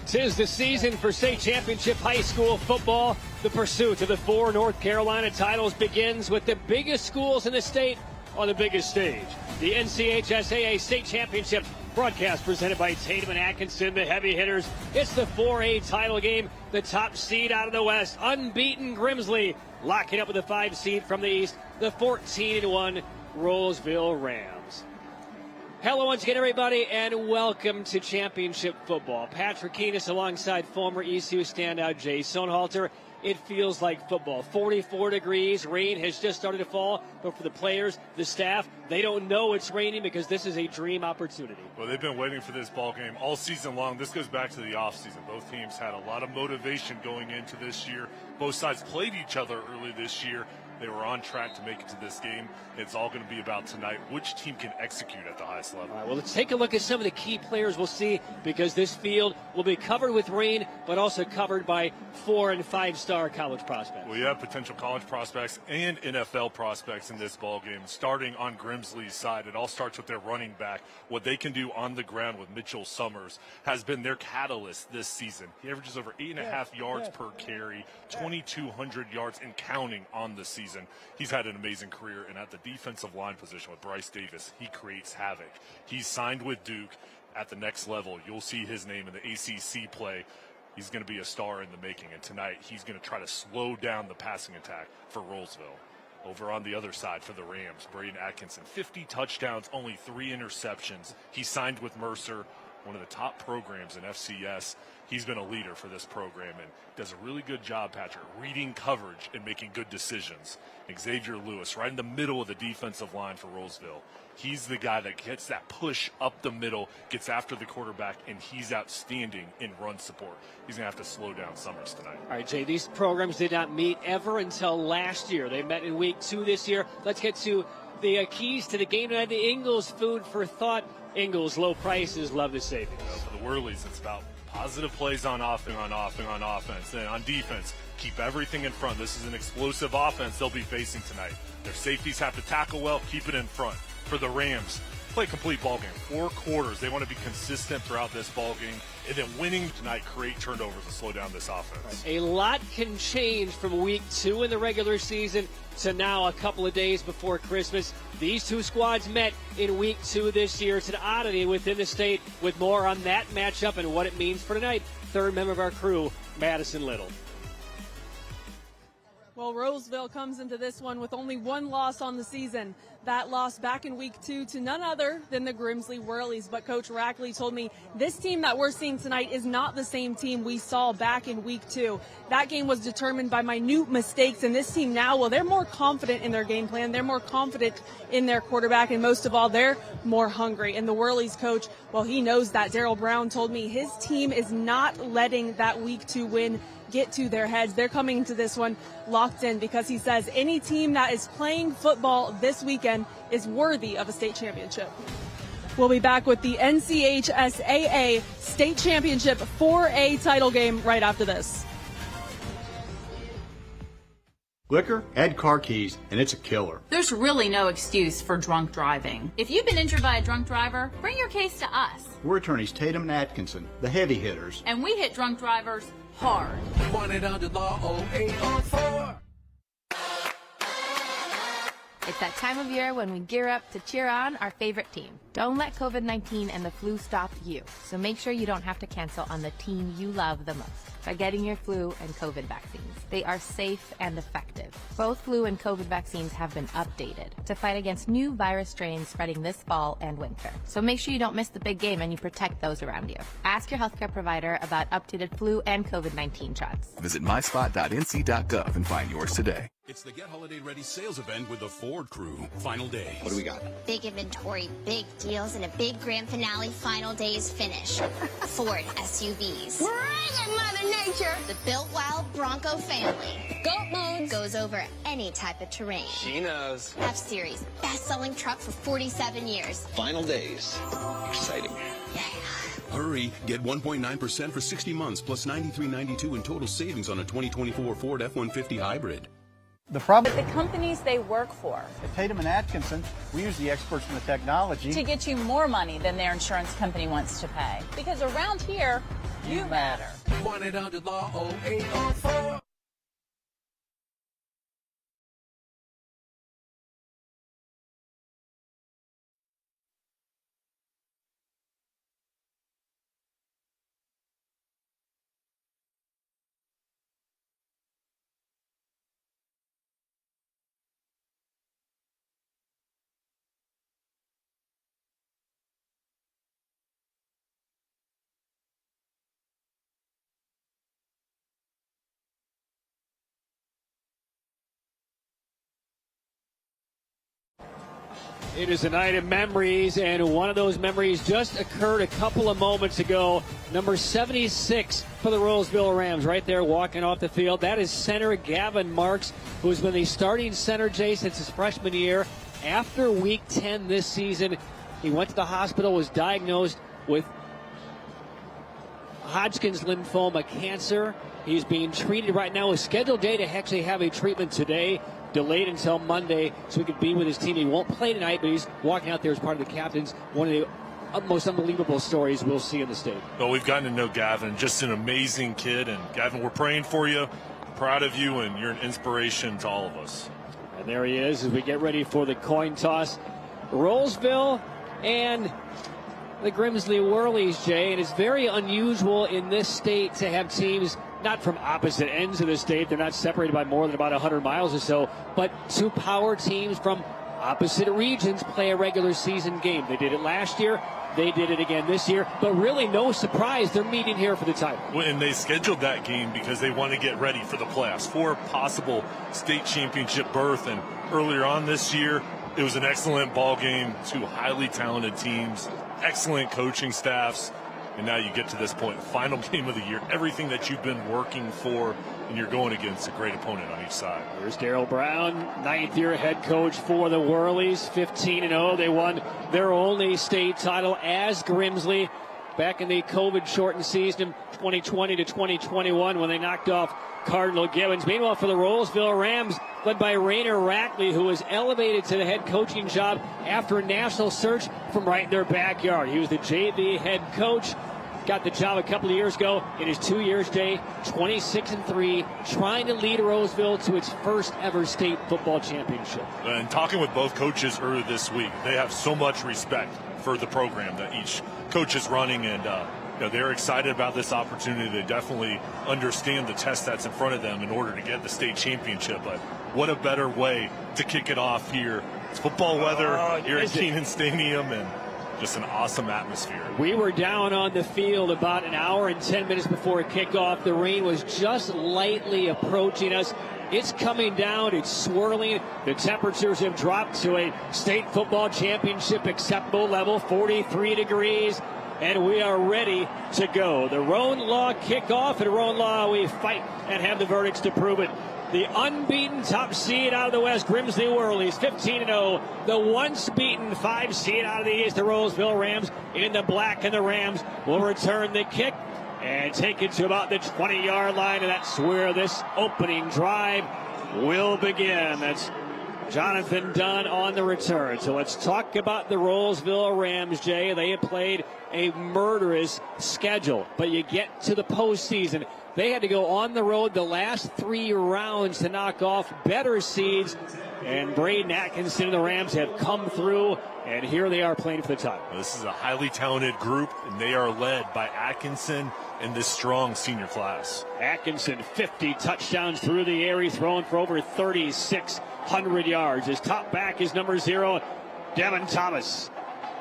'Tis the season for state championship high school football. The pursuit of the 4 North Carolina titles begins with the biggest schools in the state on the biggest stage. The NCHSAA state championship broadcast presented by Tatum and Atkinson, the heavy hitters. It's the 4A title game. The top seed out of the West, unbeaten Grimsley, locking up with the 5 seed from the East, the 14-1 Rolesville Rams. Hello once again, everybody, and welcome to championship football. Patrick Keenis alongside former ECU standout Jay Sonhalter. It feels like football. 44 degrees. Rain has just started to fall, but for the players, the staff, they don't know it's raining because this is a dream opportunity. Well, they've been waiting for this ball game all season long. This goes back to the offseason. Both teams had a lot of motivation going into this year. Both sides played each other early this year. They were on track to make it to this game. It's all going to be about tonight. Which team can execute at the highest level? All right, well, let's take a look at some of the key players we'll see, because this field will be covered with rain, but also covered by 4- and 5-star college prospects. Well, you have potential college prospects and NFL prospects in this ball game. Starting on Grimsley's side, it all starts with their running back. What they can do on the ground with Mitchell Summers has been their catalyst this season. He averages over 8.5 yards per carry, 2,200 yards and counting on the season. He's had an amazing career, and at the defensive line position with Bryce Davis, he creates havoc. He's signed with Duke at the next level. You'll see his name in the ACC play. He's going to be a star in the making, and tonight he's going to try to slow down the passing attack for Rolesville. Over on the other side for the Rams, Braden Atkinson, 50 touchdowns, only 3 interceptions. He signed with Mercer, one of the top programs in FCS. He's been a leader for this program and does a really good job, Patrick, reading coverage and making good decisions. Xavier Lewis, right in the middle of the defensive line for Rolesville. He's the guy that gets that push up the middle, gets after the quarterback, and he's outstanding in run support. He's going to have to slow down Summers tonight. All right, Jay, these programs did not meet ever until last year. They met in week 2 this year. Let's get to the keys to the game tonight. The Ingles food for thought. Ingles, low prices, love the savings. For the Whirlies, it's about positive plays on offense. And on defense, keep everything in front. This is an explosive offense they'll be facing tonight. Their safeties have to tackle well, keep it in front. For the Rams, play a complete ball game. 4 quarters. They want to be consistent throughout this ball game. And then winning tonight, create turnovers and slow down this offense. A lot can change from week 2 in the regular season to now a couple of days before Christmas. These 2 squads met in week 2 this year. It's an oddity within the state. With more on that matchup and what it means for tonight, third member of our crew, Madison Little. Well, Rolesville comes into this one with only 1 loss on the season. That loss back in week 2 to none other than the Grimsley Whirlies. But Coach Rackley told me this team that we're seeing tonight is not the same team we saw back in week 2. That game was determined by minute mistakes, and this team now, well, they're more confident in their game plan. They're more confident in their quarterback, and most of all, they're more hungry. And the Whirlies coach, well, he knows that. Daryl Brown told me his team is not letting that week 2 win get to their heads. They're coming into this one locked in, because he says any team that is playing football this weekend is worthy of a state championship. We'll be back with the NCHSAA State Championship 4A title game right after this. Liquor, add car keys, and it's a killer. There's really no excuse for drunk driving. If you've been injured by a drunk driver, bring your case to us. We're attorneys Tatum and Atkinson, the heavy hitters. And we hit drunk drivers hard. 1-800-LAW-0804. It's that time of year when we gear up to cheer on our favorite team. Don't let COVID-19 and the flu stop you. So make sure you don't have to cancel on the team you love the most by getting your flu and COVID vaccines. They are safe and effective. Both flu and COVID vaccines have been updated to fight against new virus strains spreading this fall and winter. So make sure you don't miss the big game and you protect those around you. Ask your healthcare provider about updated flu and COVID-19 shots. Visit myspot.nc.gov and find yours today. It's the Get Holiday Ready sales event with the Ford crew. Final day. What do we got? Big inventory, big deals, and a big grand finale final day's finish. Ford SUVs. Bring it, Mother Nature! The built wild Bronco family. Goat mode goes over any type of terrain. She knows. F-Series, best-selling truck for 47 years. Final days. Exciting. Yeah. Hurry. Get 1.9% for 60 months plus $93.92 in total savings on a 2024 Ford F-150 hybrid. The problem with the companies they work for. At Tatum and Atkinson, we use the experts in the technology to get you more money than their insurance company wants to pay. Because around here, You matter. 1-800-LAW-0804. It is a night of memories, and one of those memories just occurred a couple of moments ago. Number 76 for the Rolesville Rams, right there walking off the field. That is center Gavin Marks, who has been the starting center, Jay, since his freshman year. After week 10 this season, he went to the hospital, was diagnosed with Hodgkin's lymphoma cancer. He's being treated right now. His scheduled day to actually have a treatment today, delayed until Monday so he could be with his team. He won't play tonight, but he's walking out there as part of the captains. One of the most unbelievable stories we'll see in the state. Well, we've gotten to know Gavin, just an amazing kid. And Gavin, we're praying for you, proud of you, and you're an inspiration to all of us. And there he is as we get ready for the coin toss. Rolesville and the Grimsley Whirlies, Jay. And it's very unusual in this state to have teams not from opposite ends of the state. They're not separated by more than about 100 miles or so, but two power teams from opposite regions play a regular season game. They did it last year. They did it again this year, but really no surprise. They're meeting here for the title. And they scheduled that game because they want to get ready for the playoffs, for a possible state championship berth. And earlier on this year, it was an excellent ball game, two highly talented teams, excellent coaching staffs. And now you get to this point, final game of the year, everything that you've been working for, and you're going against a great opponent on each side. Here's Daryl Brown, ninth-year head coach for the Whirlies, 15-0. They won their only state title as Grimsley back in the COVID-shortened season of 2020 to 2021 when they knocked off Cardinal Gibbons. Meanwhile, for the Rolesville Rams, led by Rainer Rackley, who was elevated to the head coaching job after a national search from right in their backyard. He was the JV head coach. Got the job a couple of years ago. In his 2 years, Jay, 26-3, trying to lead Rolesville to its first ever state football championship. And talking with both coaches earlier this week, they have so much respect for the program that each coach is running, and they're excited about this opportunity. They definitely understand the test that's in front of them in order to get the state championship. But what a better way to kick it off here. It's football weather here at Keenan Stadium, and just an awesome atmosphere. We were down on the field about an hour and 10 minutes before kickoff. The rain was just lightly approaching us. It's coming down. It's swirling. The temperatures have dropped to a state football championship acceptable level, 43 degrees. And we are ready to go. The Roan Law kickoff. At Roan Law, we fight and have the verdicts to prove it. The unbeaten top seed out of the West, Grimsley Whirlies, 15-0. The once beaten 5 seed out of the East, the Rolesville Rams, in the black, and the Rams will return the kick and take it to about the 20-yard line, and that's where this opening drive will begin. That's Jonathan Dunn on the return. So let's talk about the Rolesville Rams, Jay. They have played a murderous schedule, but you get to the postseason. They had to go on the road the last 3 rounds to knock off better seeds. And Braden Atkinson and the Rams have come through, and here they are playing for the title. This is a highly talented group, and they are led by Atkinson and this strong senior class. Atkinson, 50 touchdowns through the air. He's thrown for over 3,600 yards. His top back is number 0, Devin Thomas.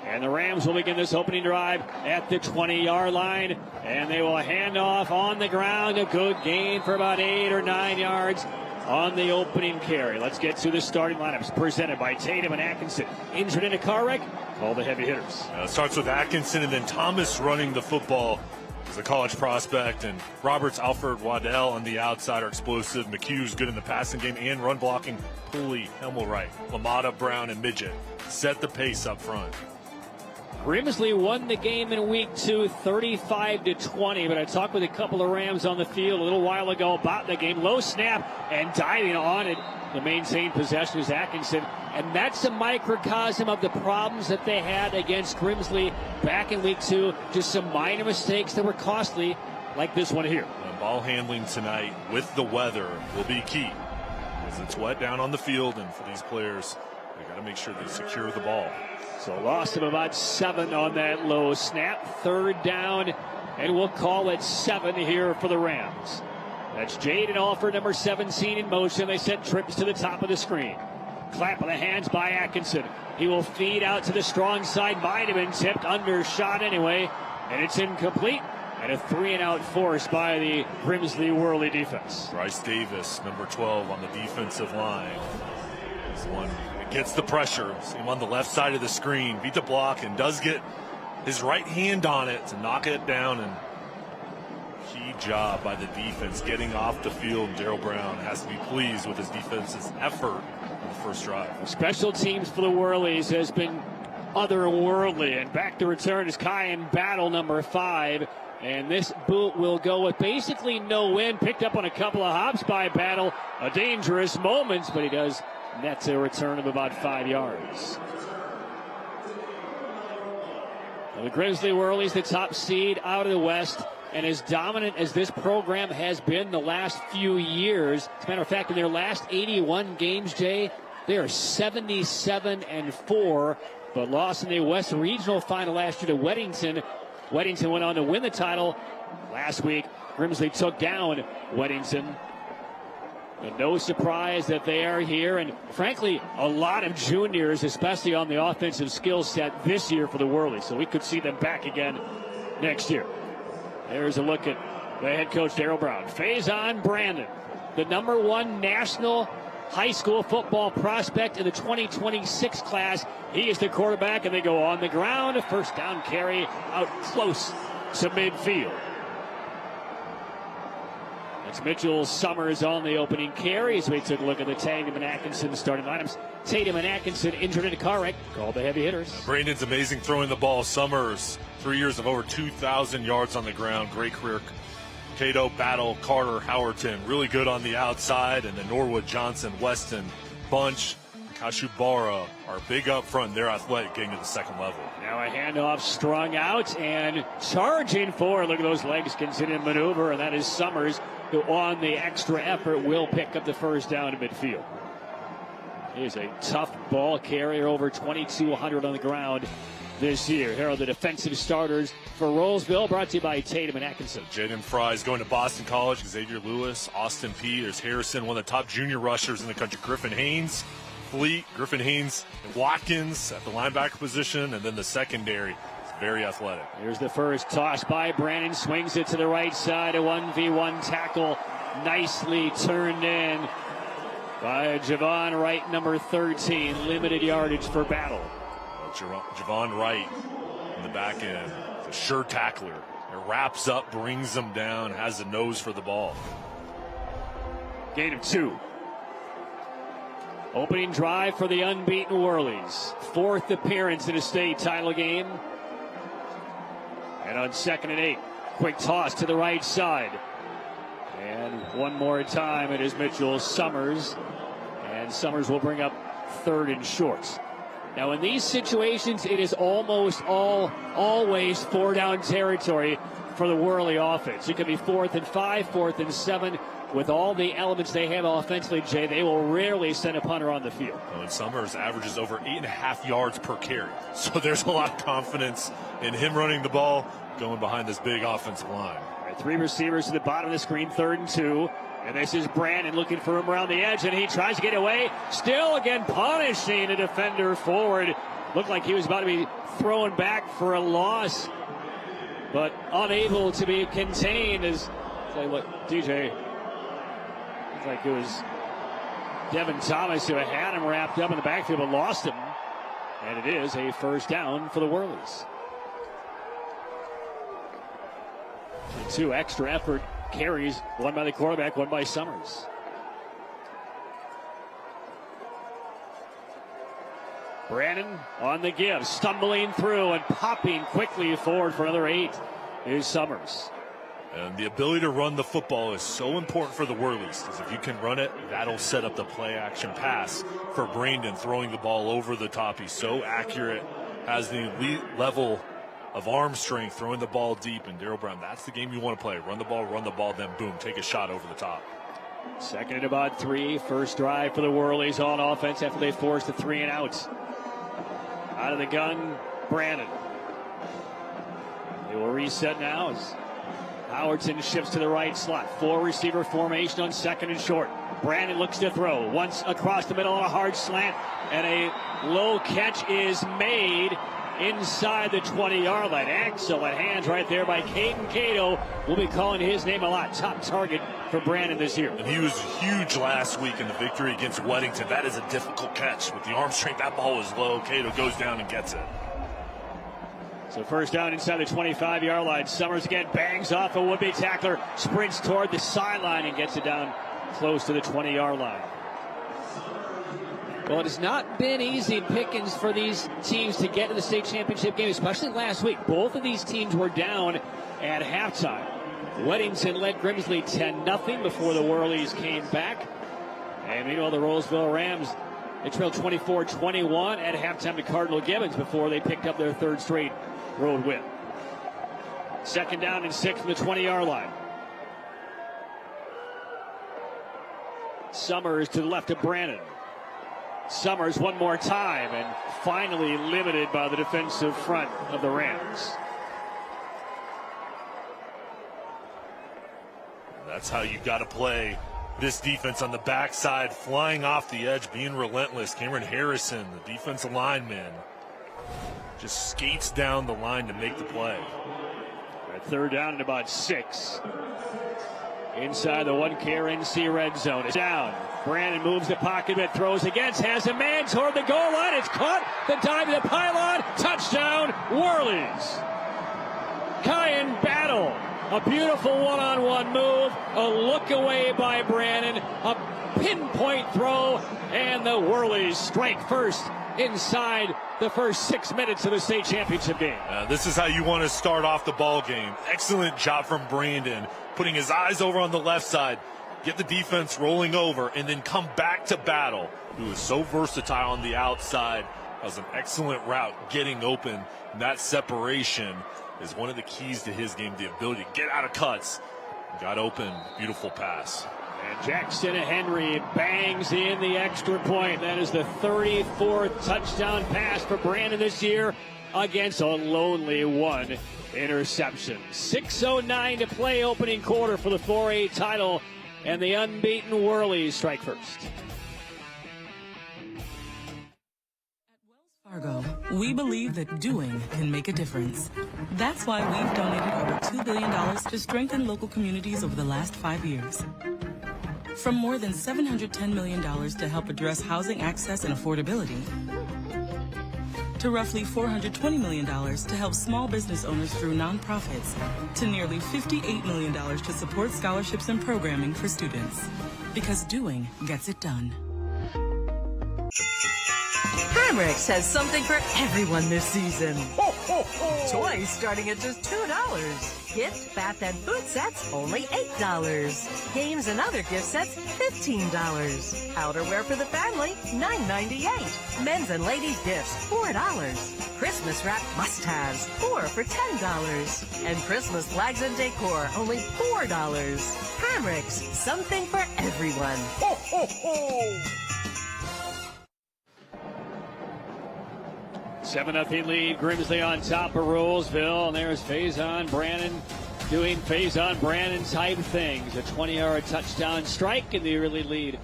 And the Rams will begin this opening drive at the 20-yard line. And they will hand off on the ground. A good gain for about 8 or 9 yards on the opening carry. Let's get to the starting lineups presented by Tatum and Atkinson. Injured in a car wreck? Call the heavy hitters. It starts with Atkinson and then Thomas running the football. He's a college prospect. And Roberts, Alfred, Waddell on the outside are explosive. McHugh's good in the passing game and run blocking. Pulley, Hemmelwright, Lamada, Brown, and Midget set the pace up front. Grimsley won the game in week 2, 35-20, but I talked with a couple of Rams on the field a little while ago about the game. Low snap and diving on it to maintain possession is Atkinson, and that's a microcosm of the problems that they had against Grimsley back in week 2. Just some minor mistakes that were costly like this one here. And ball handling tonight with the weather will be key, because it's wet down on the field, and for these players, they got to make sure they secure the ball. So lost of about 7 on that low snap. 3rd down, and we'll call it 7 here for the Rams. That's Jaden Alford, number 17, in motion. They sent trips to the top of the screen. Clap of the hands by Atkinson. He will feed out to the strong side. Might have been tipped, undershot anyway, and it's incomplete. And a 3-and-out force by the Grimsley Worley defense. Bryce Davis, number 12 on the defensive line. This one gets the pressure. See him on the left side of the screen, beat the block, and does get his right hand on it to knock it down. And key job by the defense getting off the field. Darryl Brown has to be pleased with his defense's effort on the first drive. Special teams for the Worleys has been otherworldly, and back to return is Kyan Battle, number 5. And this boot will go with basically no wind. Picked up on a couple of hops by Battle. A dangerous moment, but he does net a return of about 5 yards. Well, the Grimsley Worleys, the top seed out of the West, and as dominant as this program has been the last few years. As a matter of fact, in their last 81 games, Jay, they are 77-4, but lost in the West Regional Final last year to Weddington. Weddington went on to win the title last week. Grimsley took down Weddington. And no surprise that they are here. And frankly, a lot of juniors, especially on the offensive skill set this year for the Worleys. So we could see them back again next year. There's a look at the head coach, Darryl Brown. Faison Brandon, the number 1 national high school football prospect in the 2026 class. He is the quarterback, and they go on the ground. A first down carry out close to midfield. That's Mitchell Summers on the opening carry. So we took a look at the Tatum and Atkinson starting lineups. Tatum and Atkinson injured in a car wreck, called the heavy hitters. Brandon's amazing throwing the ball. Summers, 3 years of over 2,000 yards on the ground. Great career. Cato, Battle, Carter, Howerton, really good on the outside. And then Norwood, Johnson, Weston, Bunch, Kashubara are big up front. They're athletic getting to the second level. Now a handoff strung out and charging forward. Look at those legs continuing to maneuver, and that is Summers, who on the extra effort will pick up the first down to midfield. He is a tough ball carrier, over 2,200 on the ground this year. Here are the defensive starters for Rolesville, brought to you by Tatum and Atkinson. Jaden Fry is going to Boston College. Xavier Lewis, Austin P. There's Harrison, one of the top junior rushers in the country. Griffin Haynes, Fleet, Griffin Haynes, and Watkins at the linebacker position, and then the secondary is very athletic. Here's the first toss by Brandon, swings it to the right side. A 1v1 tackle, nicely turned in by Javon Wright, number 13. Limited yardage for Battle. Javon Wright in the back end, a sure tackler. It wraps up, brings them down, has the nose for the ball. Gain of 2. Opening drive for the unbeaten Worleys. 4th appearance in a state title game. And on 2nd and 8, quick toss to the right side. And one more time, it is Mitchell Summers. And Summers will bring up 3rd and shorts. Now, in these situations, it is almost always 4-down territory for the Worley offense. It could be 4th and 5, 4th and 7. With all the elements they have offensively, Jay, they will rarely send a punter on the field. And Summers averages over 8.5 yards per carry. So there's a lot of confidence in him running the ball, going behind this big offensive line. All right, 3 receivers to the bottom of the screen, 3rd and 2. And this is Brandon looking for him around the edge, and he tries to get away. Still again punishing a defender forward. Looked like he was about to be thrown back for a loss, but unable to be contained. As look, DJ, looks like it was Devin Thomas who had him wrapped up in the backfield but lost him. And it is a first down for the Worleys. 2 extra effort carries, one by the quarterback, one by Summers. Brandon on the give, stumbling through and popping quickly forward for another 8 is Summers. And the ability to run the football is so important for the Worleys, because if you can run it, that'll set up the play action pass for Brandon, throwing the ball over the top. He's so accurate, has the elite level of arm strength, throwing the ball deep. And Darryl Brown, that's the game you want to play. Run the ball, then boom, take a shot over the top. Second and about 3. First drive for the Whirlies on offense after they forced the 3 and outs. Out of the gun, Brandon. They will reset now as Howardson shifts to the right slot. 4 receiver formation on second and short. Brandon looks to throw. Once across the middle on a hard slant. And a low catch is made inside the 20-yard line. Excellent hands right there by Caden Cato. We'll be calling his name a lot. Top target for Brandon this year. And he was huge last week in the victory against Weddington. That is a difficult catch. With the arm strength, that ball is low. Cato goes down and gets it. So first down inside the 25-yard line. Summers again bangs off a would-be tackler, sprints toward the sideline and gets it down close to the 20-yard line. Well, it has not been easy pickings for these teams to get to the state championship game, especially last week. Both of these teams were down at halftime. Weddington led Grimsley 10-0 before the Whirlies came back. And meanwhile, the Rolesville Rams, they trailed 24-21 at halftime to Cardinal Gibbons before they picked up their 3rd straight road win. Second down and 6 from the 20-yard line. Summers to the left of Brandon. Summers one more time and finally limited by the defensive front of the Rams. That's how you got to play this defense on the backside, flying off the edge, being relentless. Cameron Harrison, the defensive lineman, just skates down the line to make the play. At third down and about 6. Inside the 1KRNC red zone. It's down. Brandon moves the pocket bit, throws against, has a man toward the goal line. It's caught. The dive to the pylon. Touchdown, Whirlies. Kyan Battle. A beautiful one-on-one move. A look away by Brandon. A pinpoint throw. And the Whirlies strike first inside the first 6 minutes of the state championship game. This is how you want to start off the ball game. Excellent job from Brandon, putting his eyes over on the left side, get the defense rolling over, and then come back to Battle, who is so versatile on the outside. That was an excellent route, getting open. And that separation is one of the keys to his game, the ability to get out of cuts. Got open, beautiful pass. And Jackson Henry bangs in the extra point. That is the 34th touchdown pass for Brandon this year against a lonely 1 interception. 6:09 to play, opening quarter for the 4A title, and the unbeaten Whirlies strike first. At Wells Fargo, we believe that doing can make a difference. That's why we've donated over $2 billion to strengthen local communities over the last 5 years. From more than $710 million to help address housing access and affordability, to roughly $420 million to help small business owners through nonprofits, to nearly $58 million to support scholarships and programming for students. Because doing gets it done. Hamrick's has something for everyone this season. Ho, ho, ho. Toys starting at just $2. Gift, bath, and food sets only $8. Games and other gift sets $15. Outerwear for the family $9.98. Men's and ladies gifts $4. Christmas wrap must-haves 4 for $10. And Christmas flags and decor only $4. Hamrick's, something for everyone. Ho, ho, ho. 7-0 lead. Grimsley on top of Rolesville. And there's Faison Brandon doing Faison Brandon type things. A 20-yard touchdown strike, and the early lead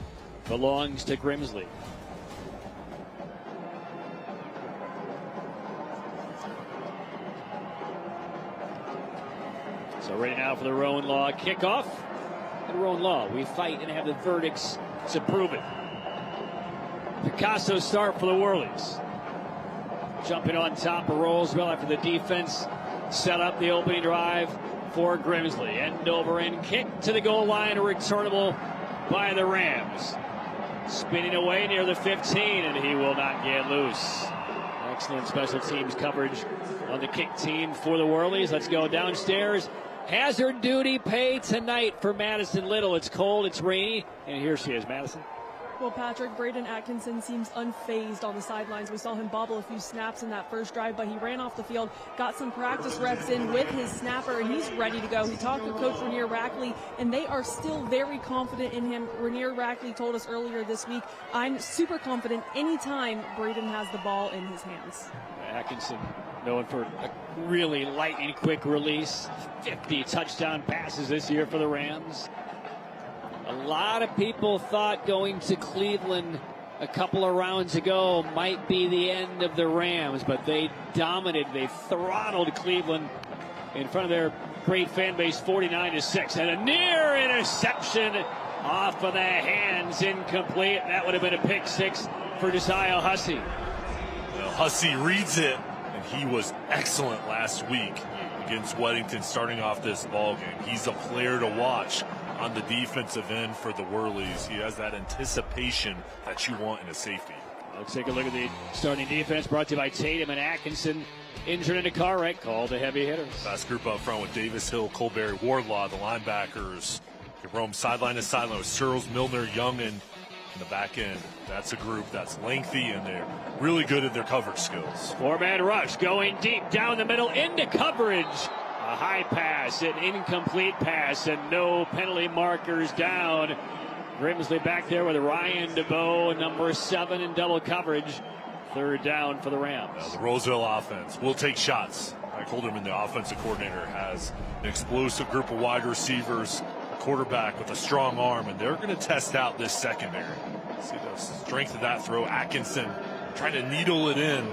belongs to Grimsley. So right now for the Rowan Law kickoff. At Rowan Law, we fight and have the verdicts to prove it. Picasso start for the Whirlies. Jumping on top of Rolesville after the defense set up the opening drive for Grimsley. End over end kick to the goal line, returnable by the Rams. Spinning away near the 15, and he will not get loose. Excellent special teams coverage on the kick team for the Whirlies. Let's go downstairs. Hazard duty pay tonight for Madison Little. It's cold, it's rainy, and here she is, Madison. Well, Patrick, Braden Atkinson seems unfazed on the sidelines. We saw him bobble a few snaps in that first drive, but he ran off the field, got some practice reps in with his snapper, and he's ready to go. He talked with Coach Ranier Rackley, and they are still very confident in him. Ranier Rackley told us earlier this week, I'm super confident anytime Braden has the ball in his hands. Atkinson known for a really lightning quick release. 50 touchdown passes this year for the Rams. A lot of people thought going to Cleveland a couple of rounds ago might be the end of the Rams, but they dominated. They throttled Cleveland in front of their great fan base, 49-6. And a near interception off of the hands, incomplete. That would have been a pick six for Josiah Hussey. Well, Hussey reads it, and he was excellent last week against Weddington starting off this ball game. He's a player to watch on the defensive end for the Whirlies. He has that anticipation that you want in a safety. Let's take a look at the starting defense, brought to you by Tatum and Atkinson. Injured in a car wreck, called the heavy hitters. Fast group up front with Davis Hill, Colberry, Wardlaw, the linebackers. They roam sideline to sideline with Searles, Milner, Young, and in the back end. That's a group that's lengthy, and they're really good at their coverage skills. Four-man rush going deep down the middle into coverage. A high pass, an incomplete pass, and no penalty markers down. Grimsley back there with Ryan DeBow, number 7 in double coverage. Third down for the Rams. The Rolesville offense will take shots. Mike Holderman, the offensive coordinator, has an explosive group of wide receivers, a quarterback with a strong arm, and they're going to test out this secondary. See the strength of that throw. Atkinson trying to needle it in.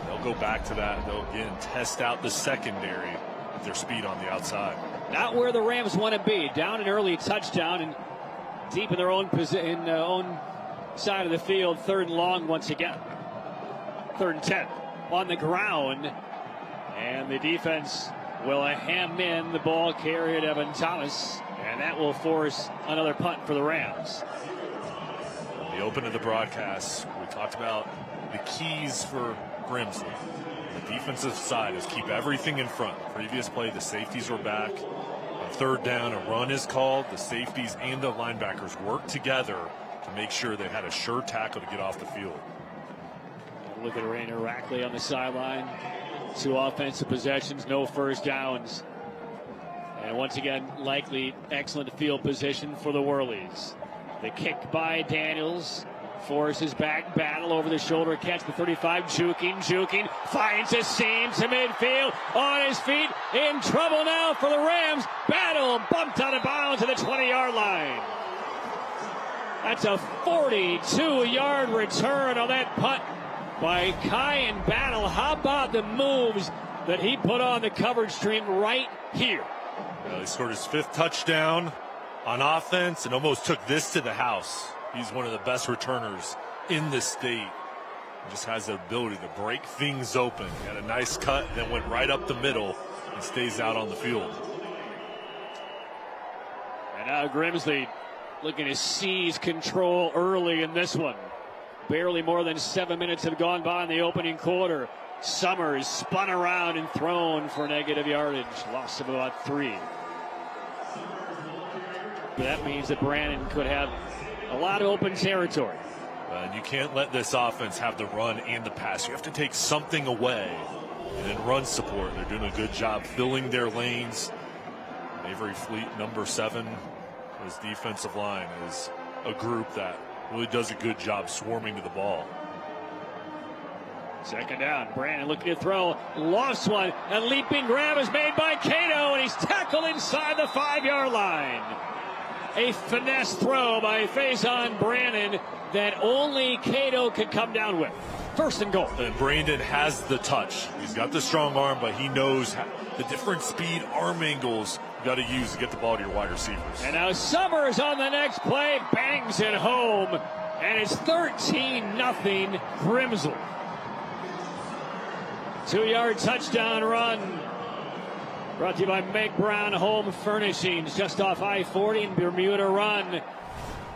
They'll go back to that. They'll again test out the secondary with their speed on the outside. Not where the Rams want to be. Down an early touchdown and deep in their own own side of the field. Third and long once again. 3rd and 10 on the ground, and the defense will hem in the ball carrier to Evan Thomas, and that will force another punt for the Rams. The open of the broadcast, we talked about the keys for Grimsley. The defensive side is keep everything in front. The previous play, the safeties were back. On 3rd down, a run is called. The safeties and the linebackers work together to make sure they had a sure tackle to get off the field. Look at Ranier Rackley on the sideline. 2 offensive possessions, no first downs. And once again, likely excellent field position for the Whirlies. The kick by Daniels. Forces back, battle over the shoulder, catch the 35, juking, finds a seam to midfield, on his feet, in trouble now for the Rams. Battle bumped out of bounds to the 20-yard line. That's a 42-yard return on that punt by Kyan Battle. How about the moves that he put on the coverage stream right here? Well, he scored his 5th touchdown on offense and almost took this to the house. He's one of the best returners in the state. He just has the ability to break things open. He had a nice cut, then went right up the middle and stays out on the field. And now Grimsley looking to seize control early in this one. Barely more than 7 minutes have gone by in the opening quarter. Summers spun around and thrown for negative yardage. Loss of about 3. That means that Brandon could have a lot of open territory. And you can't let this offense have the run and the pass. You have to take something away and then run support. They're doing a good job filling their lanes. Avery Fleet, number 7, his defensive line is a group that really does a good job swarming to the ball. 2nd down, Brandon looking to throw, lost one. A leaping grab is made by Cato, and he's tackled inside the 5-yard line. A finesse throw by Faison Brandon that only Cato could come down with. 1st and goal. And Brandon has the touch. He's got the strong arm, but he knows the different speed arm angles you got to use to get the ball to your wide receivers. And now Summers on the next play, bangs it home, and it's 13-0 Grimsley. 2-yard touchdown run. Brought to you by Meg Brown Home Furnishings, just off I-40 and Bermuda Run.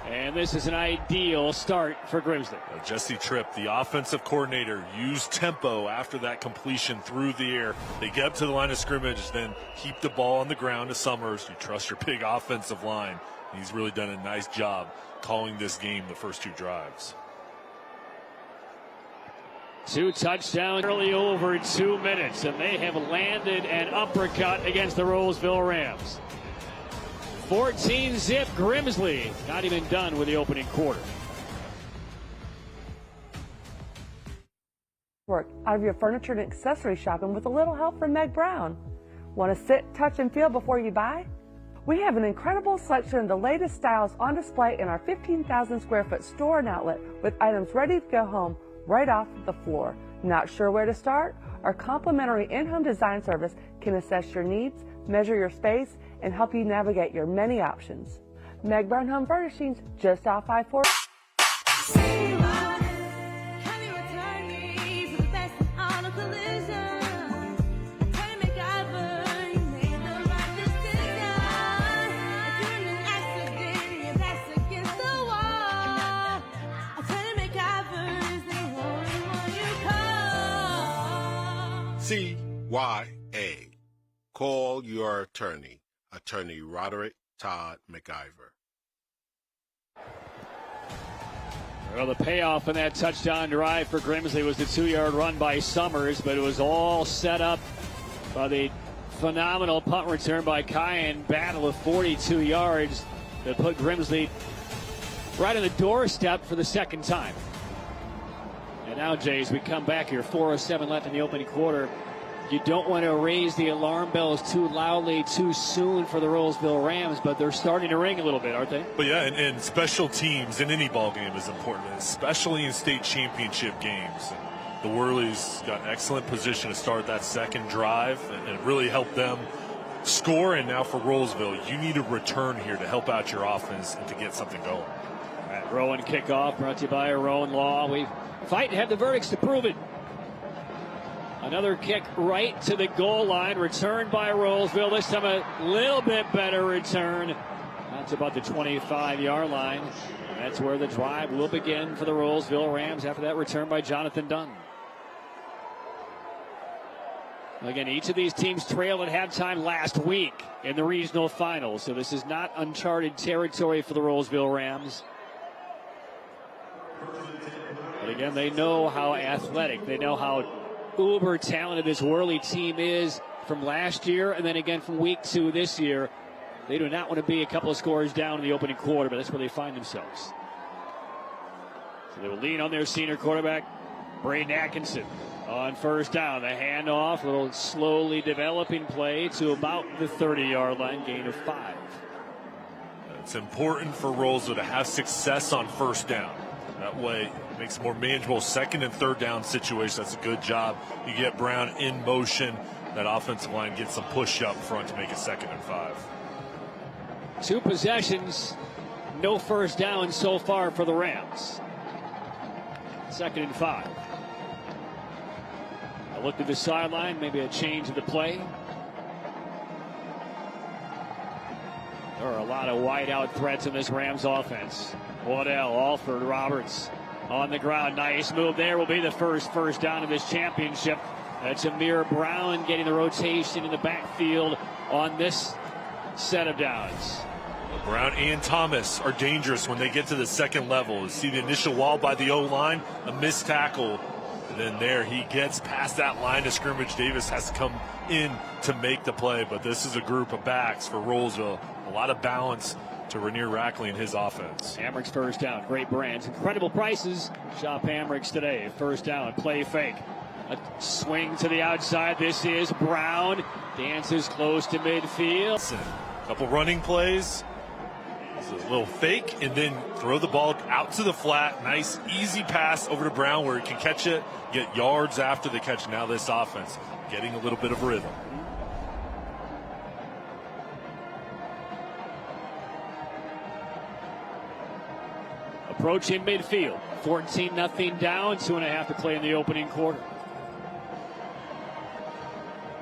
And this is an ideal start for Grimsley. Jesse Tripp, the offensive coordinator, used tempo after that completion through the air. They get up to the line of scrimmage, then keep the ball on the ground to Summers. You trust your big offensive line He's really done a nice job calling this game the first 2 drives. 2 touchdowns early over 2 minutes, and they have landed an uppercut against the Rolesville Rams. 14-zip Grimsley, not even done with the opening quarter. Work out of your furniture and accessory shopping with a little help from Meg Brown. Want to sit, touch, and feel before you buy? We have an incredible selection of the latest styles on display in our 15,000 square foot store and outlet with items ready to go home right off the floor. Not sure where to start? Our complimentary in-home design service can assess your needs, measure your space, and help you navigate your many options. Meg Brown Home Furnishings, just off I-4. CYA. Call your attorney, Attorney Roderick Todd McIver. Well, the payoff in that touchdown drive for Grimsley was the 2-yard run by Summers, but it was all set up by the phenomenal punt return by Kyan. Battle of 42 yards that put Grimsley right on the doorstep for the second time. And now, Jay, as we come back here, 4:07 left in the opening quarter. You don't want to raise the alarm bells too loudly, too soon for the Rolesville Rams, but they're starting to ring a little bit, aren't they? But yeah, and special teams in any ball game is important, especially in state championship games. And the Whirlies got excellent position to start that second drive and really help them score. And now for Rolesville, you need a return here to help out your offense and to get something going. All right, Rowan kickoff brought to you by Rowan Law. We fight and have the verdicts to prove it. Another kick right to the goal line, returned by Rolesville. This time a little bit better return. That's about the 25-yard line. That's where the drive will begin for the Rolesville Rams after that return by Jonathan Dunn. Again, each of these teams trailed at halftime last week in the regional finals, so this is not uncharted territory for the Rolesville Rams. But again, they know how athletic, they know how uber talented this Whirly team is from last year, and then again from week 2 this year. They do not want to be a couple of scores down in the opening quarter, but that's where they find themselves. So they will lean on their senior quarterback, Braden Atkinson, on first down. The handoff, a little slowly developing play to about the 30-yard line, gain of 5. It's important for Rolesville to have success on first down. That way, it makes it more manageable second and third down situations. That's a good job. You get Brown in motion. That offensive line gets some push up front to make it 2nd and 5. 2 possessions, no first down so far for the Rams. 2nd and 5. I looked at the sideline, maybe a change of the play. There are a lot of wide-out threats in this Rams offense. Waddell, Alford, Roberts on the ground. Nice move there. Will be the first down of this championship. That's Amir Brown getting the rotation in the backfield on this set of downs. Brown and Thomas are dangerous when they get to the second level. You see the initial wall by the O-line, a missed tackle. And then there he gets past that line of scrimmage. Davis has to come in to make the play. But this is a group of backs for Rolesville. A lot of balance to Rainier Rackley and his offense. Hamrick's first down. Great brands. Incredible prices. Shop Hamrick's today. First down. Play fake. A swing to the outside. This is Brown. Dances close to midfield. A couple running plays. This is a little fake and then throw the ball out to the flat. Nice, easy pass over to Brown where he can catch it, get yards after the catch. Now this offense getting a little bit of rhythm. Approaching midfield. 14-0 down. 2.5 to play in the opening quarter.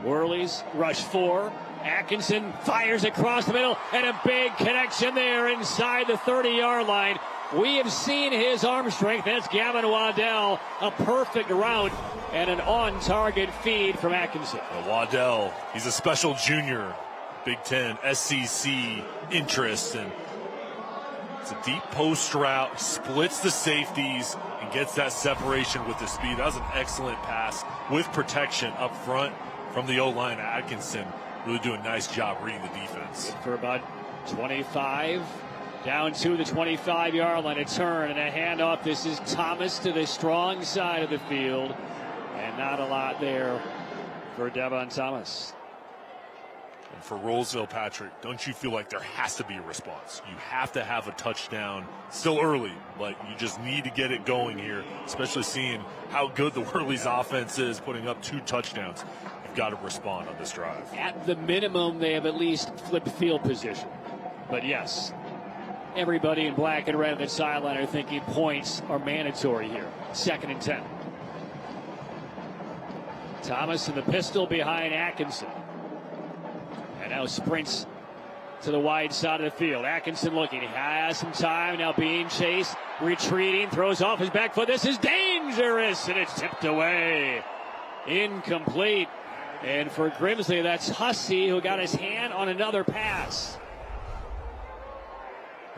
Whirlies rush 4. Atkinson fires across the middle, and a big connection there inside the 30-yard line. We have seen his arm strength. That's Gavin Waddell. A perfect route and an on-target feed from Atkinson. Waddell, he's a special junior. Big Ten, SEC interest, and It's a deep post route, splits the safeties, and gets that separation with the speed. That was an excellent pass with protection up front from the O-line. Atkinson really doing a nice job reading the defense. For about 25, down to the 25-yard line, a turn and a handoff. This is Thomas to the strong side of the field, and not a lot there for Devon Thomas. And for Rolesville, Patrick, don't you feel like there has to be a response? You have to have a touchdown. Still early, but you just need to get it going here, especially seeing how good the Whirlies offense is, putting up 2 touchdowns. You've got to respond on this drive. At the minimum, they have at least flipped field position. But yes, everybody in black and red on the sideline are thinking points are mandatory here. 2nd and 10. Thomas in the pistol behind Atkinson. And now sprints to the wide side of the field. Atkinson looking. He has some time. Now being chased. Retreating. Throws off his back foot. This is dangerous. And it's tipped away. Incomplete. And for Grimsley, that's Hussey, who got his hand on another pass.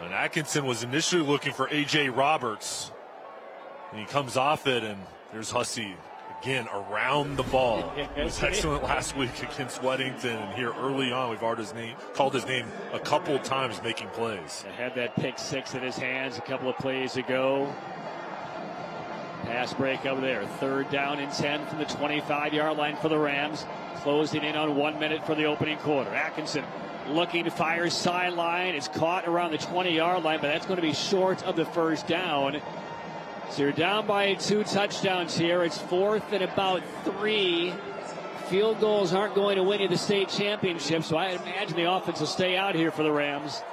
And Atkinson was initially looking for A.J. Roberts. And he comes off it, and there's Hussey again around the ball. He was excellent last week against Weddington, and here early on we've already called his name a couple times making plays. He had that pick 6 in his hands a couple of plays ago. Pass break over there. 3rd down and 10 from the 25-yard line for the Rams. Closing in on 1 minute for the opening quarter. Atkinson looking to fire sideline. It's caught around the 20-yard line, but that's going to be short of the first down. So you're down by 2 touchdowns here. It's 4th and about 3. Field goals aren't going to win you the state championship, so I imagine the offense will stay out here for the Rams.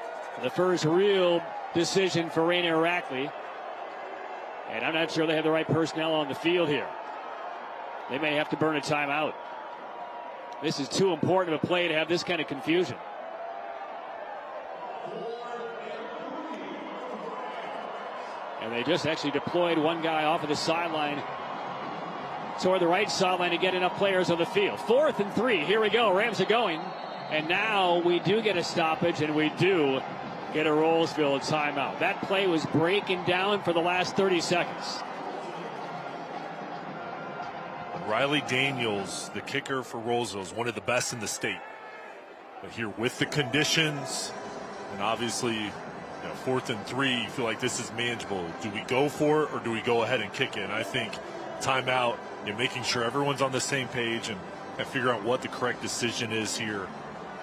The first real decision for Rainier Rackley. And I'm not sure they have the right personnel on the field here. They may have to burn a timeout. This is too important of a play to have this kind of confusion. And they just actually deployed one guy off of the sideline toward the right sideline to get enough players on the field. 4th and 3. Here we go. Rams are going. And now we do get a stoppage, and we do get a Rolesville timeout. That play was breaking down for the last 30 seconds. Riley Daniels, the kicker for Rolesville, is one of the best in the state. But here with the conditions, and obviously 4th and 3, you feel like this is manageable. Do we go for it or do we go ahead and kick it? And I think timeout, making sure everyone's on the same page and figure out what the correct decision is here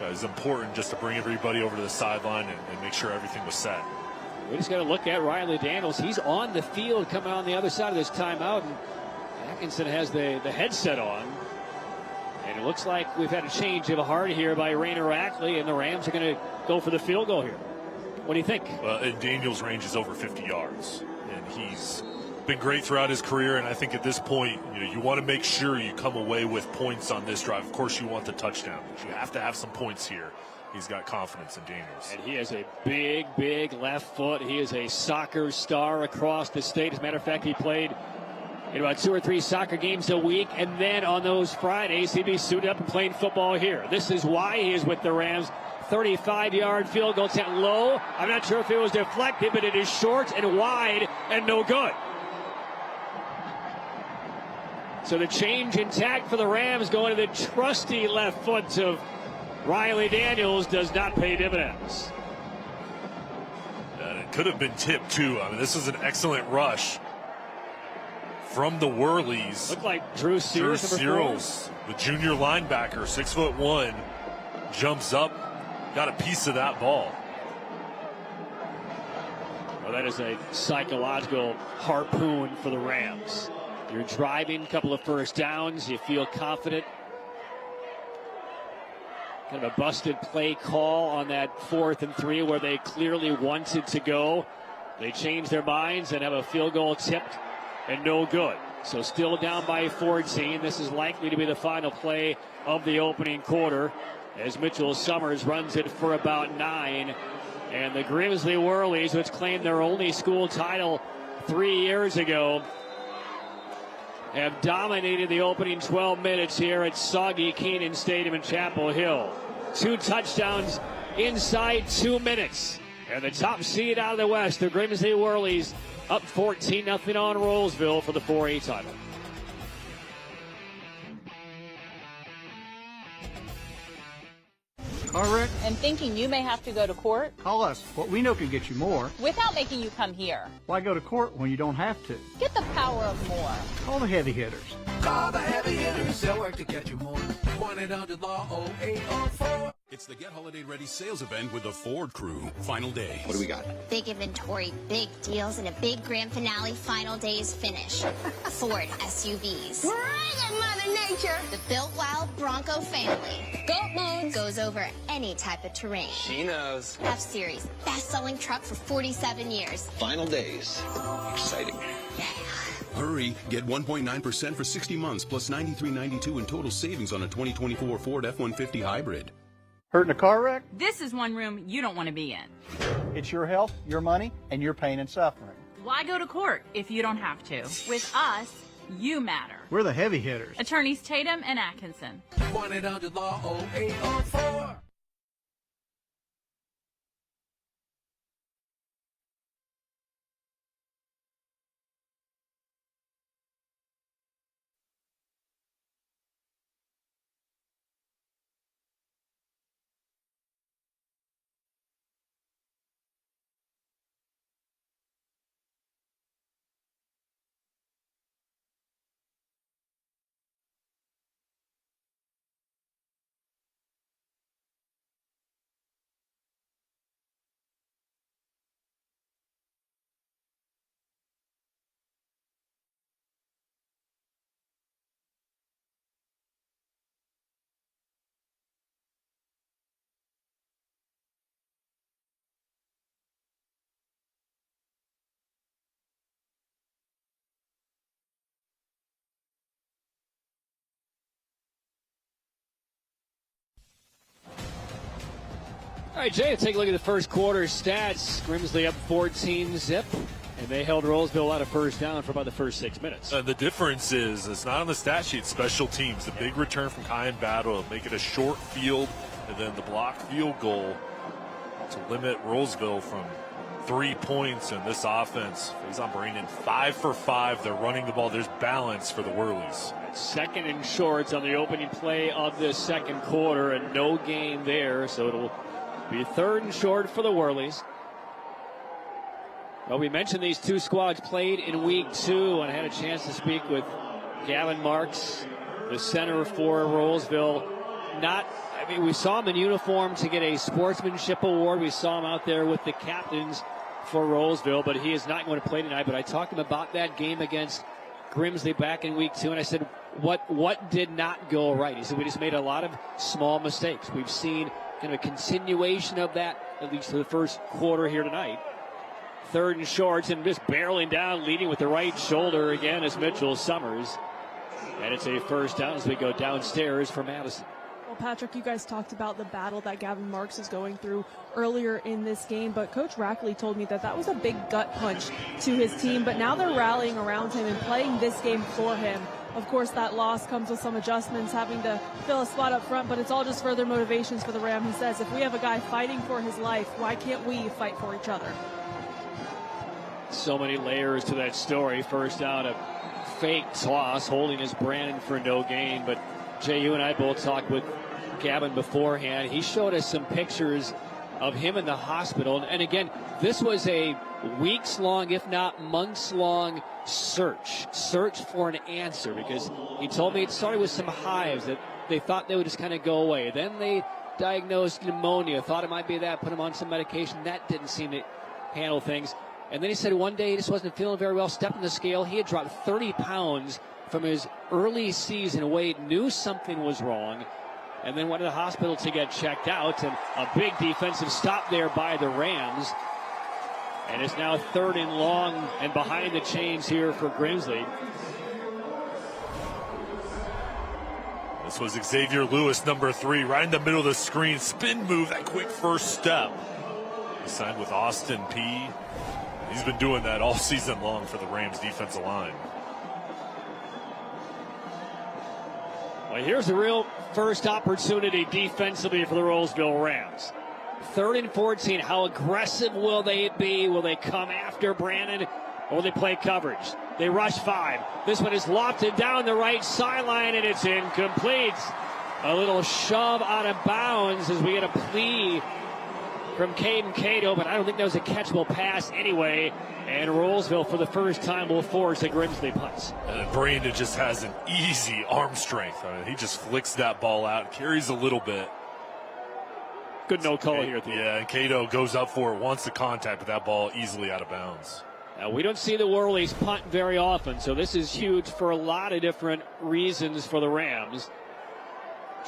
is important, just to bring everybody over to the sideline and make sure everything was set. We just got to look at Riley Daniels. He's on the field coming on the other side of this timeout, and Atkinson has the headset on. And it looks like we've had a change of heart here by Rainier Rackley, and the Rams are going to go for the field goal here. What do you think? And Daniels' range is over 50 yards, and he's been great throughout his career. And I think at this point, you want to make sure you come away with points on this drive. Of course, you want the touchdown, but you have to have some points here. He's got confidence in Daniels. And he has a big, big left foot. He is a soccer star across the state. As a matter of fact, he played in about 2 or 3 soccer games a week, and then on those Fridays, he'd be suited up and playing football here. This is why he is with the Rams. 35-yard field goal attempt low. I'm not sure if it was deflected, but it is short and wide and no good. So the change in tack for the Rams going to the trusty left foot of Riley Daniels does not pay dividends. It could have been tipped too. I mean, this is an excellent rush from the Whirlies. Looked like Drew Searles, the junior linebacker, 6'1", jumps up. Got a piece of that ball. Well, that is a psychological harpoon for the Rams. You're driving, a couple of first downs, you feel confident. Kind of a busted play call on that 4th and 3 where they clearly wanted to go. They change their minds and have a field goal tipped and no good. So still down by 14. This is likely to be the final play of the opening quarter, as Mitchell Summers runs it for about 9. And the Grimsley Whirlies, which claimed their only school title 3 years ago, have dominated the opening 12 minutes here at Soggy Keenan Stadium in Chapel Hill. 2 touchdowns inside 2 minutes. And the top seed out of the West, the Grimsley Whirlies, up 14-0 on Rolesville for the 4A title. Car wreck? And thinking you may have to go to court Call us. What we know can get you more. without making you come here. Why go to court when you don't have to? Get the power of more. Call the heavy hitters. Call the heavy hitters. They'll work to get you more. 1-800-LAW 0804. It's the Get Holiday Ready sales event with the Ford crew. Final day. What do we got? Big inventory, big deals, and a big grand finale final days finish. Ford SUVs. Bring it, Mother Nature. The Built Wild Bronco family. Goat modes. Goes over any type of terrain. She knows. F-Series, best-selling truck for 47 years. Final days. Exciting. Hurry, get 1.9% for 60 months plus $93.92 in total savings on a 2024 Ford F-150 hybrid. Hurt in a car wreck? This is one room you don't want to be in. It's your health, your money, and your pain and suffering. Why go to court if you don't have to? With us, you matter. We're the heavy hitters. Attorneys Tatum and Atkinson. 1-800-LAW 0804. All right, Jay, take a look at the first quarter stats. Grimsley up 14-0, and they held Rolesville out of first down for about the first 6 minutes. The difference is it's not on the stat sheet. Special teams, the big return from Kyan Battle, make it a short field, and then the blocked field goal to limit Rolesville from 3 points. And this offense is on Brandon 5 for 5. They're running the ball. There's balance for the Whirlies. Second and shorts on the opening play of this second quarter, and no gain there, so it'll be third and short for the Whirlies. Well, we mentioned these two squads played in week 2, and I had a chance to speak with Gavin Marks, the center for Rolesville. We saw him in uniform to get a sportsmanship award. We saw him out there with the captains for Rolesville, but he is not going to play tonight. But I talked to him about that game against Grimsley back in week 2, and I said, what did not go right? He said, we just made a lot of small mistakes. We've seen kind of a continuation of that, at least for the first quarter here tonight. Third and shorts, and just barreling down, leading with the right shoulder again is Mitchell Summers. And it's a first down as we go downstairs for Madison. Well, Patrick, you guys talked about the battle that Gavin Marks is going through earlier in this game, but Coach Rackley told me that was a big gut punch to his team, but now they're rallying around him and playing this game for him. Of course, that loss comes with some adjustments, having to fill a spot up front, but it's all just further motivations for the Ram. He says, if we have a guy fighting for his life, why can't we fight for each other? So many layers to that story. First down, a fake toss, holding his Brandon for no gain. But Jay, you and I both talked with Gavin beforehand. He showed us some pictures of him in the hospital. And again, this was a weeks-long, if not months-long search for an answer, because he told me it started with some hives that they thought they would just kind of go away. Then they diagnosed pneumonia, thought it might be that, put him on some medication. That didn't seem to handle things. And then he said one day he just wasn't feeling very well, stepped on the scale. He had dropped 30 pounds from his early season weight, knew something was wrong, and then went to the hospital to get checked out. And a big defensive stop there by the Rams. And it's now third and long and behind the chains here for Grimsley. This was Xavier Lewis, number 3, right in the middle of the screen. Spin move, that quick first step. He signed with Austin P. He's been doing that all season long for the Rams defensive line. Well, here's a real first opportunity defensively for the Rolesville Rams. 3rd and 14. How aggressive will they be? Will they come after Brandon, or will they play coverage? They rush 5. This one is lofted down the right sideline, and it's incomplete. A little shove out of bounds as we get a plea from Caden Cato, but I don't think that was a catchable pass anyway. And Rolesville, for the first time, will force a Grimsley punt. And Brandon just has an easy arm strength. I mean, he just flicks that ball out, carries a little bit. Good no call here at the end. Yeah, and Cato goes up for it, wants the contact, but that ball easily out of bounds. Now, we don't see the Whirlies punt very often, so this is huge for a lot of different reasons for the Rams.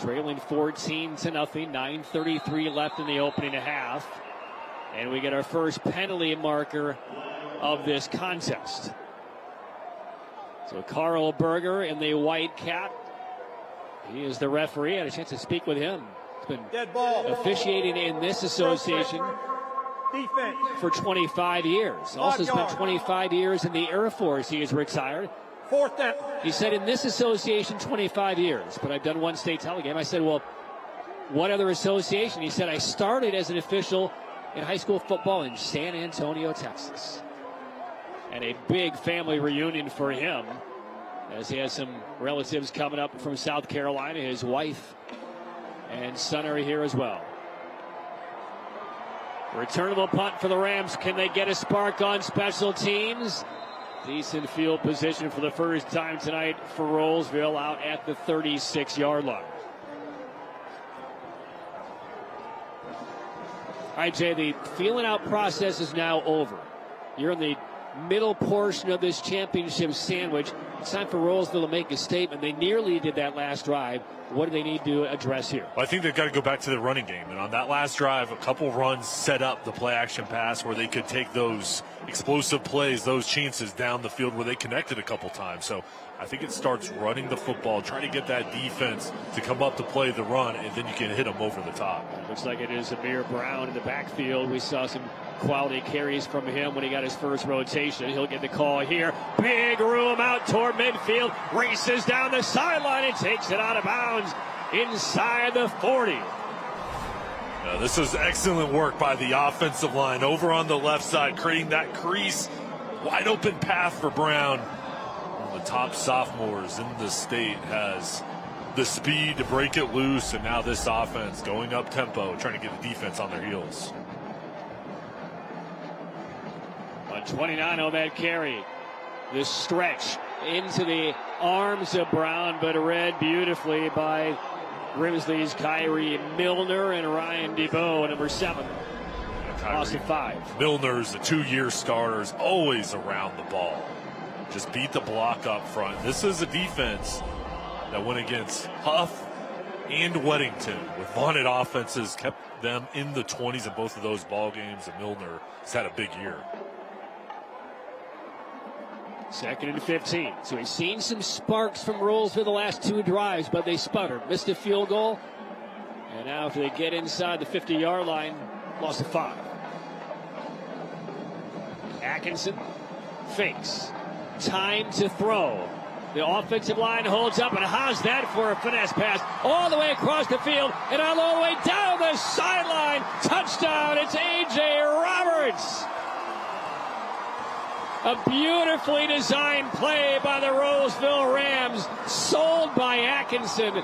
Trailing 14-0, 9:33 left in the opening half. And we get our first penalty marker of this contest. So Carl Berger in the white cap. He is the referee. I had a chance to speak with him. He's been officiating in this association for 25 years. Also spent 25 years in the Air Force. He is retired. 4th down. He said, in this association, 25 years, but I've done one state telegame. I said, well, what other association? He said, I started as an official in high school football in San Antonio, Texas. And a big family reunion for him, as he has some relatives coming up from South Carolina. His wife and son are here as well. Returnable punt for the Rams. Can they get a spark on special teams? Decent field position for the first time tonight for Rolesville, out at the 36-yard line. All right, Jay, the feeling out process is now over. You're in the middle portion of this championship sandwich. It's time for Rolesville to make a statement. They nearly did that last drive. What do they need to address here? Well, I think they've got to go back to the running game. And on that last drive, a couple runs set up the play-action pass where they could take those explosive plays, those chances down the field where they connected a couple times. So I think it starts running the football, trying to get that defense to come up to play the run, and then you can hit them over the top. Looks like it is Amir Brown in the backfield. We saw some quality carries from him when he got his first rotation. He'll get the call here. Big room out toward midfield. Races down the sideline and takes it out of bounds inside the 40. Now, this is excellent work by the offensive line over on the left side, creating that crease. Wide open path for Brown. One of the top sophomores in the state has the speed to break it loose, and now this offense going up tempo, trying to get the defense on their heels. 29 on that carry. This stretch into the arms of Brown, but read beautifully by Grimsley's Kyrie Milner and Ryan DeBow, number 7. Loss of 5. Milner's the 2-year starters, always around the ball. Just beat the block up front. This is a defense that went against Huff and Weddington with vaunted offenses, kept them in the 20s in both of those ball games, and Milner has had a big year. 2nd and 15. So he's seen some sparks from Rolesville the last 2 drives, but they sputtered. Missed a field goal. And now if they get inside the 50-yard line, lost of 5. Atkinson fakes. Time to throw. The offensive line holds up, and how's that for a finesse pass? All the way across the field, and all the way down the sideline. Touchdown, it's A.J. Roberts. A beautifully designed play by the Rolesville Rams, sold by Atkinson,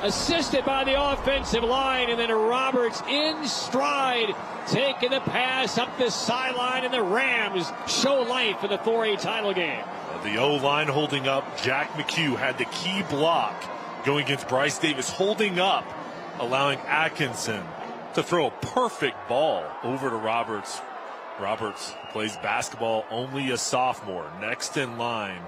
assisted by the offensive line, and then Roberts in stride, taking the pass up the sideline, and the Rams show life in the 4A title game. The O-line holding up. Jack McHugh had the key block going against Bryce Davis, holding up, allowing Atkinson to throw a perfect ball over to Roberts. Roberts plays basketball, only a sophomore. Next in line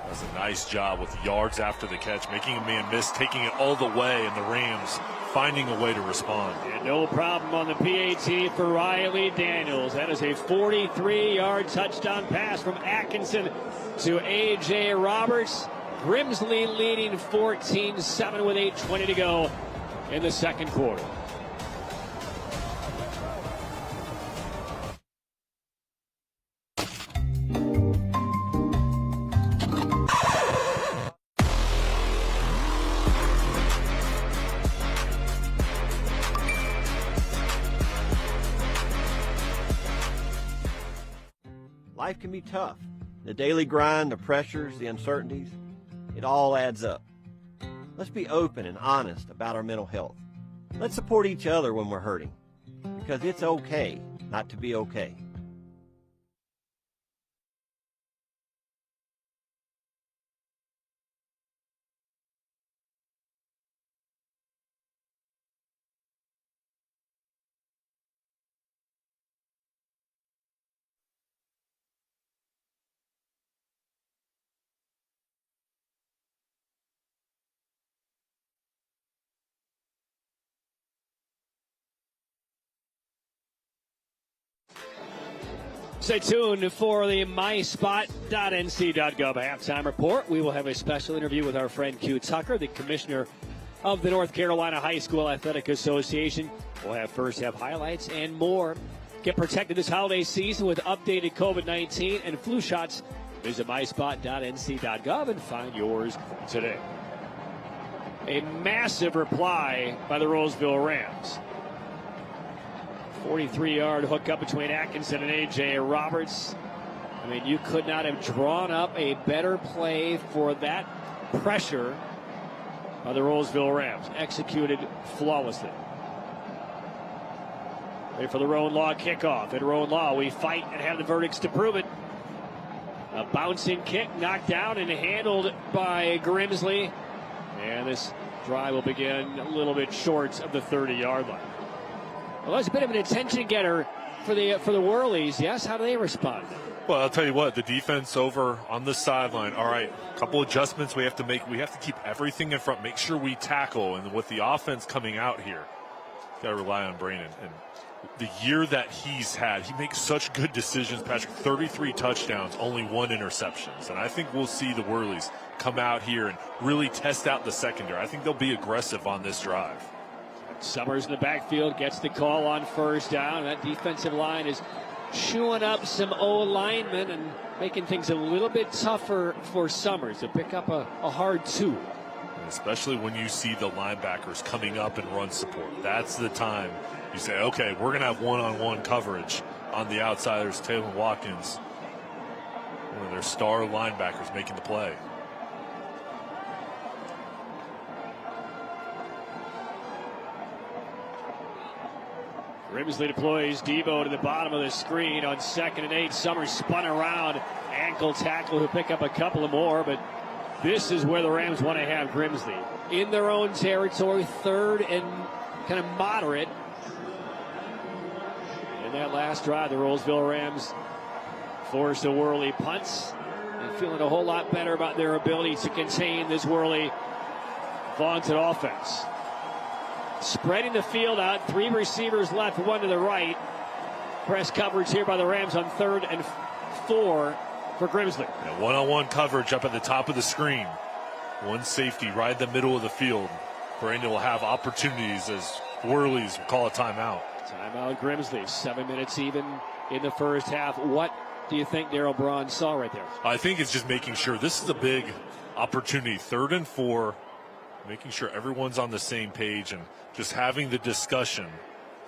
does a nice job with yards after the catch, making a man miss, taking it all the way, and the Rams finding a way to respond. And no problem on the PAT for Riley Daniels. That is a 43-yard touchdown pass from Atkinson to A.J. Roberts. Grimsley leading 14-7 with 8:20 to go in the second quarter. Life can be tough. The daily grind, the pressures, the uncertainties, it all adds up. Let's be open and honest about our mental health. Let's support each other when we're hurting, because it's okay not to be okay. Stay tuned for the myspot.nc.gov halftime report. We will have a special interview with our friend Q Tucker, the commissioner of the North Carolina High School Athletic Association. We'll have first half highlights and more. Get protected this holiday season with updated COVID-19 and flu shots. Visit myspot.nc.gov and find yours today. A massive reply by the Rolesville Rams. 43-yard hookup between Atkinson and A.J. Roberts. I mean, you could not have drawn up a better play for that pressure by the Rolesville Rams. Executed flawlessly. Ready for the Rowan Law kickoff. At Rowan Law, we fight and have the verdicts to prove it. A bouncing kick knocked down and handled by Grimsley. And this drive will begin a little bit short of the 30-yard line. Well, that's a bit of an attention getter for the Whirlies. Yes, how do they respond? Well, I'll tell you what, the defense over on the sideline. All right, a couple adjustments we have to make. We have to keep everything in front, make sure we tackle. And with the offense coming out here, got to rely on Brandon. And the year that he's had, he makes such good decisions, Patrick. 33 touchdowns, only 1 interception. And I think we'll see the Whirlies come out here and really test out the secondary. I think they'll be aggressive on this drive. Summers in the backfield gets the call on first down. That defensive line is chewing up some O-linemen and making things a little bit tougher for Summers to pick up a hard 2. Especially when you see the linebackers coming up and run support. That's the time you say, okay, we're going to have one-on-one coverage on the outside. There's Taylor Watkins, one of their star linebackers, making the play. Grimsley deploys Debo to the bottom of the screen on 2nd and 8. Summers spun around, ankle tackle, who pick up a couple of more, but this is where the Rams want to have Grimsley. In their own territory, 3rd and kind of moderate. In that last drive, the Rolesville Rams forced a Whirly punts and feeling a whole lot better about their ability to contain this Whirly vaunted offense. Spreading the field out, 3 receivers left, 1 to the right. Press coverage here by the Rams on 3rd and 4 for Grimsley. Yeah, one-on-one coverage up at the top of the screen. 1 safety right in the middle of the field. Brandon will have opportunities as Whirlies will call a timeout. Timeout Grimsley, 7 minutes even in the first half. What do you think Darryl Braun saw right there? I think it's just making sure this is a big opportunity. 3rd and 4. Making sure everyone's on the same page and just having the discussion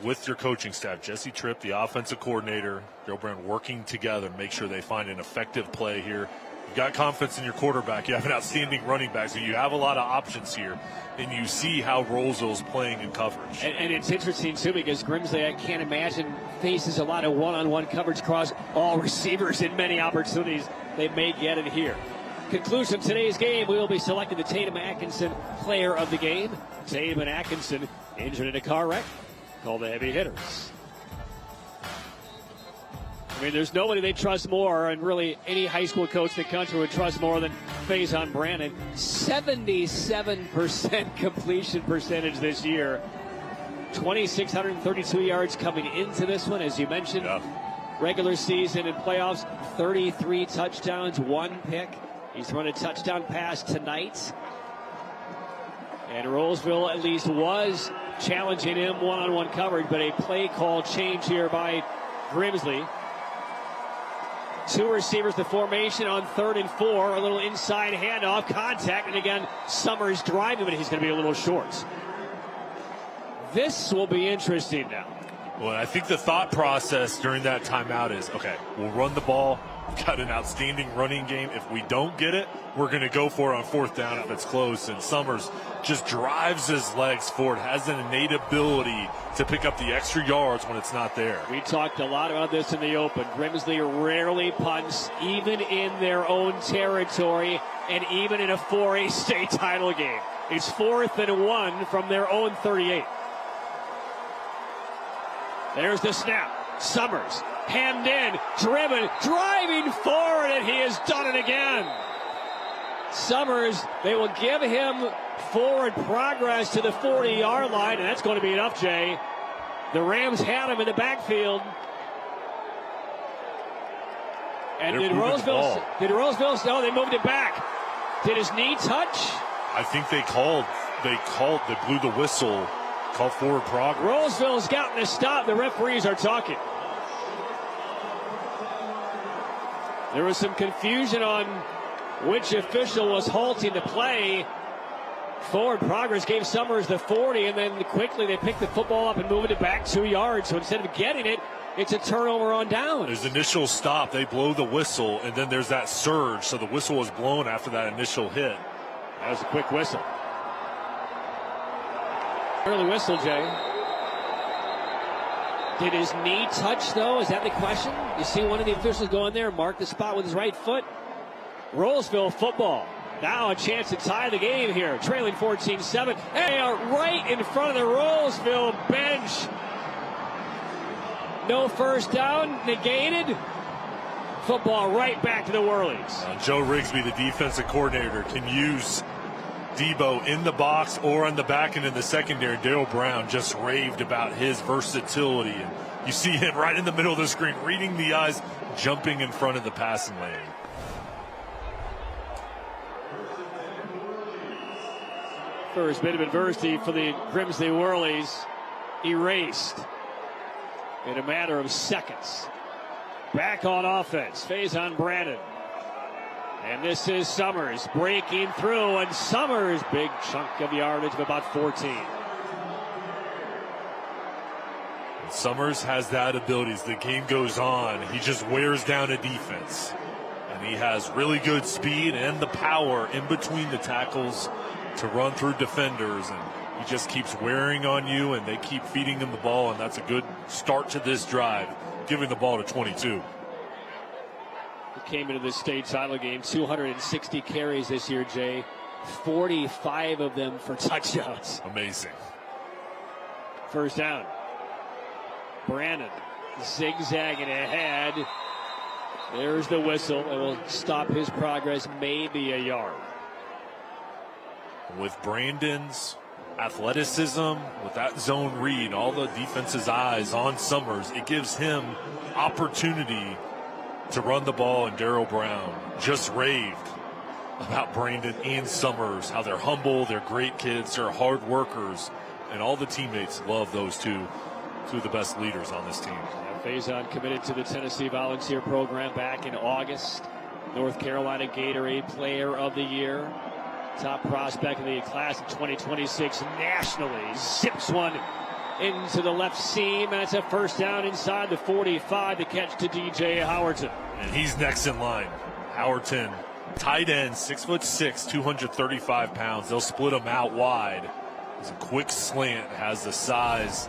with your coaching staff. Jesse Tripp, the offensive coordinator, Joe Brown working together, make sure they find an effective play here. You've got confidence in your quarterback. You have an outstanding running back, so you have a lot of options here. And you see how Rolesville's playing in coverage. And it's interesting, too, because Grimsley, I can't imagine, faces a lot of one-on-one coverage across all receivers in many opportunities. They may get it here. Conclusion of today's game, we will be selecting the Tatum Atkinson player of the game. Tatum and Atkinson injured in a car wreck. Call the heavy hitters. I mean, there's nobody they trust more, and really any high school coach in the country would trust more than Faison Brandon. 77% completion percentage this year. 2,632 yards coming into this one, as you mentioned. Yeah. Regular season and playoffs, 33 touchdowns, 1 pick. He's run a touchdown pass tonight. And Rolesville at least was challenging him one-on-one coverage, but a play call change here by Grimsley. 2 receivers, the formation on 3rd and 4. A little inside handoff, contact, and again, Summers driving, but he's going to be a little short. This will be interesting now. Well, I think the thought process during that timeout is, okay, we'll run the ball. We've got an outstanding running game. If we don't get it, we're going to go for it on fourth down if it's close. And Summers just drives his legs forward, has an innate ability to pick up the extra yards when it's not there. We talked a lot about this in the open. Grimsley rarely punts, even in their own territory, and even in a 4A state title game. It's 4th and 1 from their own 38. There's the snap. Summers, hemmed in, driven, driving forward, and he has done it again. Summers, they will give him forward progress to the 40-yard line, and that's going to be enough, Jay. The Rams had him in the backfield. And did Rolesville, no, they moved it back. Did his knee touch? I think they blew the whistle, called forward progress. Rolesville's gotten a stop. The referees are talking. There was some confusion on which official was halting the play. Forward progress gave Summers the 40, and then quickly they picked the football up and moved it back 2 yards. So instead of getting it, it's a turnover on down. There's initial stop. They blow the whistle, and then there's that surge. So the whistle was blown after that initial hit. That was a quick whistle. Early whistle, Jay. Did his knee touch, though? Is that the question? You see one of the officials go in there and mark the spot with his right foot. Rolesville football. Now a chance to tie the game here. Trailing 14-7. They are right in front of the Rolesville bench. No first down. Negated. Football right back to the Whirlies. Joe Rigsby, the defensive coordinator, can use Debo in the box or on the back end in the secondary. Daryl Brown just raved about his versatility. And you see him right in the middle of the screen, reading the eyes, jumping in front of the passing lane. First bit of adversity for the Grimsley Whirlies erased in a matter of seconds. Back on offense, Faison Brandon. And this is Summers breaking through, and Summers, big chunk of yardage of about 14. Summers has that ability. As the game goes on, he just wears down a defense. And he has really good speed and the power in between the tackles to run through defenders. And he just keeps wearing on you, and they keep feeding him the ball, and that's a good start to this drive, giving the ball to 22. He came into the state title game, 260 carries this year, Jay. 45 of them for touchdowns. Amazing. First down. Brandon zigzagging ahead. There's the whistle. It will stop his progress maybe a yard. With Brandon's athleticism, with that zone read, all the defense's eyes on Summers, it gives him opportunity to run the ball. And Daryl Brown just raved about Brandon and Summers, how they're humble, they're great kids, they're hard workers, and all the teammates love those two of the best leaders on this team. Faison committed to the Tennessee Volunteer Program back in August. North Carolina Gatorade Player of the Year. Top prospect of the class of 2026 nationally. Zips one into the left seam, and it's a first down inside the 45 to catch to DJ Howerton. And he's next in line. Howerton, tight end, 6'6", 235 pounds. They'll split him out wide. He's a quick slant, has the size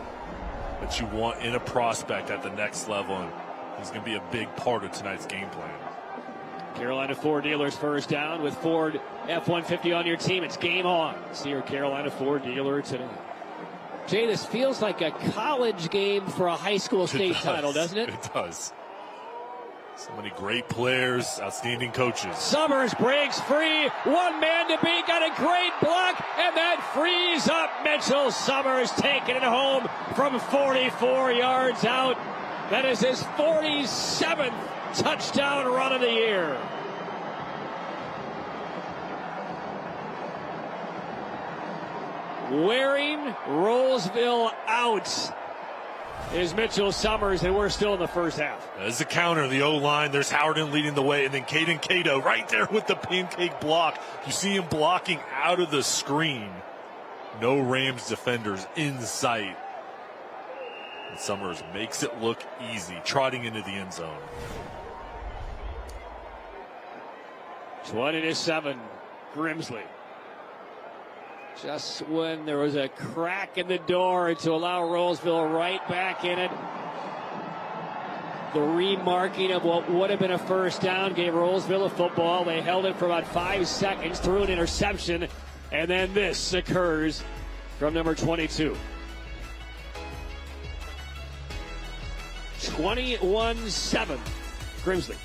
that you want in a prospect at the next level, and he's going to be a big part of tonight's game plan. Carolina Ford dealers first down with Ford F-150 on your team. It's game on. See your Carolina Ford dealer today. Jay, this feels like a college game for a high school state title, doesn't it? It does. So many great players, outstanding coaches. Summers breaks free. One man to beat. Got a great block. And that frees up Mitchell Summers, taking it home from 44 yards out. That is his 47th touchdown run of the year. Wearing Rolesville out is Mitchell Summers, and we're still in the first half. As a counter, the O-line, there's Howerton leading the way, and then Caden Cato right there with the pancake block. You see him blocking out of the screen. No Rams defenders in sight. And Summers makes it look easy, trotting into the end zone. 20-7, Grimsley. Just when there was a crack in the door to allow Rolesville right back in it. The remarking of what would have been a first down gave Rolesville a football. They held it for about 5 seconds, threw an interception, and then this occurs from number 22. 21-7, Grimsley.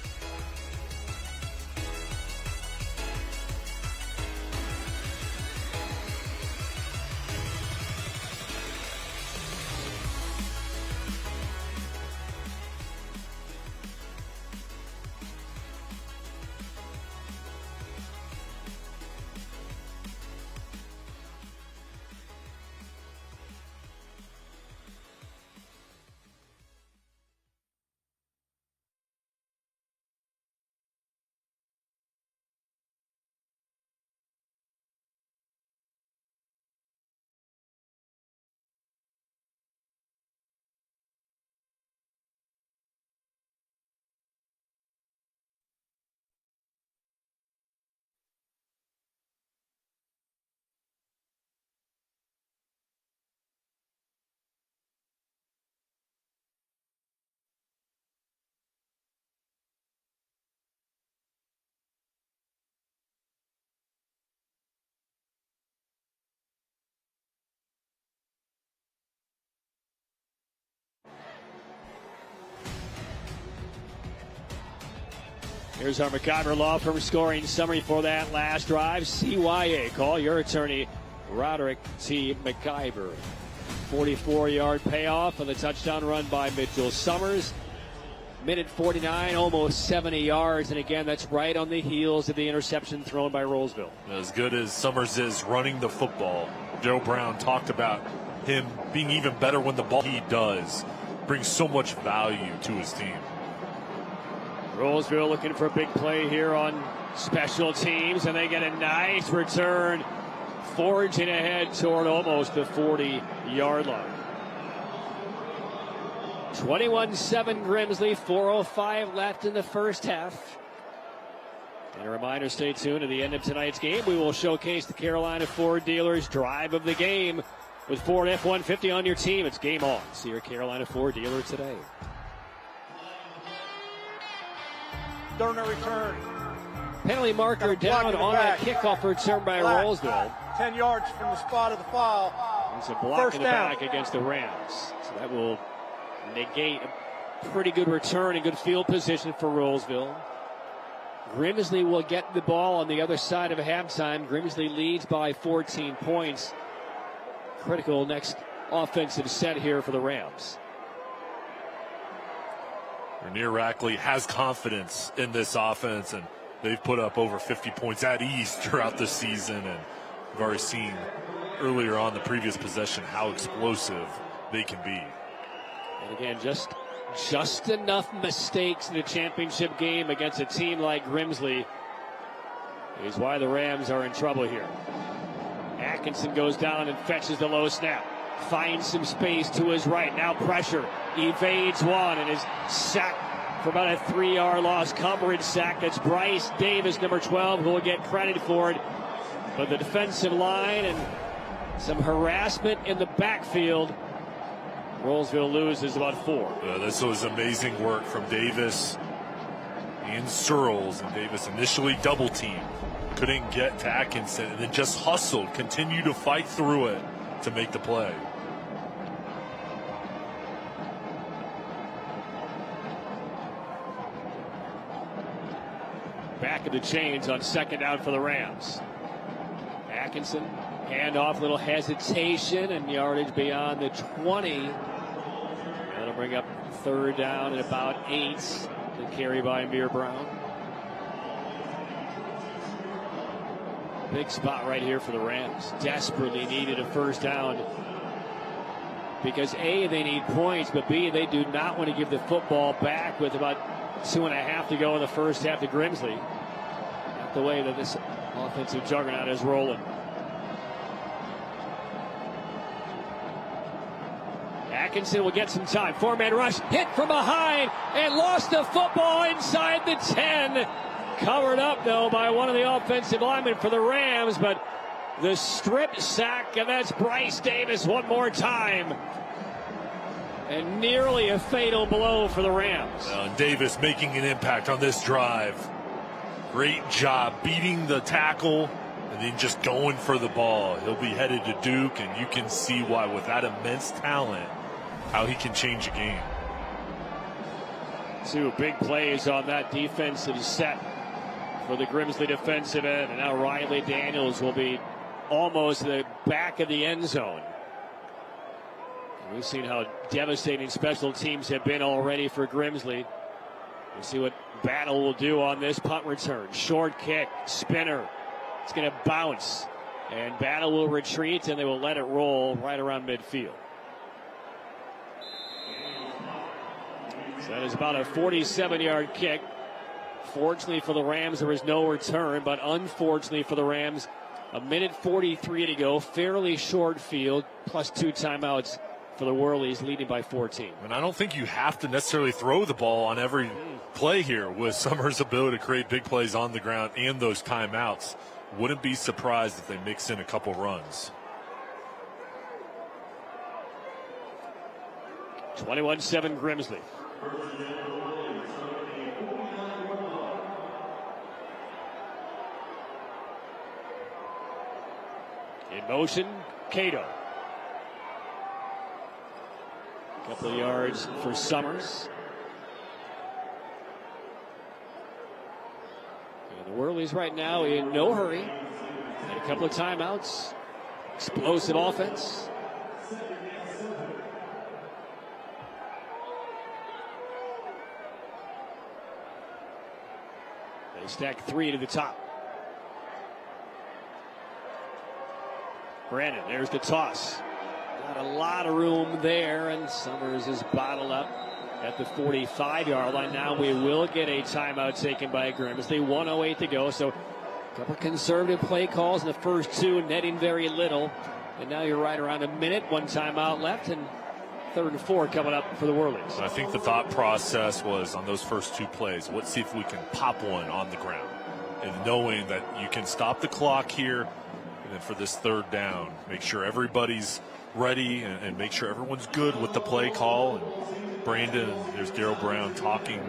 Here's our McIver Law Firm scoring summary for that last drive. CYA, call your attorney, Roderick T. McIver. 44-yard payoff on the touchdown run by Mitchell Summers. Minute 49, almost 70 yards. And again, that's right on the heels of the interception thrown by Rolesville. As good as Summers is running the football, Joe Brown talked about him being even better when the ball he does brings so much value to his team. Rolesville looking for a big play here on special teams, and they get a nice return, forging ahead toward almost the 40-yard line. 21-7 Grimsley, 4:05 left in the first half. And a reminder, stay tuned to the end of tonight's game. We will showcase the Carolina Ford dealers drive of the game with Ford F-150 on your team. It's game on. See your Carolina Ford dealer today. During a return. Penalty marker down on that kickoff return by Rolesville. 10 yards from the spot of the foul. It's a block in the back against the Rams. So that will negate a pretty good return and good field position for Rolesville. Grimsley will get the ball on the other side of halftime. Grimsley leads by 14 points. Critical next offensive set here for the Rams. Rainier Rackley has confidence in this offense, and they've put up over 50 points at ease throughout the season. And we've already seen earlier on the previous possession how explosive they can be. And again, just enough mistakes in a championship game against a team like Grimsley is why the Rams are in trouble here. Atkinson goes down and fetches the low snap. Finds some space to his right. Now pressure. Evades one and is sacked for about a 3-yard loss. Coverage sack. That's Bryce Davis, number 12, who will get credit for it. But the defensive line and some harassment in the backfield. Rolesville loses about 4. This was amazing work from Davis and Searles. And Davis initially double teamed. Couldn't get to Atkinson and then just hustled. Continued to fight through it to make the play. Back of the chains on second down for the Rams. Atkinson, handoff, little hesitation, and yardage beyond the 20. That'll bring up third down at about 8. The carry by Amir Brown. Big spot right here for the Rams. Desperately needed a first down because A, they need points, but B, they do not want to give the football back with about 2.5 to go in the first half to Grimsley. Not the way that this offensive juggernaut is rolling. Atkinson will get some time. 4-man rush, hit from behind, and lost the football inside the 10. Covered up, though, by one of the offensive linemen for the Rams, but the strip sack, and that's Bryce Davis one more time. And nearly a fatal blow for the Rams. Davis making an impact on this drive. Great job beating the tackle and then just going for the ball. He'll be headed to Duke, and you can see why, with that immense talent, how he can change a game. 2 big plays on that defensive set for the Grimsley defensive end. And now Riley Daniels will be almost the back of the end zone. And we've seen how devastating special teams have been already for Grimsley. We'll see what Battle will do on this punt return. Short kick, spinner. It's going to bounce. And Battle will retreat, and they will let it roll right around midfield. So that is about a 47-yard kick. Fortunately for the Rams, there was no return, but unfortunately for the Rams, a minute 43 to go, fairly short field, plus 2 timeouts for the Whirlies, leading by 14. And I don't think you have to necessarily throw the ball on every play here with Summers' ability to create big plays on the ground and those timeouts. Wouldn't be surprised if they mix in a couple runs. 21-7 Grimsley. In motion, Cato. A couple of yards for Summers. And the Whirlies right now in no hurry. And a couple of timeouts. Explosive offense. They stack 3 to the top. Brandon, there's the toss. Not a lot of room there, and Summers is bottled up at the 45-yard line. Now we will get a timeout taken by Grimsley. 1:08 to go, so a couple conservative play calls in the first 2, netting very little. And now you're right around a minute, 1 timeout left, and 3rd and 4 coming up for the Whirlies. I think the thought process was on those first 2 plays, let's see if we can pop one on the ground. And knowing that you can stop the clock here, and then for this 3rd down, make sure everybody's ready and make sure everyone's good with the play call. And Brandon, there's Darryl Brown talking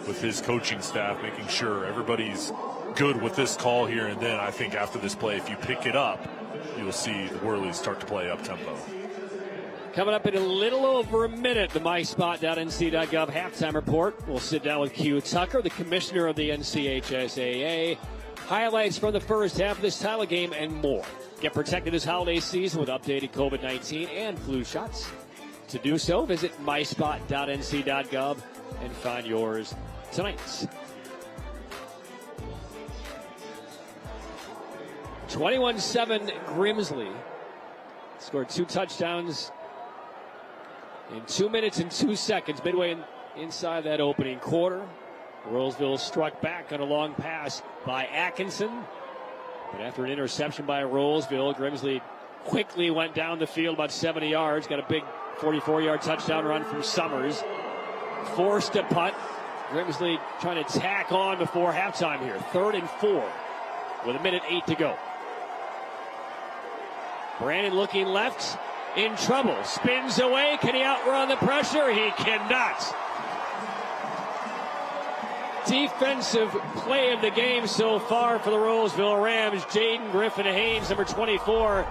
with his coaching staff, making sure everybody's good with this call here. And then I think after this play, if you pick it up, you'll see the Whirlies start to play up tempo. Coming up in a little over a minute, the myspot.nc.gov halftime report. We'll sit down with Q Tucker, the commissioner of the NCHSAA. Highlights from the first half of this title game and more. Get protected this holiday season with updated COVID-19 and flu shots. To do so, visit myspot.nc.gov and find yours tonight. 21-7 Grimsley. Scored 2 touchdowns in 2 minutes and 2 seconds, midway inside that opening quarter. Rolesville struck back on a long pass by Atkinson. But after an interception by Rolesville, Grimsley quickly went down the field about 70 yards. Got a big 44-yard touchdown run from Summers. Forced a punt. Grimsley trying to tack on before halftime here. 3rd and 4 with a minute 8 to go. Brandon looking left, in trouble. Spins away. Can he outrun the pressure? He cannot. Defensive play of the game so far for the Rolesville Rams. Jaden Griffin-Haynes, number 24,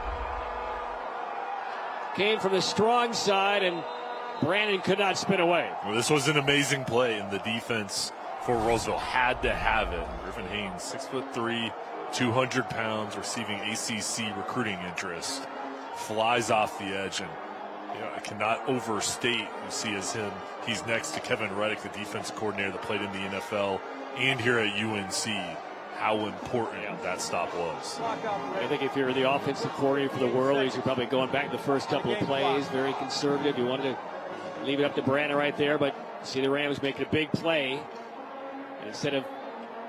came from the strong side, and Brandon could not spin away. Well, this was an amazing play, and the defense for Rolesville had to have it. Griffin-Haynes, 6'3", 200 pounds, receiving ACC recruiting interest, flies off the edge, and I cannot overstate, you see as he's next to Kevin Reddick, the defense coordinator that played in the NFL and here at UNC, how important that stop was. I think if you're the offensive coordinator for the Whirlies, you're probably going back the first couple of plays, very conservative. You wanted to leave it up to Brandon right there, but see the Rams making a big play. And instead of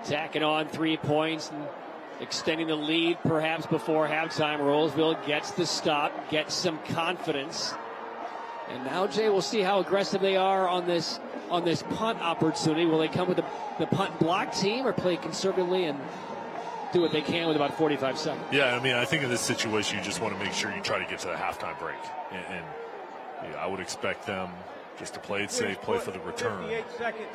tacking on 3 points and extending the lead perhaps before halftime, Rolesville gets the stop, gets some confidence. And now, Jay, we'll see how aggressive they are on this punt opportunity. Will they come with the punt block team or play conservatively and do what they can with about 45 seconds? Yeah, I mean, I think in this situation, you just want to make sure you try to get to the halftime break. And I would expect them just to play it safe, play for the return. 58 seconds.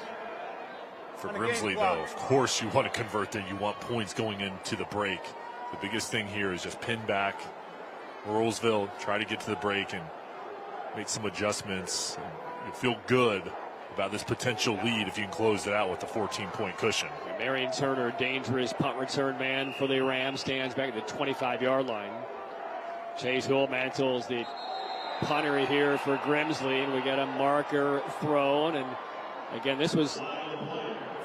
For Grimsley, though, of course you want to convert there. You want points going into the break. The biggest thing here is just pin back Rolesville, try to get to the break and make some adjustments. You feel good about this potential lead if you can close it out with a 14-point cushion. Marion Turner, dangerous punt return man for the Rams, stands back at the 25-yard line. Chase Hull-Mantle's the punter here for Grimsley, and we got a marker thrown. And again, this was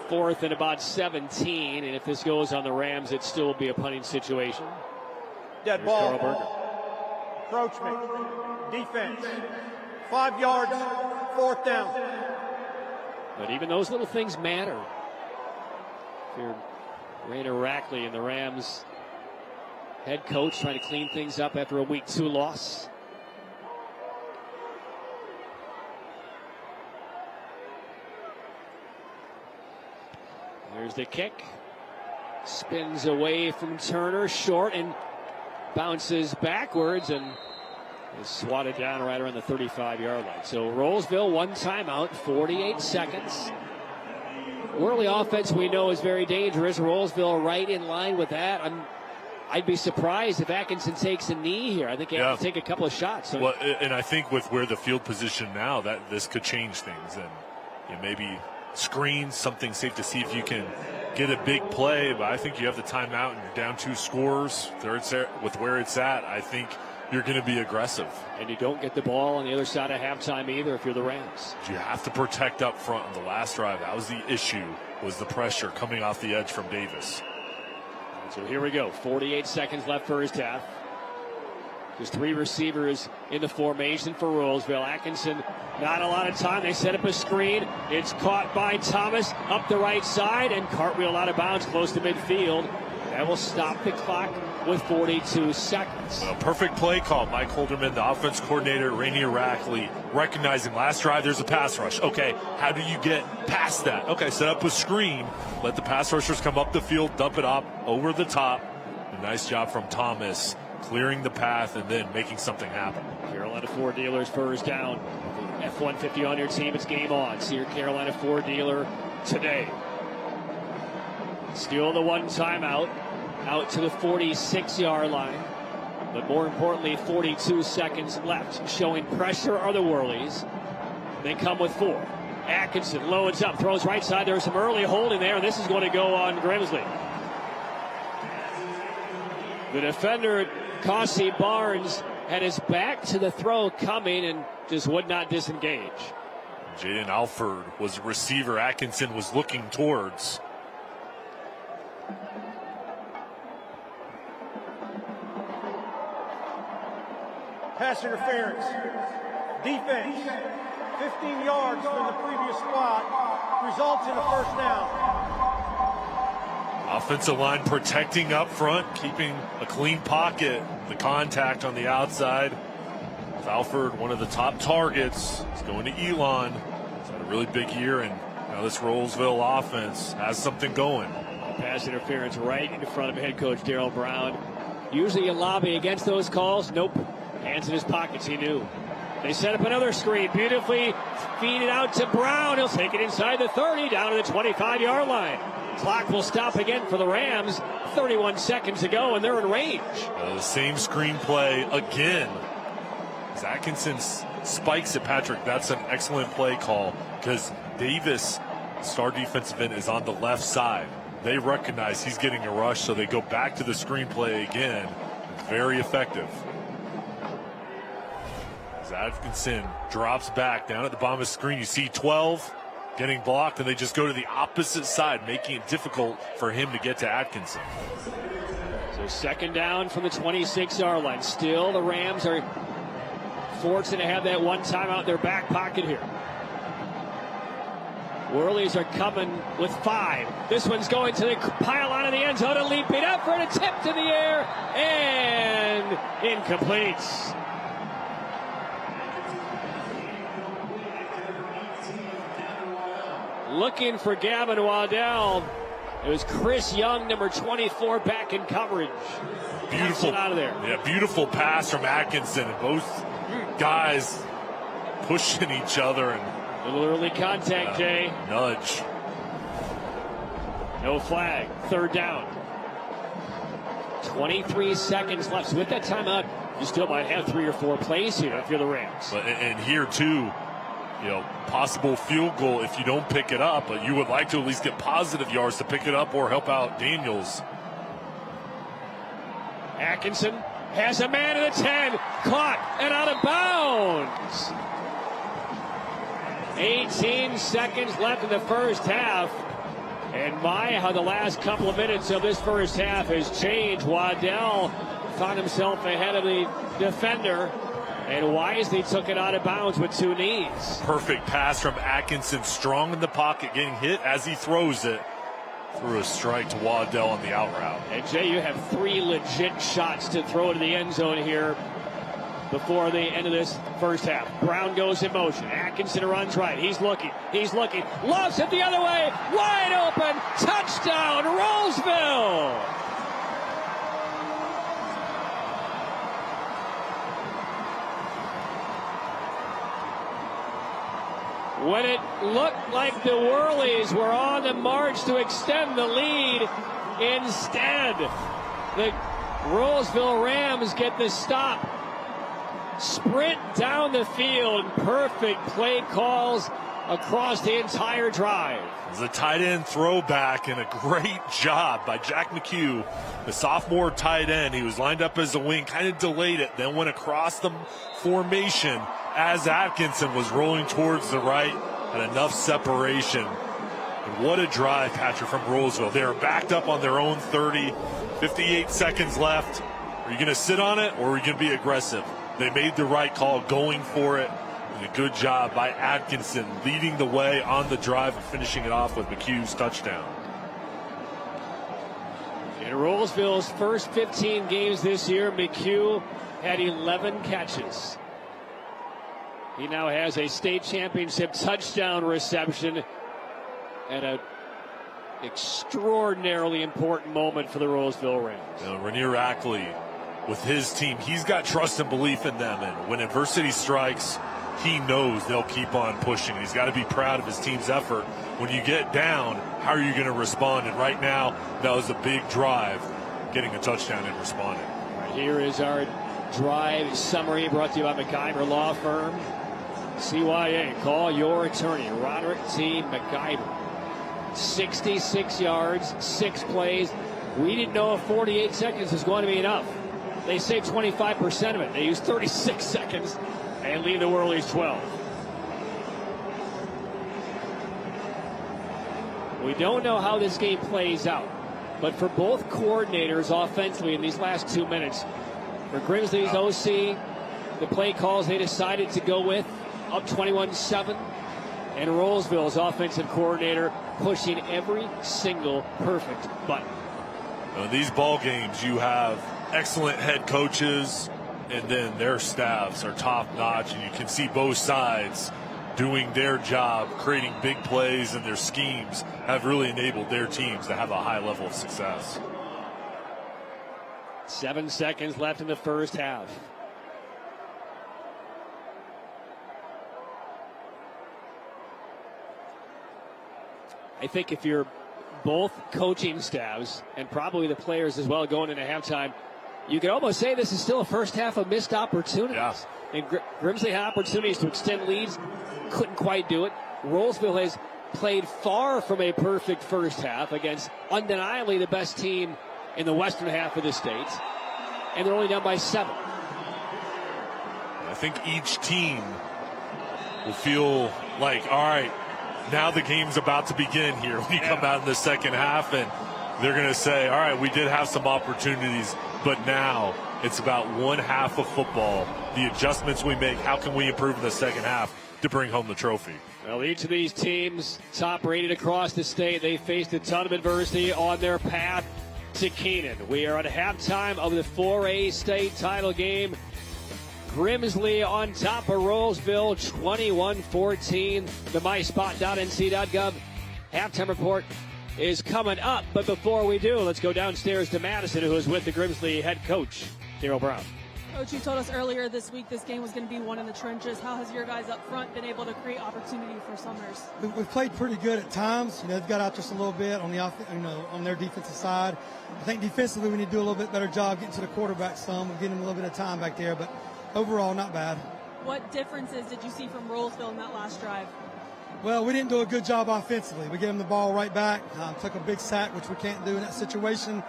4th and about 17, and if this goes on the Rams, it still will be a punting situation. Dead ball. Encroachment. Defense. 5 yards. 4th down. But even those little things matter. If you're Rainer Rackley and the Rams head coach trying to clean things up after a week 2 loss. There's the kick. Spins away from Turner, short, and bounces backwards and is swatted down right around the 35-yard line. So Rolesville, 1 timeout, 48 seconds. Early offense we know is very dangerous. Rolesville right in line with that. I'd be surprised if Atkinson takes a knee here. I think he has to take a couple of shots. So. Well, and I think with where the field position now, that this could change things. And maybe screen something safe to see if you can get a big play. But I think you have the timeout and you're down 2 scores. With where it's at, I think you're going to be aggressive. And you don't get the ball on the other side of halftime either if you're the Rams. You have to protect up front on the last drive. That was the issue, was the pressure coming off the edge from Davis. So here we go. 48 seconds left first half. Just 3 receivers in the formation for Rolesville. Atkinson, not a lot of time. They set up a screen. It's caught by Thomas up the right side and cartwheel out of bounds close to midfield. That will stop the clock with 42 seconds. Well, perfect play call. Mike Holderman, the offense coordinator, Rainier Rackley, recognizing last drive there's a pass rush. Okay, how do you get past that? Okay, set up a screen. Let the pass rushers come up the field, dump it up over the top. A nice job from Thomas, clearing the path and then making something happen. Carolina Ford dealers first down. F-150 on your team, it's game on. See your Carolina Ford dealer today. Still the 1 timeout, out to the 46-yard line. But more importantly, 42 seconds left. Showing pressure are the Whirlies. They come with 4. Atkinson loads up, throws right side. There's some early holding there, and this is going to go on Grimsley. The defender, Causey Barnes, had his back to the throw coming and just would not disengage. Jaden Alford was the receiver Atkinson was looking towards. Pass interference. Defense. 15 yards from the previous spot. Results in a 1st down. Offensive line protecting up front, keeping a clean pocket. The contact on the outside. With Alford, one of the top targets. He's going to Elon. He's had a really big year, and now this Rolesville offense has something going. Pass interference right in front of head coach Darryl Brown. Usually a lobby against those calls. Nope. Hands in his pockets, he knew. They set up another screen, beautifully feed it out to Brown. He'll take it inside the 30, down to the 25-yard line. Clock will stop again for the Rams. 31 seconds to go, and they're in range. The same screenplay again. As Atkinson spikes it, Patrick, that's an excellent play call because Davis, star defensive end, is on the left side. They recognize he's getting a rush, so they go back to the screenplay again. It's very effective. Atkinson drops back down at the bottom of the screen. You see 12 getting blocked, and they just go to the opposite side, making it difficult for him to get to Atkinson. So 2nd down from the 26-yard line. Still, the Rams are fortunate to have that 1 timeout in their back pocket here. Whirlies are coming with 5. This one's going to the pylon of the end zone, a leaping effort, a tip to the air, and incomplete. looking for Gavin Waddell. It was Chris Young, number 24, back in coverage. Beautiful out of there. Yeah, beautiful pass from Atkinson. And both guys pushing each other. And a little early contact, Jay. Nudge. No flag. Third down. 23 seconds left. So with that timeout, you still might have 3 or 4 plays here if you're the Rams. And here, too, possible field goal if you don't pick it up, but you would like to at least get positive yards to pick it up or help out Daniels. Atkinson has a man at the 10, caught and out of bounds. 18 seconds left in the first half. And how the last couple of minutes of this first half has changed. Waddell found himself ahead of the defender and wisely took it out of bounds with 2 knees. Perfect pass from Atkinson, strong in the pocket, getting hit as he throws it. Threw a strike to Waddell on the out route. And Jay, you have 3 legit shots to throw to the end zone here before the end of this first half. Brown goes in motion. Atkinson runs right. He's looking. Lofts it the other way. Wide open. Touchdown, Rolesville. When it looked like the Whirlies were on the march to extend the lead, instead, the Rolesville Rams get the stop. Sprint down the field. Perfect play calls across the entire drive. It was a tight end throwback and a great job by Jack McHugh, the sophomore tight end. He was lined up as a wing, kind of delayed it, then went across the formation as Atkinson was rolling towards the right, had enough separation. And what a drive, Patrick, from Rolesville. They are backed up on their own 30, 58 seconds left. Are you going to sit on it, or are you going to be aggressive? They made the right call, going for it. And a good job by Atkinson, leading the way on the drive and finishing it off with McHugh's touchdown. In Rolesville's first 15 games this year, McHugh had 11 catches. He now has a state championship touchdown reception at an extraordinarily important moment for the Rolesville Rams. Rainier Ackley, with his team, he's got trust and belief in them. And when adversity strikes, he knows they'll keep on pushing. He's got to be proud of his team's effort. When you get down, how are you going to respond? And right now, that was a big drive, getting a touchdown and responding. Right, here is our drive summary brought to you by McIver Law Firm. CYA, call your attorney, Roderick T. McIver. 66 yards, 6 plays. We didn't know if 48 seconds was going to be enough. They saved 25% of it. They used 36 seconds and leave the Whirlies 12. We don't know how this game plays out, but for both coordinators offensively in these last 2 minutes, for Grimsley's OC, the play calls they decided to go with, up 21-7, and Rolesville's offensive coordinator pushing every single perfect button. In these ball games, you have excellent head coaches, and then their staffs are top-notch, and you can see both sides doing their job, creating big plays, and their schemes have really enabled their teams to have a high level of success. 7 seconds left in the first half. I think if you're both coaching staffs and probably the players as well going into halftime, you could almost say this is still a first half of missed opportunities. Yeah. And Grimsley had opportunities to extend leads, couldn't quite do it. Rolesville has played far from a perfect first half against undeniably the best team in the western half of the state, and they're only down by 7. I think each team will feel like, all right, now the game's about to begin here when you come out in the second half, and they're going to say, all right, we did have some opportunities, but now it's about one half of football. The adjustments we make, how can we improve in the second half to bring home the trophy? Well, each of these teams, top rated across the state, they faced a ton of adversity on their path to Keenan. We are at halftime of the 4A state title game. Grimsley on top of Rolesville, 21-14. The myspot.nc.gov Halftime report is coming up, but before we do, let's go downstairs to Madison, who is with the Grimsley head coach, Daryl Brown. Coach, you told us earlier this week this game was going to be one in the trenches. How has your guys up front been able to create opportunity for Summers? We've played pretty good at times. They've got out just a little bit on the on their defensive side. I think defensively we need to do a little bit better job getting to the quarterback some, getting them a little bit of time back there. But overall, not bad. What differences did you see from Rolesville in that last drive? Well, we didn't do a good job offensively. We gave them the ball right back, took a big sack, which we can't do in that situation.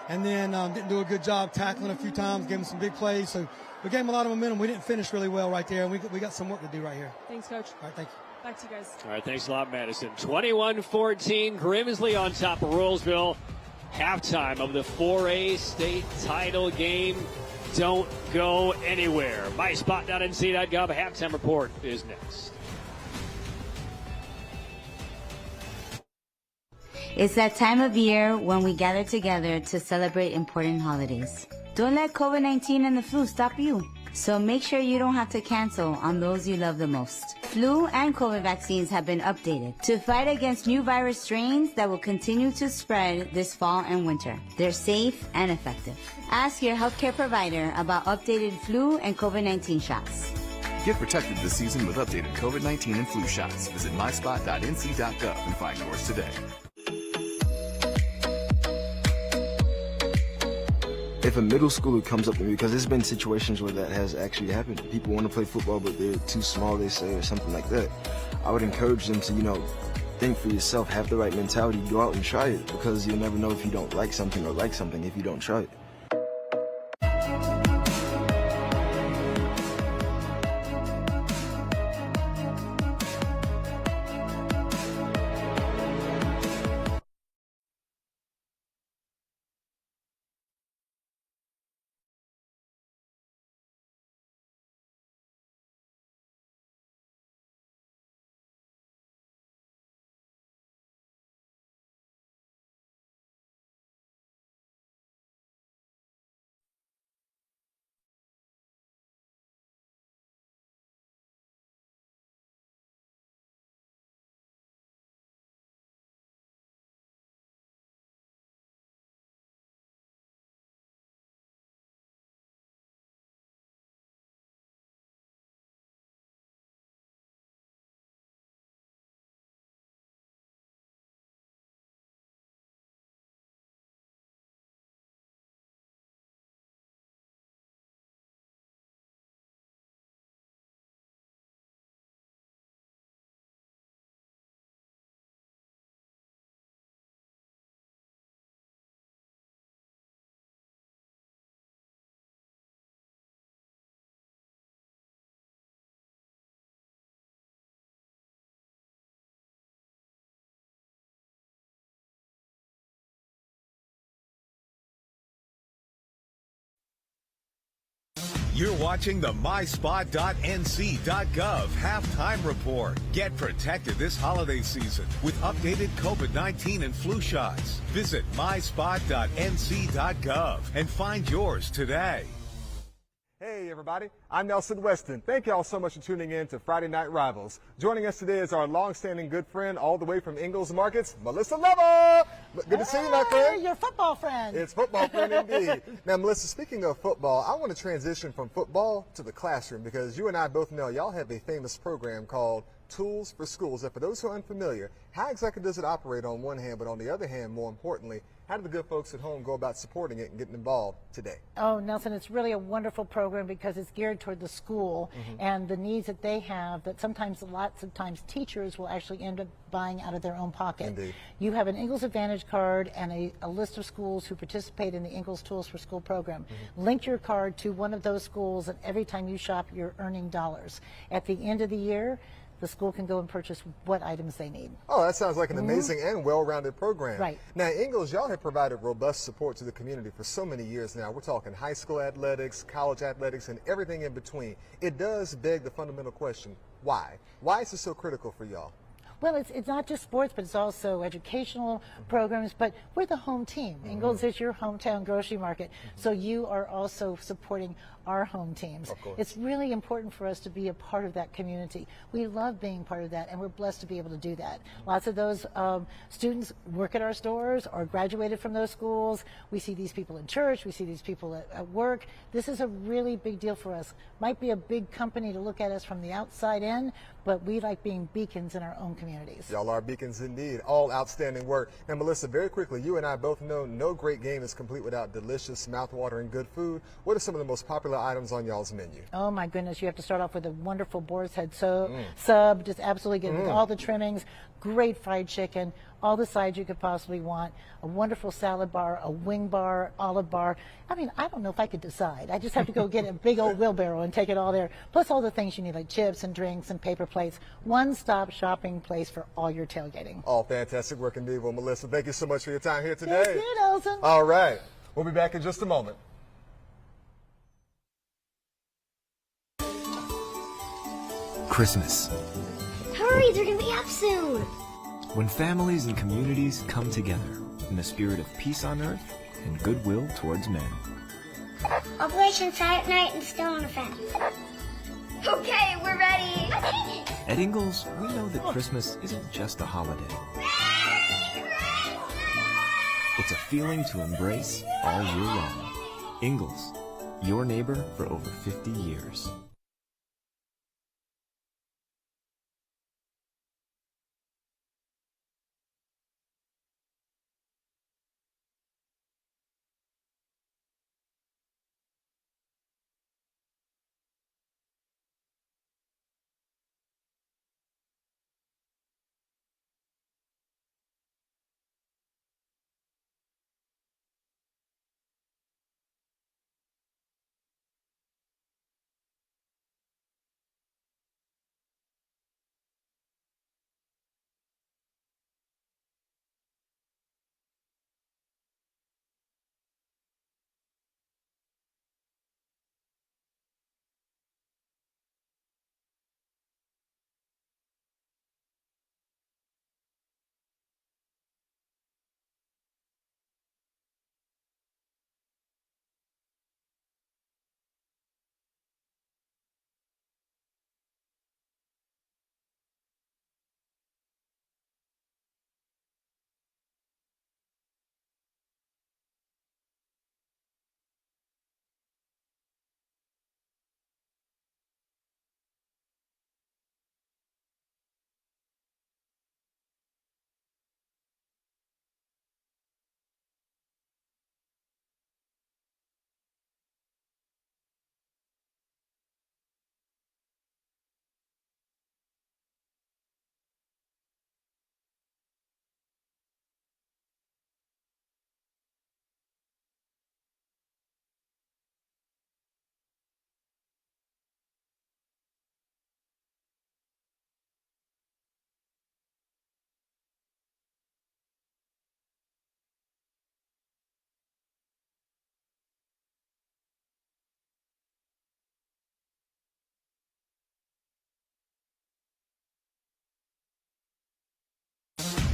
And then didn't do a good job tackling a few times, gave them some big plays. So we gave them a lot of momentum. We didn't finish really well right there, and we got some work to do right here. Thanks, Coach. All right, thank you. Back to you guys. All right, thanks a lot, Madison. 21-14, Grimsley on top of Rolesville. Halftime of the 4A state title game. Don't go anywhere. MySpot.nc.gov halftime report is next. It's that time of year when we gather together to celebrate important holidays. Don't let COVID-19 and the flu stop you. So make sure you don't have to cancel on those you love the most. Flu and COVID vaccines have been updated to fight against new virus strains that will continue to spread this fall and winter. They're safe and effective. Ask your healthcare provider about updated flu and COVID-19 shots. Get protected this season with updated COVID-19 and flu shots. Visit myspot.nc.gov and find yours today. If a middle schooler comes up to me, because there's been situations where that has actually happened, people want to play football but they're too small, they say, or something like that, I would encourage them to, think for yourself, have the right mentality, go out and try it, because you'll never know if you don't like something or like something if you don't try it. You're watching the MySpot.nc.gov halftime report. Get protected this holiday season with updated COVID-19 and flu shots. Visit MySpot.nc.gov and find yours today. Hey everybody, I'm Nelson Weston. Thank y'all so much for tuning in to Friday Night Rivals. Joining us today is our long-standing good friend all the way from Ingalls Markets, Melissa Lover. Good to see you, my friend. Your football friend. It's football friend indeed. Now, Melissa, speaking of football, I want to transition from football to the classroom because you and I both know y'all have a famous program called Tools for Schools. And for those who are unfamiliar, how exactly does it operate on one hand, but on the other hand, more importantly, how do the good folks at home go about supporting it and getting involved today? Oh, Nelson, it's really a wonderful program because it's geared toward the school and the needs that they have that lots of times teachers will actually end up buying out of their own pocket. Indeed. You have an Ingalls Advantage card and a list of schools who participate in the Ingalls Tools for School program. Link your card to one of those schools, and every time you shop, you're earning dollars. At the end of the year, the school can go and purchase what items they need. Oh, that sounds like an amazing and well-rounded program. Right. Now, Ingalls, y'all have provided robust support to the community for so many years now. We're talking high school athletics, college athletics, and everything in between. It does beg the fundamental question, why? Why is this so critical for y'all? Well, it's not just sports, but it's also educational programs. But we're the home team. Ingalls is your hometown grocery market, so you are also supporting our home teams. Of course. It's really important for us to be a part of that community. We love being part of that, and we're blessed to be able to do that. Lots of those students work at our stores or graduated from those schools. We see these people in church. We see these people at work. This is a really big deal for us. Might be a big company to look at us from the outside in, but we like being beacons in our own communities. Y'all are beacons indeed. All outstanding work. And Melissa, very quickly, you and I both know no great game is complete without delicious, mouth-watering good food. What are some of the most popular items on y'all's menu? Oh my goodness, you have to start off with a wonderful boar's head sub, just absolutely good with all the trimmings, great fried chicken, all the sides you could possibly want, a wonderful salad bar, a wing bar, olive bar. I mean, I don't know if I could decide. I just have to go get a big old wheelbarrow and take it all there, plus all the things you need like chips and drinks and paper plates. One-stop shopping place for all your tailgating. All fantastic work indeed. Well, Melissa, thank you so much for your time here today. Thank you, Nelson. All right. We'll be back in just a moment. Christmas, Hurry, they're gonna be up soon. when families and communities come together in the spirit of peace on earth and goodwill towards men. Operation Silent Night and Still on the Fence. Okay, we're ready. At Ingalls, we know that Christmas isn't just a holiday. It's a feeling to embrace all year long. Ingalls, your neighbor for over 50 years.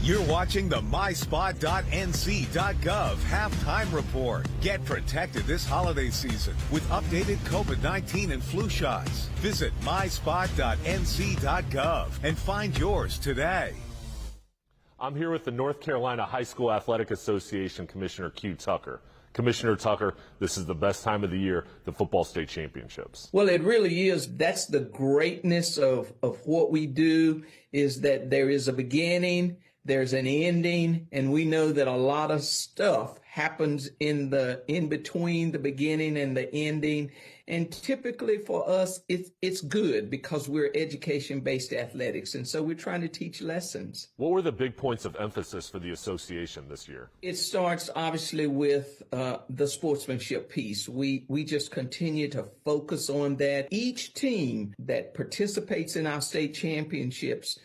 You're watching the myspot.nc.gov halftime report. Get protected this holiday season with updated COVID-19 and flu shots. Visit myspot.nc.gov and find yours today. I'm here with the North Carolina High School Athletic Association Commissioner Q Tucker. Commissioner Tucker, this is the best time of the year, the football state championships. Well, it really is. That's the greatness of what we do, is that there is a beginning, there's an ending, and we know that a lot of stuff happens in between the beginning and the ending. And typically for us, it's good because we're education-based athletics, and so we're trying to teach lessons. What were the big points of emphasis for the association this year? It starts obviously with the sportsmanship piece. We just continue to focus on that. Each team that participates in our state championships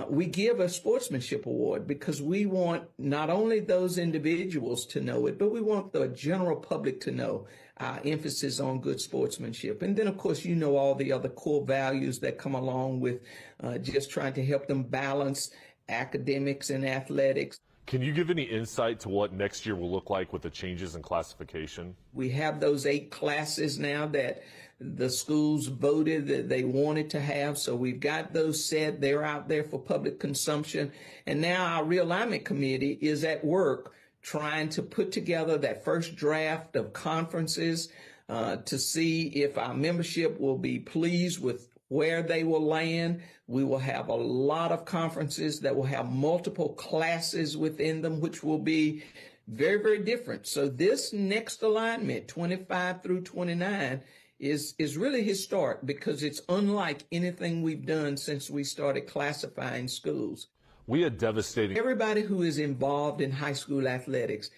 we give a sportsmanship award because we want not only those individuals to know it, but we want the general public to know our emphasis on good sportsmanship. And then, of course, you know all the other core values that come along with just trying to help them balance academics and athletics. Can you give any insight to what next year will look like with the changes in classification? We have those 8 classes now that the schools voted that they wanted to have. So we've got those set. They're out there for public consumption. And now our realignment committee is at work trying to put together that first draft of conferences to see if our membership will be pleased with where they will land. We will have a lot of conferences that will have multiple classes within them, which will be very, very different. So this next alignment, 25 through 29, is really historic because it's unlike anything we've done since we started classifying schools. We had devastating. Everybody who is involved in high school athletics,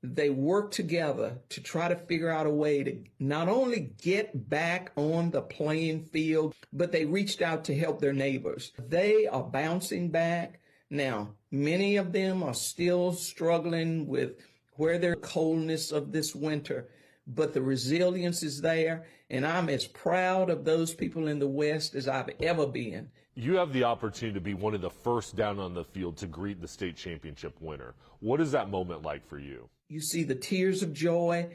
they work together to try to figure out a way to not only get back on the playing field, but they reached out to help their neighbors. They are bouncing back. Now, many of them are still struggling with where their coldness of this winter, but the resilience is there, and I'm as proud of those people in the West as I've ever been. You have the opportunity to be one of the first down on the field to greet the state championship winner. What is that moment like for you? You see the tears of joy.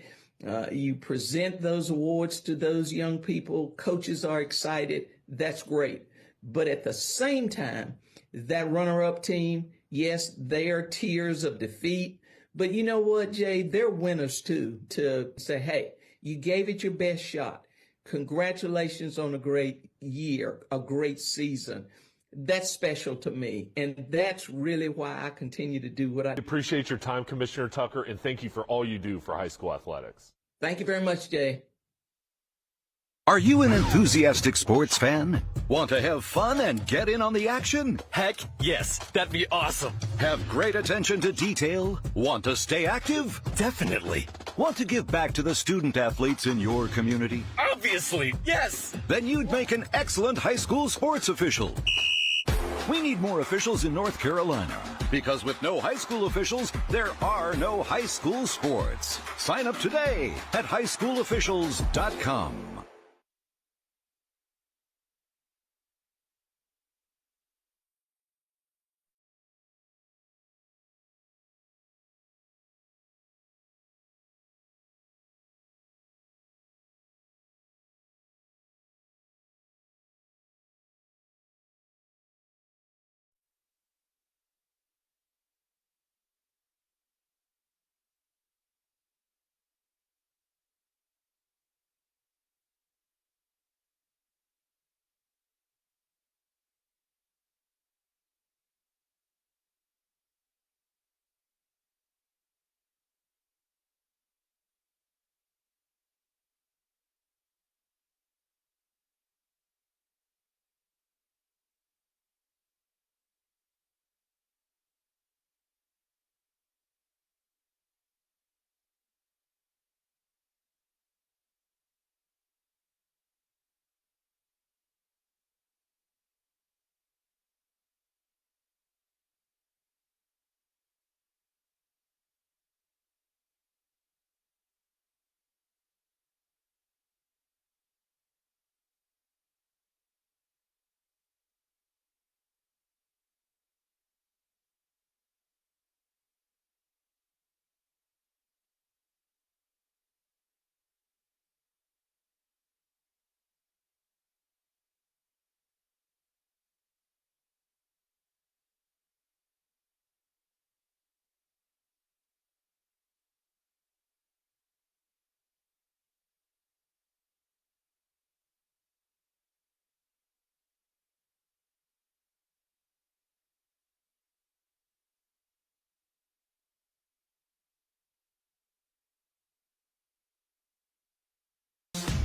You present those awards to those young people. Coaches are excited. That's great. But at the same time, that runner-up team, yes, they are tears of defeat. But you know what, Jay? They're winners, too, to say, hey, you gave it your best shot. Congratulations on a great year, a great season. That's special to me, and that's really why I continue to do what I do. Appreciate your time, Commissioner Tucker, and thank you for all you do for high school athletics. Thank you very much, Jay. Are you an enthusiastic sports fan? Want to have fun and get in on the action? Heck, yes. That'd be awesome. Have great attention to detail? Want to stay active? Definitely. Want to give back to the student athletes in your community? Obviously, yes. Then you'd make an excellent high school sports official. We need more officials in North Carolina, because with no high school officials, there are no high school sports. Sign up today at highschoolofficials.com.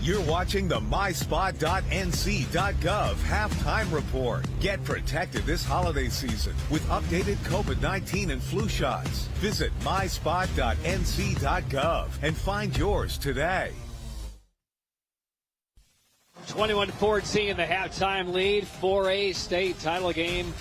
You're watching the myspot.nc.gov halftime report. Get protected this holiday season with updated COVID-19 and flu shots. Visit myspot.nc.gov and find yours today. 21-14 the halftime lead. 4A state title game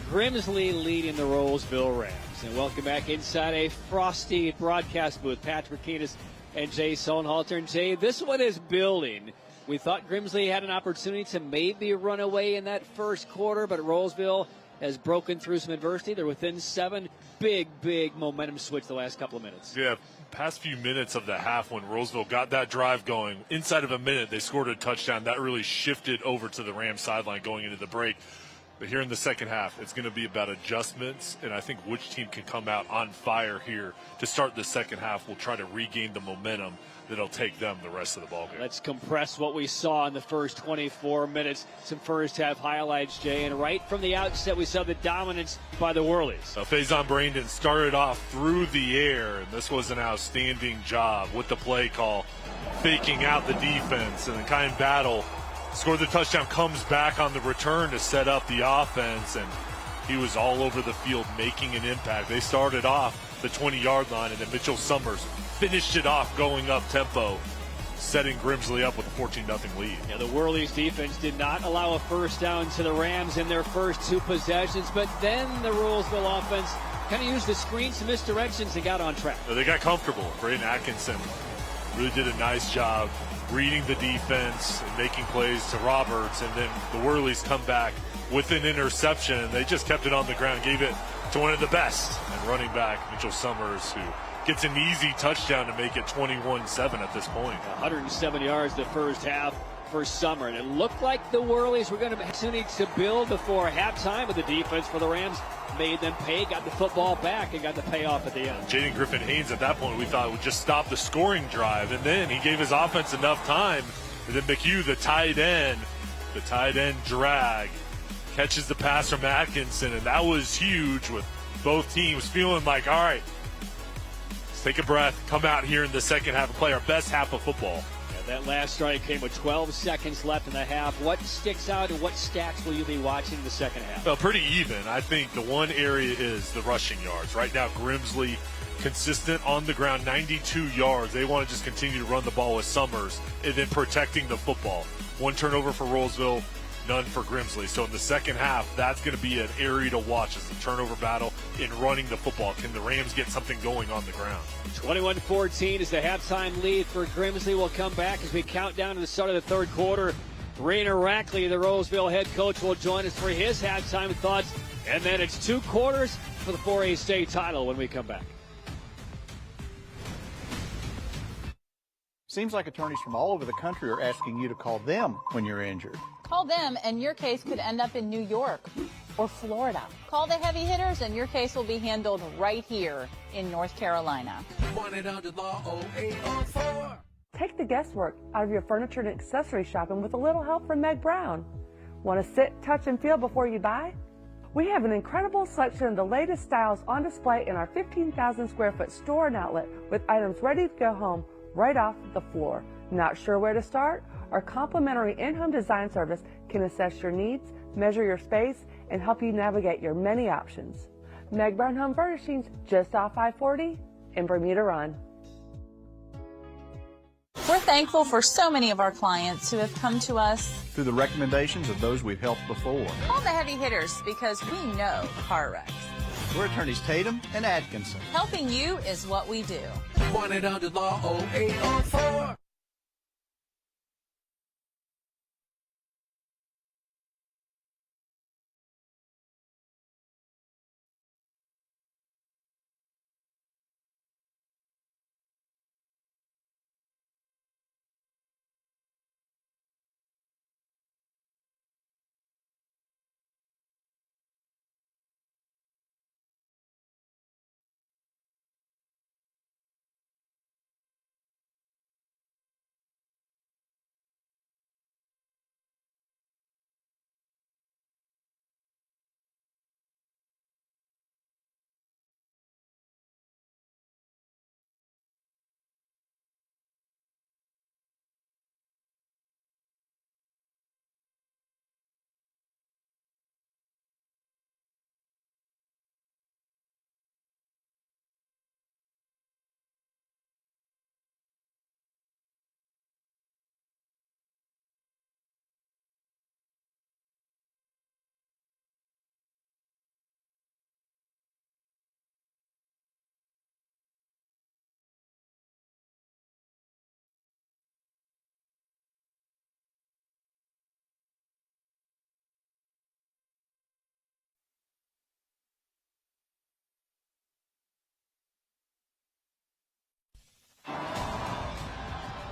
Grimsley leading the Rolesville Rams. And welcome back inside a frosty broadcast booth. Patrick Keenis and Jay Sohnhalter. And Jay, this one is building. We thought Grimsley had an opportunity to maybe run away in that first quarter, but Rolesville has broken through some adversity. They're within 7. Big momentum switch the last couple of minutes. Yeah, past few minutes of the half when Rolesville got that drive going, inside of a minute they scored a touchdown. That really shifted over to the Rams sideline going into the break. But here in the second half, it's going to be about adjustments, and I think which team can come out on fire here to start the second half will try to regain the momentum that'll take them the rest of the ballgame. Let's compress what we saw in the first 24 minutes. Some first half highlights, Jay, and right from the outset we saw the dominance by the Whirlies. So Faison Brandon started off through the air, and this was an outstanding job with the play call, faking out the defense, and the kind battle. Scored the touchdown, comes back on the return to set up the offense, and he was all over the field making an impact. They started off the 20-yard line, and then Mitchell Summers finished it off going up tempo, setting Grimsley up with a 14-0 lead. Yeah, the Whirlies defense did not allow a first down to the Rams in their first 2 possessions, but then the Rolesville offense kind of used the screens, some misdirections, and got on track. They got comfortable. Braden Atkinson really did a nice job reading the defense and making plays to Roberts, and then the Whirlies come back with an interception, and they just kept it on the ground, gave it to one of the best, and running back Mitchell Summers, who gets an easy touchdown to make it 21-7 at this point. 107 yards the first half for Summer, and it looked like the Whirlies were going to have opportunity to build before halftime, but the defense for the Rams made them pay, got the football back, and got the payoff at the end. Jaden Griffin-Haynes at that point we thought would just stop the scoring drive, and then he gave his offense enough time, and then McHugh, the tight end drag, catches the pass from Atkinson, and that was huge with both teams feeling like, all right, let's take a breath, come out here in the second half and play our best half of football. That last strike came with 12 seconds left in the half. What sticks out and what stats will you be watching in the second half? Well, pretty even. I think the one area is the rushing yards. Right now, Grimsley consistent on the ground, 92 yards. They want to just continue to run the ball with Summers and then protecting the football. 1 turnover for Rolesville, none for Grimsley. So in the second half, that's going to be an area to watch as the turnover battle in running the football. Can the Rams get something going on the ground? 21-14 is the halftime lead for Grimsley. We'll come back as we count down to the start of the third quarter. Rainer Rackley, the Rolesville head coach, will join us for his halftime thoughts. And then it's 2 quarters for the 4A state title when we come back. Seems like attorneys from all over the country are asking you to call them when you're injured. Call them and your case could end up in New York or Florida. Call the heavy hitters and your case will be handled right here in North Carolina. 1-800-LAW-0804. Take the guesswork out of your furniture and accessory shopping with a little help from Meg Brown. Want to sit, touch, and feel before you buy? We have an incredible selection of the latest styles on display in our 15,000 square foot store and outlet with items ready to go home right off the floor. Not sure where to start? Our complimentary in-home design service can assess your needs, measure your space, and help you navigate your many options. Meg Brown Home Furnishings, just off I-40 in Bermuda Run. We're thankful for so many of our clients who have come to us Through the recommendations of those we've helped before. Call the heavy hitters because we know car wrecks. We're attorneys Tatum and Atkinson. Helping you is what we do. 1-800-LAW-0804.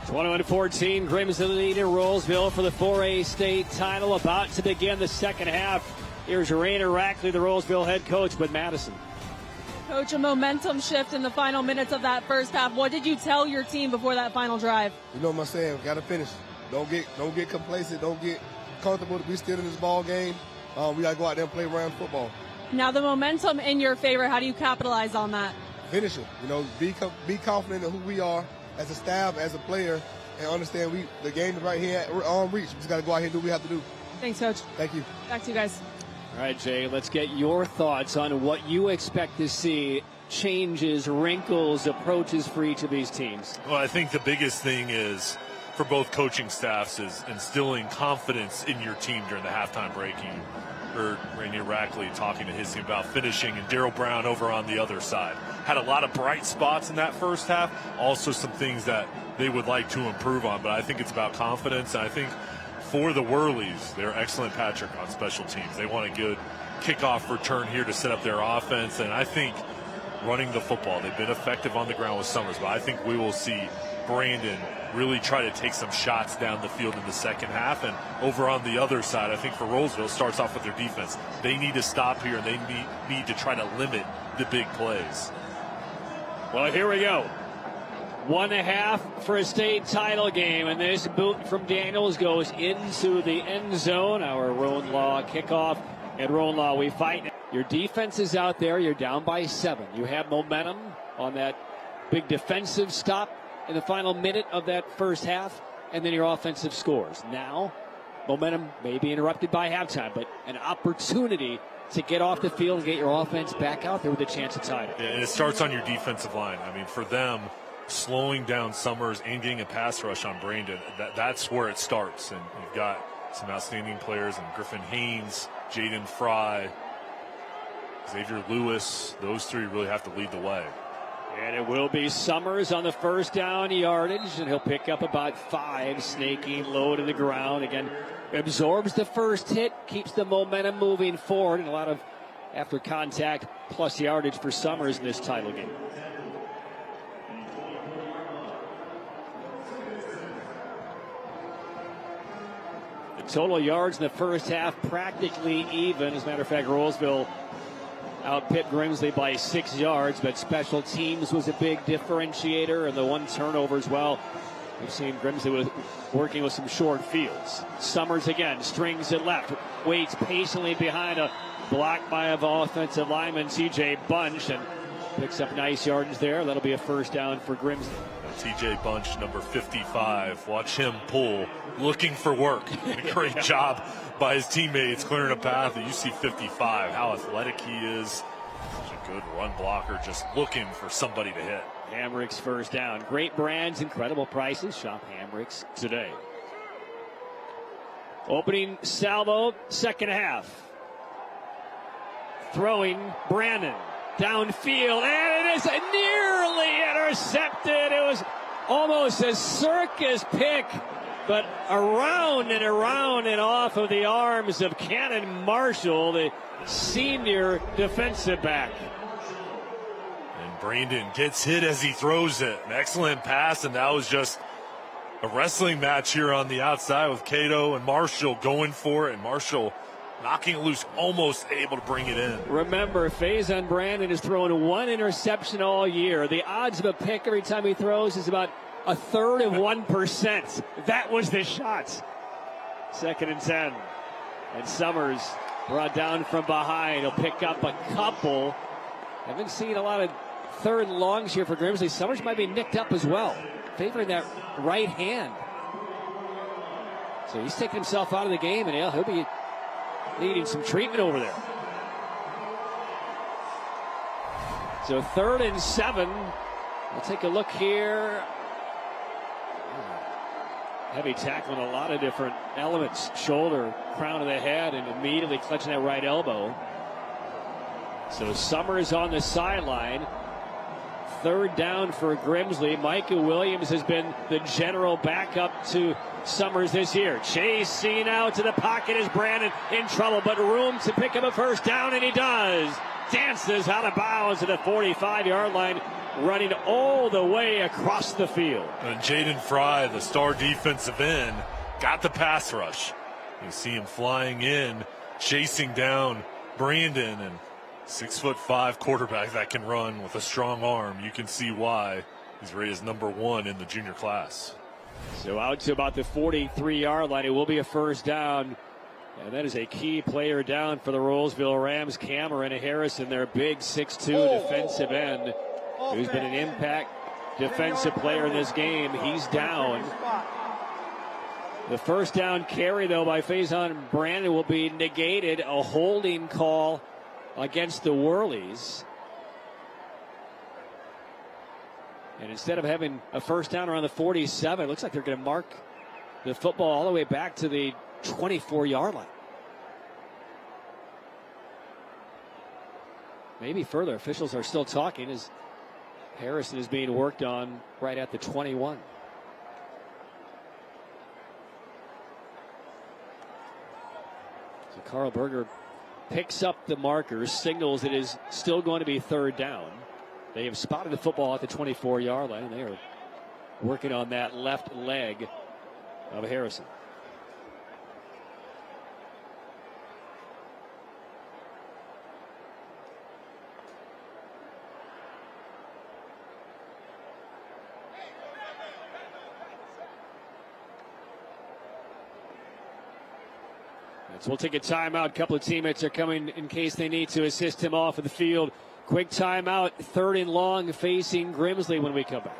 21-14, Grimsley lead in Rolesville for the 4A state title. About to begin the second half. Here's Raina Rackley, the Rolesville head coach, with Madison. Coach, a momentum shift in the final minutes of that first half. What did you tell your team before that final drive? You know what I'm saying? Got to finish. Don't get complacent. Don't get comfortable to be still in this ball game. We got to go out there and play round football. Now the momentum in your favor. How do you capitalize on that? Finish it. You know, be confident in who we are as a staff, as a player, and understand the game is right here at arm reach. We just got to go out here and do what we have to do. Thanks, Coach. Thank you. Back to you guys. All right, Jay, let's get your thoughts on what you expect to see, changes, wrinkles, approaches for each of these teams. Well, I think the biggest thing is for both coaching staffs is instilling confidence in your team during the halftime break. You heard Rainier Rackley talking to his team about finishing, and Darryl Brown over on the other side. Had a lot of bright spots in that first half, also some things that they would like to improve on, but I think it's about confidence, and I think for the Whirlies, they're excellent, Patrick, on special teams. They want a good kickoff return here to set up their offense, and I think running the football, they've been effective on the ground with Summers, but I think we will see Brandon really try to take some shots down the field in the second half. And over on the other side, I think for Rolesville, starts off with their defense. They need to stop here, and they need to try to limit the big plays. Well, here we go. 1.5 for a state title game, and this boot from Daniels goes into the end zone. Our Roan Law kickoff. At Roan Law, we fight. Your defense is out there. You're down by 7. You have momentum on that big defensive stop in the final minute of that first half, and then your offensive scores. Now, momentum may be interrupted by halftime, but an opportunity to get off the field and get your offense back out there with a chance to tie it. Yeah, and it starts on your defensive line. I mean, for them, slowing down Summers and getting a pass rush on Brandon, that's where it starts. And you've got some outstanding players, and Griffin Haynes, Jaden Fry, Xavier Lewis. Those three really have to lead the way. And it will be Summers on the first down yardage, and he'll pick up about 5, snaking low to the ground. Again, absorbs the first hit, keeps the momentum moving forward, and a lot of after contact plus yardage for Summers in this title game. The total yards in the first half practically even. As a matter of fact, Rolesville outpit Grimsley by 6 yards, but special teams was a big differentiator, and the one turnover as well. We've seen Grimsley working with some short fields. Summers again strings it left, waits patiently behind a block by an offensive lineman, TJ Bunch, and picks up nice yardage there. That'll be a first down for Grimsley. TJ Bunch, number 55. Watch him pull, looking for work. A great job by his teammates clearing a path. You see 55, how athletic he is. Such a good run blocker, just looking for somebody to hit. Hamrick's first down. Great brands, incredible prices. Shop Hamrick's today. Opening salvo, second half. Throwing Brandon downfield, and it is nearly intercepted. It was almost a circus pick, but around and off of the arms of Cannon Marshall, the senior defensive back. And Brandon gets hit as he throws it. An excellent pass, and that was just a wrestling match here on the outside with Cato and Marshall going for it, and Marshall knocking it loose, almost able to bring it in. Remember, Faison Brandon has thrown 1 interception all year. The odds of a pick every time he throws is about 1/3 of 1%. That was the shot. 2nd and 10. And Summers brought down from behind. He'll pick up a couple. Haven't seen a lot of 3rd and longs here for Grimsley. Summers might be nicked up as well, favoring that right hand. So he's taking himself out of the game, and he'll be needing some treatment over there. So 3rd and 7. We'll take a look here. Heavy tackle on a lot of different elements. Shoulder, crown of the head, and immediately clutching that right elbow. So Summers on the sideline. 3rd down for Grimsley. Micah Williams has been the general backup to Summers this year. Chasing out to the pocket is Brandon in trouble, but room to pick up a first down, and he does. Dances out of bounds to the 45-yard line. running all the way across the field. And Jaden Fry, the star defensive end, got the pass rush. You see him flying in, chasing down Brandon, and 6'5" quarterback that can run with a strong arm. You can see why he's rated as #1 in the junior class. So out to about the 43-yard line. It will be a first down. And that is a key player down for the Rolesville Rams. Cameron Harrison, their big 6'2" defensive end, who's been an impact defensive player in this game. He's down. The first down carry, though, by Faison Brandon will be negated. A holding call against the Whirlies. And instead of having a first down around the 47, it looks like they're going to mark the football all the way back to the 24-yard line. Maybe further. Officials are still talking as Harrison is being worked on right at the 21. So Carl Berger picks up the markers, signals it is still going to be third down. They have spotted the football at the 24-yard line, and they are working on that left leg of Harrison. So we'll take a timeout. A couple of teammates are coming in case they need to assist him off of the field. Quick timeout, 3rd and long, facing Grimsley when we come back.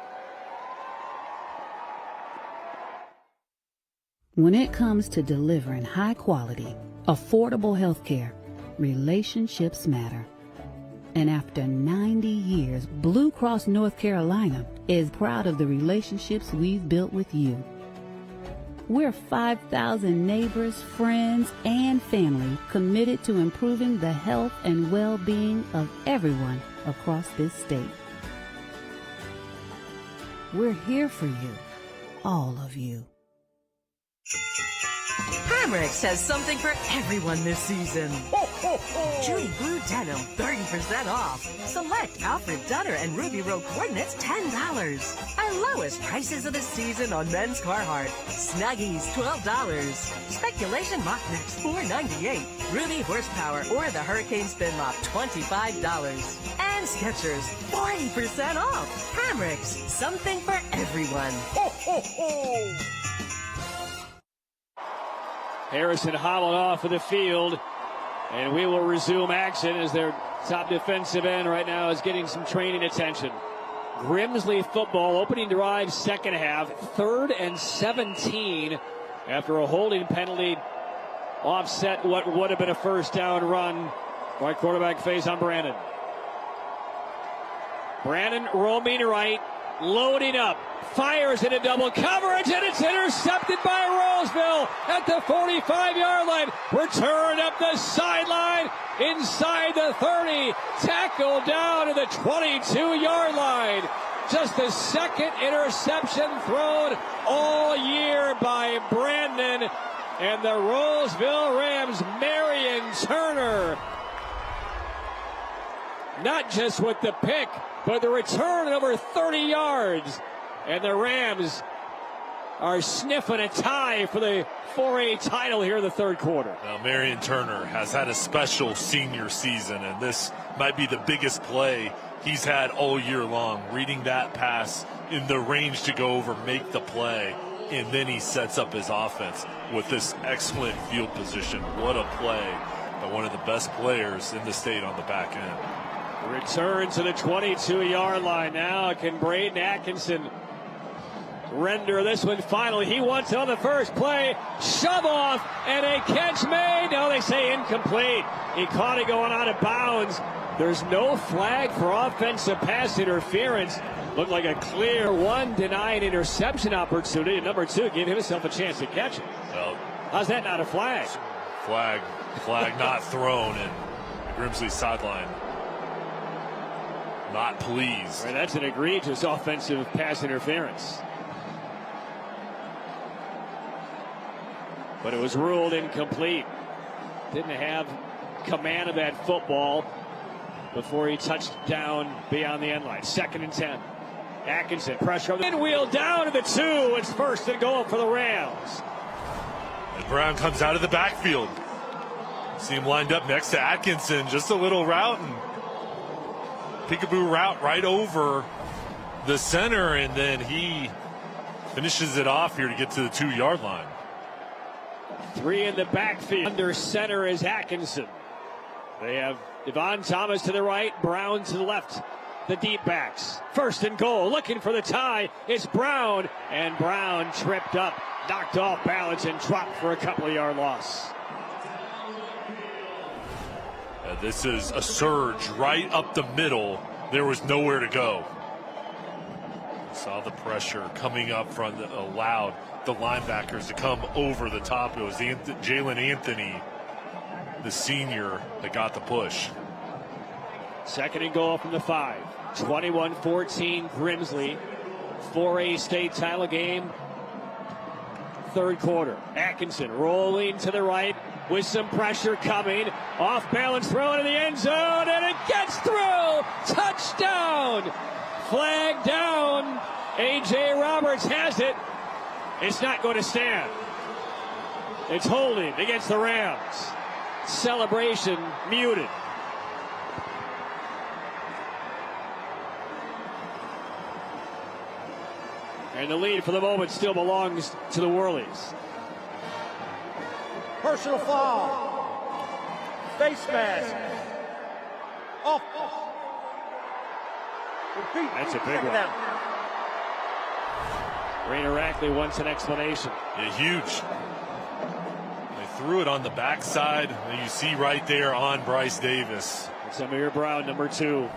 When it comes to delivering high quality, affordable health care, relationships matter. And after 90 years, Blue Cross North Carolina is proud of the relationships we've built with you. We're 5,000 neighbors, friends, and family committed to improving the health and well-being of everyone across this state. We're here for you, all of you. Hamrick's has something for everyone this season. Judy Blue Denim, 30% off. Select Alfred Dunner and Ruby Road Coordinates, $10. Our lowest prices of the season on men's Carhartt. Snuggies, $12. Speculation Mock Necks, $4.98. Ruby Horsepower or the Hurricane Spin Mop, $25. And Skechers, 40% off. Hamrick's, something for everyone. Harrison hobbled off of the field, and we will resume action as their top defensive end right now is getting some training attention. Grimsley football, opening drive, second half, 3rd and 17 after a holding penalty offset what would have been a first down run by quarterback Faison Brandon. Brandon roaming right, loading up, fires into double coverage, and it's intercepted by Rolesville at the 45-yard line. Returned up the sideline, inside the 30, tackled down to the 22-yard line. Just the second interception thrown all year by Brandon. And the Rolesville Rams, Marion Turner, not just with the pick, but the return over 30 yards. And the Rams are sniffing a tie for the 4A title here in the third quarter. Now, Marion Turner has had a special senior season, and this might be the biggest play he's had all year long. Reading that pass in the range to go over, make the play, and then he sets up his offense with this excellent field position. What a play by one of the best players in the state on the back end. Return to the 22-yard line now. Can Braden Atkinson render this one final? He wants it on the first play. Shove off and a catch made. No, they say incomplete. He caught it going out of bounds. There's no flag for offensive pass interference. Looked like a clear one, denied interception opportunity. And number 2 gave himself a chance to catch it. Well, how's that not a flag? Flag not thrown, and Grimsley sideline not pleased. Right, that's an egregious offensive pass interference. But it was ruled incomplete. Didn't have command of that football. before he touched down beyond the end line. 2nd and 10. Atkinson, pressure on the wheel down to the 2. It's 1st and goal for the Rams. And Brown comes out of the backfield. See him lined up next to Atkinson. Just a little route and peekaboo route right over the center, and then he finishes it off here to get to the 2-yard line. 3 in the backfield. Under center is Atkinson. They have Devon Thomas to the right, Brown to the left. The deep backs. 1st and goal. Looking for the tie. It's Brown. And Brown tripped up, knocked off balance, and dropped for a couple-yard loss. This is a surge right up the middle. There was nowhere to go. Saw the pressure coming up front that allowed the linebackers to come over the top. It was Jalen Anthony, the senior, that got the push. 2nd and goal from the 5. 21-14 Grimsley. 4A state title game. 3rd quarter. Atkinson rolling to the right with some pressure coming. Off balance throw into the end zone, and it gets through. Touchdown. Flag down. A.J. Roberts has it. It's not going to stand. It's holding against the Rams. Celebration muted. And the lead for the moment still belongs to the Whirlies. Personal foul. Face mask. Off. Repeat. That's a big one. Rainer Rackley wants an explanation. Yeah, huge. They threw it on the backside. And you see right there on Bryce Davis. It's Amir Brown, number 2.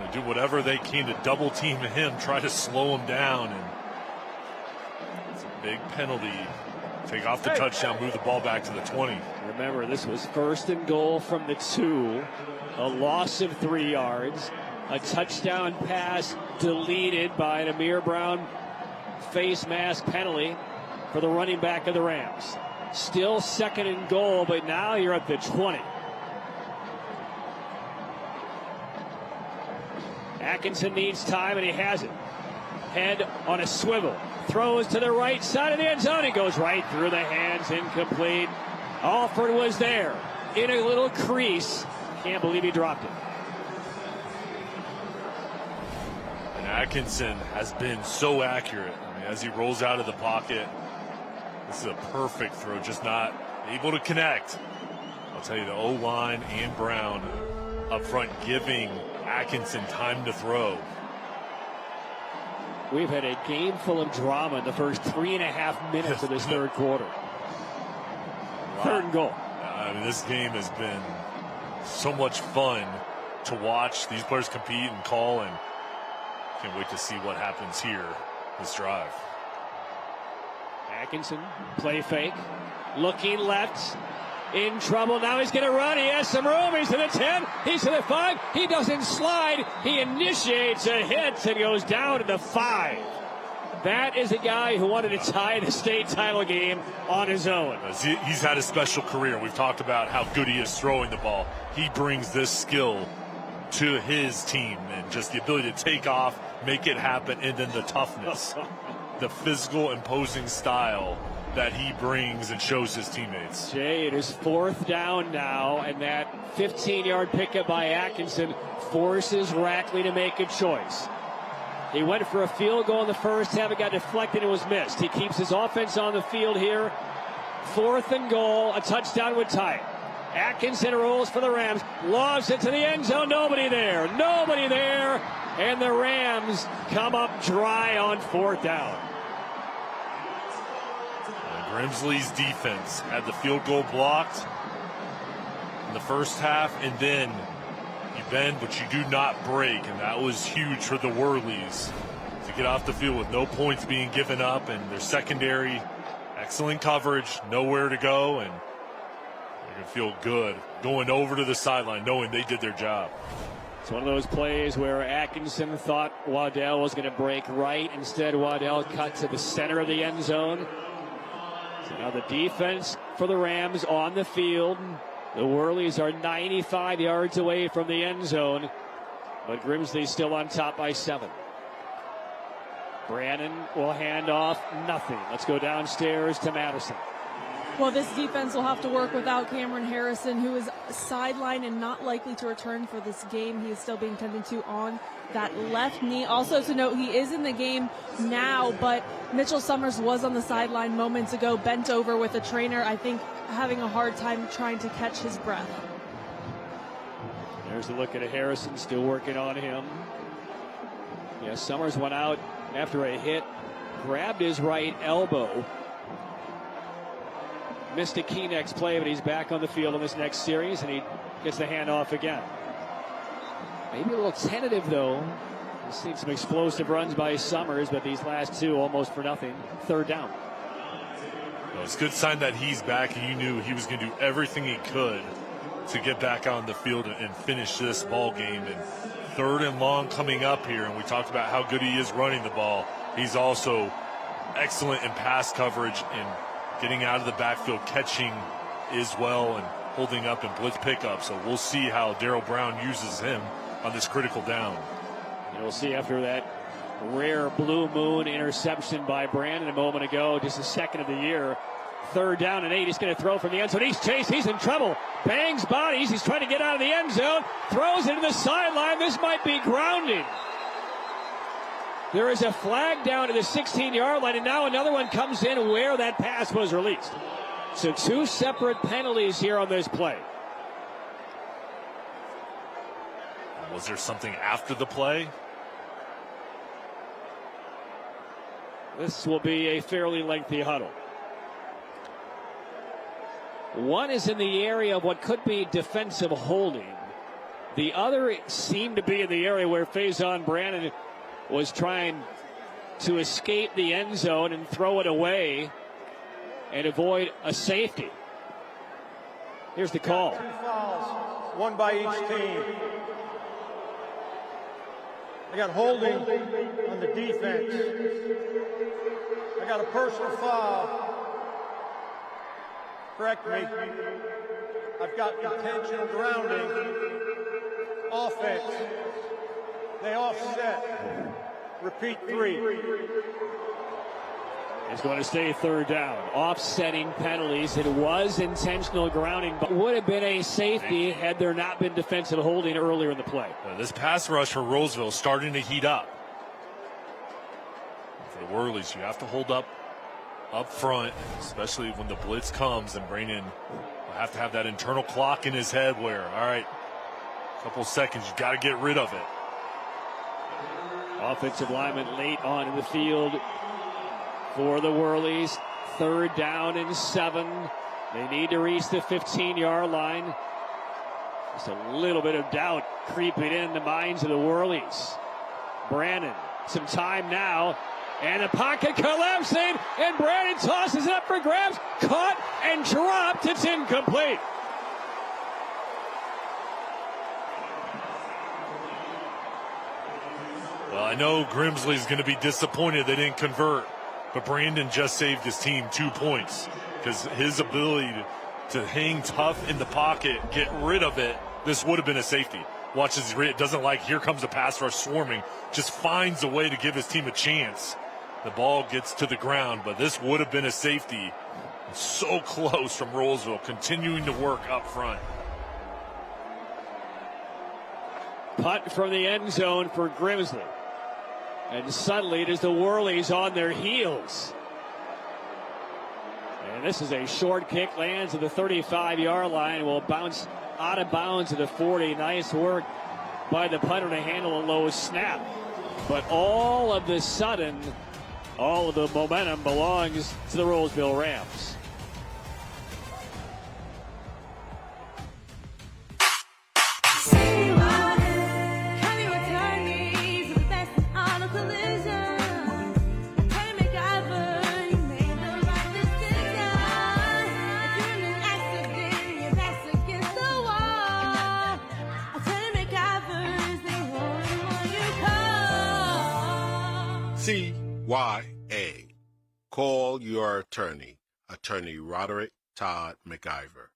They do whatever they can to double team him, try to slow him down. And it's a big penalty. Take off the touchdown, move the ball back to the 20. Remember, this was 1st and goal from the 2. A loss of 3 yards. A touchdown pass deleted by an Amir Brown face mask penalty for the running back of the Rams. Still 2nd and goal, but now you're at the 20. Atkinson needs time, and he has it. Head on a swivel. Throws to the right side of the end zone. He goes right through the hands, incomplete. Alford was there in a little crease. Can't believe he dropped it. And Atkinson has been so accurate. I mean, as he rolls out of the pocket, this is a perfect throw, just not able to connect. I'll tell you, the O-line and Brown up front giving Atkinson time to throw. We've had a game full of drama in the first 3.5 minutes of this 3rd quarter. Wow. 3rd and goal. I mean, this game has been so much fun to watch these players compete and call, and can't wait to see what happens here this drive. Atkinson, play fake, looking left, in trouble. Now he's going to run. He has some room. He's to the 10. He's to the 5. He doesn't slide. He initiates a hit and goes down to the 5. That is a guy who wanted to tie the state title game on his own. He's had a special career. We've talked about how good he is throwing the ball. He brings this skill to his team, and just the ability to take off, make it happen, and then the toughness, the physical imposing style that he brings and shows his teammates. Jay, it is 4th down now, and that 15-yard pickup by Atkinson forces Rackley to make a choice. He went for a field goal in the first half. It got deflected and was missed. He keeps his offense on the field here. 4th and goal. A touchdown would tie it. Atkinson rolls for the Rams. Lobs it to the end zone. Nobody there. Nobody there. And the Rams come up dry on 4th down. Grimsley's defense had the field goal blocked in the first half, and then you bend, but you do not break, and that was huge for the Whirlies to get off the field with no points being given up, and their secondary, excellent coverage, nowhere to go, and they're going to feel good going over to the sideline knowing they did their job. It's one of those plays where Atkinson thought Waddell was going to break right. Instead, Waddell cut to the center of the end zone. So now the defense for the Rams on the field. The Whirlies are 95 yards away from the end zone, but Grimsley's still on top by 7. Brannon will hand off, nothing. Let's go downstairs to Madison. Well, this defense will have to work without Cameron Harrison, who is sidelined and not likely to return for this game. He is still being tended to on that left knee. Also to note, he is in the game now, but Mitchell Summers was on the sideline moments ago, bent over with a trainer, I think having a hard time trying to catch his breath. There's a look at Harrison, still working on him. Yeah, Summers went out after a hit, grabbed his right elbow. Missed a key next play, but he's back on the field in this next series, and he gets the handoff again. Maybe a little tentative, though. We've seen some explosive runs by Summers, but these last two almost for nothing. 3rd down. Well, it's a good sign that he's back, and you knew he was going to do everything he could to get back on the field and finish this ball game. And 3rd and long coming up here, and we talked about how good he is running the ball. He's also excellent in pass coverage and getting out of the backfield, catching as well, and holding up in blitz pickup. So we'll see how Darryl Brown uses him on this critical down. And we'll see after that rare blue moon interception by Brandon a moment ago, just the second of the year. 3rd down and 8. He's going to throw from the end zone. He's chased. He's in trouble. Bangs bodies. He's trying to get out of the end zone. Throws it to the sideline. This might be grounding. There is a flag down to the 16-yard line, and now another one comes in where that pass was released. So 2 separate penalties here on this play. Was there something after the play? This will be a fairly lengthy huddle. One is in the area of what could be defensive holding. The other seemed to be in the area where Faison Brannon was trying to escape the end zone and throw it away and avoid a safety. Here's the call. 2 fouls, 1 by each team. I got holding on the defense. I got a personal foul. Correct me. I've got intentional grounding. Offense. They offset. Repeat 3. It's going to stay 3rd down. Offsetting penalties. It was intentional grounding, but would have been a safety had there not been defensive holding earlier in the play. This pass rush for Rolesville is starting to heat up. For the Whirlies, you have to hold up front, especially when the blitz comes, and Brandon will have to have that internal clock in his head where, all right, a couple of seconds, you got to get rid of it. Offensive lineman late on in the field for the Whirlies. 3rd down and 7. They need to reach the 15-yard line. Just a little bit of doubt creeping in the minds of the Whirlies. Brannon, some time now, and the pocket collapsing, and Brannon tosses it up for grabs. Caught and dropped. It's incomplete. Well, I know Grimsley's going to be disappointed they didn't convert, but Brandon just saved his team 2 points because his ability to hang tough in the pocket, get rid of it, this would have been a safety. Watch as it doesn't like, here comes the pass rush swarming, just finds a way to give his team a chance. The ball gets to the ground, but this would have been a safety. So close from Rolesville, continuing to work up front. Punt from the end zone for Grimsley. And suddenly it is the Whirlies on their heels. And this is a short kick, lands at the 35-yard line, will bounce out of bounds at the 40. Nice work by the punter to handle a low snap. But all of the sudden, all of the momentum belongs to the Rolesville Rams. NCHSAA. Call your attorney, Attorney Roderick Todd McIver.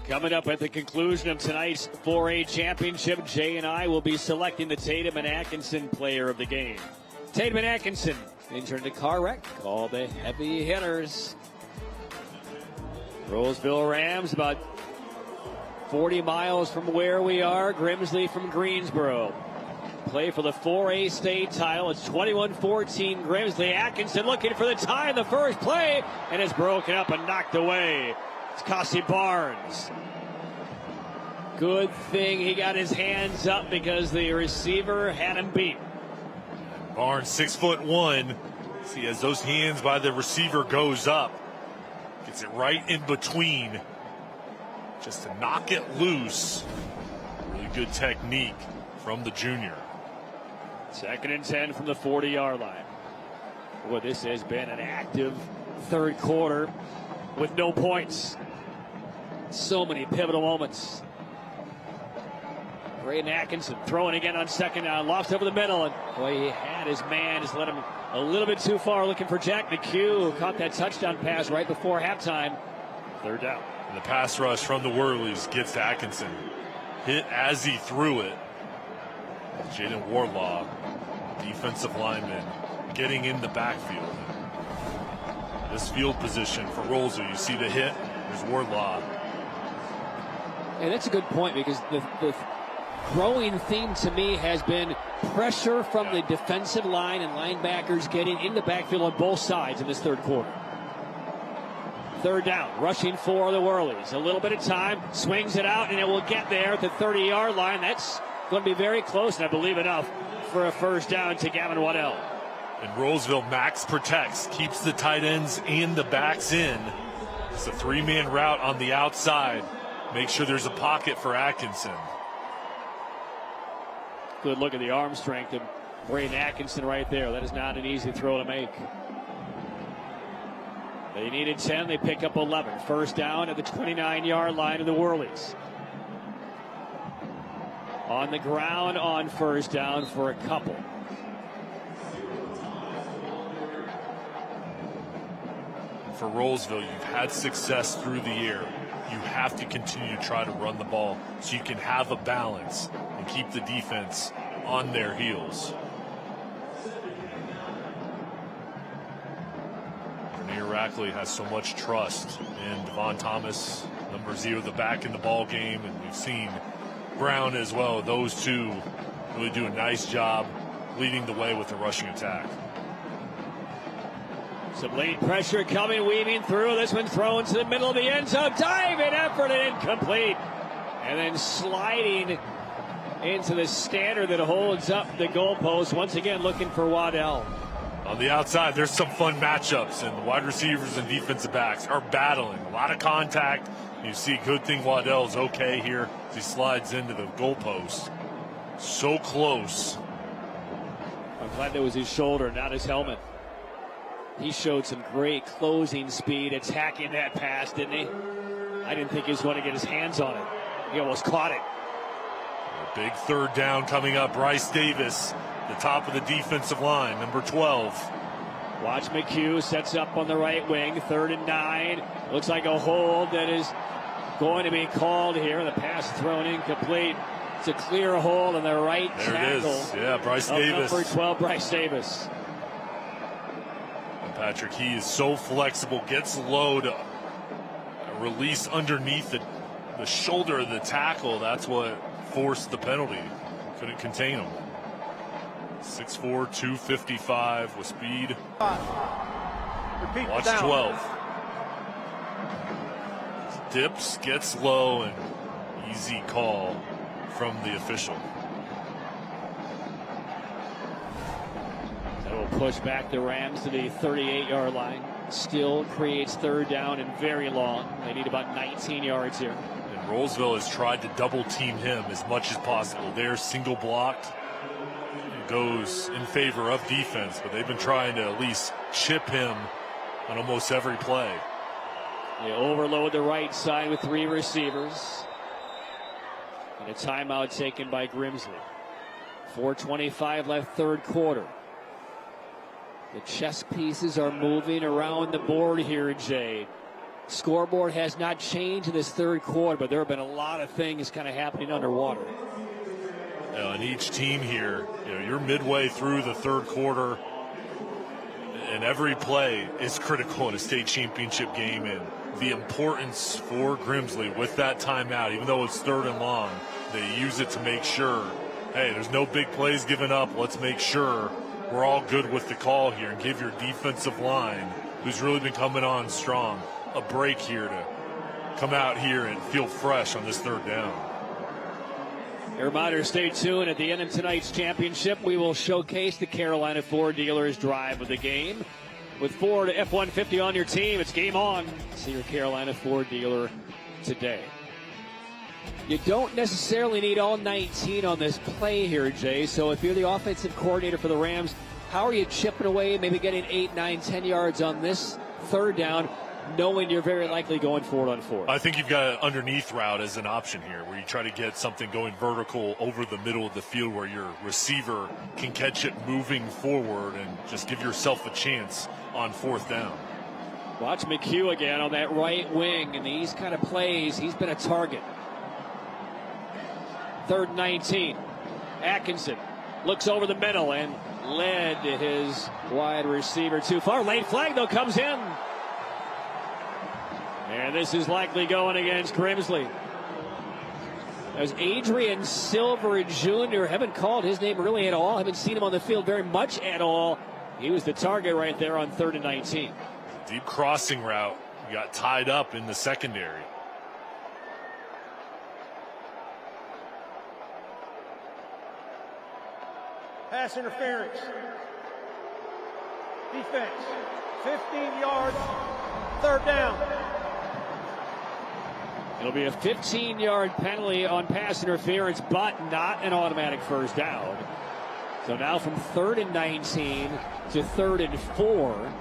Coming up at the conclusion of tonight's 4A championship, Jay and I will be selecting the Tatum and Atkinson player of the game. Tatum and Atkinson injured in a car wreck. All the heavy hitters. Rolesville Rams about 40 miles from where we are. Grimsley from Greensboro. Play for the 4A state title. It's 21-14 Grimsley. Atkinson looking for the tie in the first play, and it's broken up and knocked away. It's Cassie Barnes. Good thing he got his hands up because the receiver had him beat. Barnes, 6'1". See, as those hands by the receiver goes up, gets it right in between just to knock it loose. Really good technique from the junior. 2nd and 10 from the 40-yard line. Well, this has been an active third quarter with no points. So many pivotal moments. Braden Atkinson throwing again on 2nd down, lofts over the middle, and boy, he had his man, just let him a little bit too far, looking for Jack McHugh, who caught that touchdown pass right before halftime. 3rd down. And the pass rush from the Whirlies gets to Atkinson. Hit as he threw it. Jaden Warlaw, defensive lineman, getting in the backfield. This field position for Rolesville, you see the hit, there's Warlaw. And that's a good point, because the growing theme to me has been pressure from the defensive line and linebackers getting in the backfield on both sides in this third quarter. 3rd down, rushing for the Whirlies. A little bit of time, swings it out, and it will get there at the 30-yard line. That's going to be very close, and I believe enough for a 1st down to Gavin Waddell. And Rolesville max protects, keeps the tight ends and the backs in. It's a 3-man route on the outside. Make sure there's a pocket for Atkinson. Good look at the arm strength of Braden Atkinson right there. That is not an easy throw to make. They needed 10. They pick up 11. 1st down at the 29-yard line of the Whirlies. On the ground on 1st down for a couple. For Rolesville, you've had success through the year. You have to continue to try to run the ball so you can have a balance and keep the defense on their heels. Vernier Rackley has so much trust in Devon Thomas, number 0, the back in the ball game, and we've seen Brown as well. Those two really do a nice job leading the way with the rushing attack. Some late pressure coming, weaving through. This one thrown to the middle of the end zone. Diving effort and incomplete. And then sliding into the standard that holds up the goalpost. Once again, looking for Waddell. On the outside, there's some fun matchups, and the wide receivers and defensive backs are battling. A lot of contact. You see, good thing Waddell's okay here as he slides into the goalpost. So close. I'm glad that was his shoulder, not his helmet. He showed some great closing speed attacking that pass, didn't he? I didn't think he was going to get his hands on it. He almost caught it. A big 3rd down coming up. Bryce Davis, the top of the defensive line, number 12. Watch McHugh, sets up on the right wing. 3rd and 9. Looks like a hold that is going to be called here. The pass thrown incomplete. It's a clear hold on the right there tackle. It is. Yeah, Bryce Davis. Number 12, Bryce Davis. Patrick, he is so flexible, gets low to release underneath the shoulder of the tackle. That's what forced the penalty. Couldn't contain him. 6'4", 255 with speed. Watch 12. Dips, gets low, and easy call from the official. Will push back the Rams to the 38-yard line. Still creates 3rd down and very long. They need about 19 yards here. And Rolesville has tried to double team him as much as possible. They're single blocked. It goes in favor of defense, but they've been trying to at least chip him on almost every play. They overload the right side with 3 receivers. And a timeout taken by Grimsley. 4:25 left, 3rd quarter. The chess pieces are moving around the board here, Jay. Scoreboard has not changed in this third quarter, but there have been a lot of things kind of happening underwater. And each team here, you're midway through the third quarter, and every play is critical in a state championship game. And the importance for Grimsley with that timeout, even though it's third and long, they use it to make sure, hey, there's no big plays given up. Let's make sure we're all good with the call here and give your defensive line, who's really been coming on strong, a break here to come out here and feel fresh on this third down. A reminder, stay tuned. At the end of tonight's championship, we will showcase the Carolina Ford dealers drive of the game. With Ford F-150 on your team, it's game on. See your Carolina Ford dealer today. You don't necessarily need all 19 on this play here, Jay. So if you're the offensive coordinator for the Rams, how are you chipping away, maybe getting 8, 9, 10 yards on this third down, knowing you're very likely going forward on fourth? I think you've got an underneath route as an option here, where you try to get something going vertical over the middle of the field where your receiver can catch it moving forward and just give yourself a chance on fourth down. Watch McHugh again on that right wing, and these kind of plays, he's been a target. Third and 19. Atkinson looks over the middle and led his wide receiver too far. Late flag, though, comes in. And this is likely going against Grimsley. As Adrian Silver Jr. haven't called his name really at all. Haven't seen him on the field very much at all. He was the target right there on 3rd and 19. Deep crossing route. He got tied up in the secondary. Pass interference. Defense. 15 yards. Third down. It'll be a 15-yard penalty on pass interference, but not an automatic first down. So now from 3rd and 19 to 3rd and 4.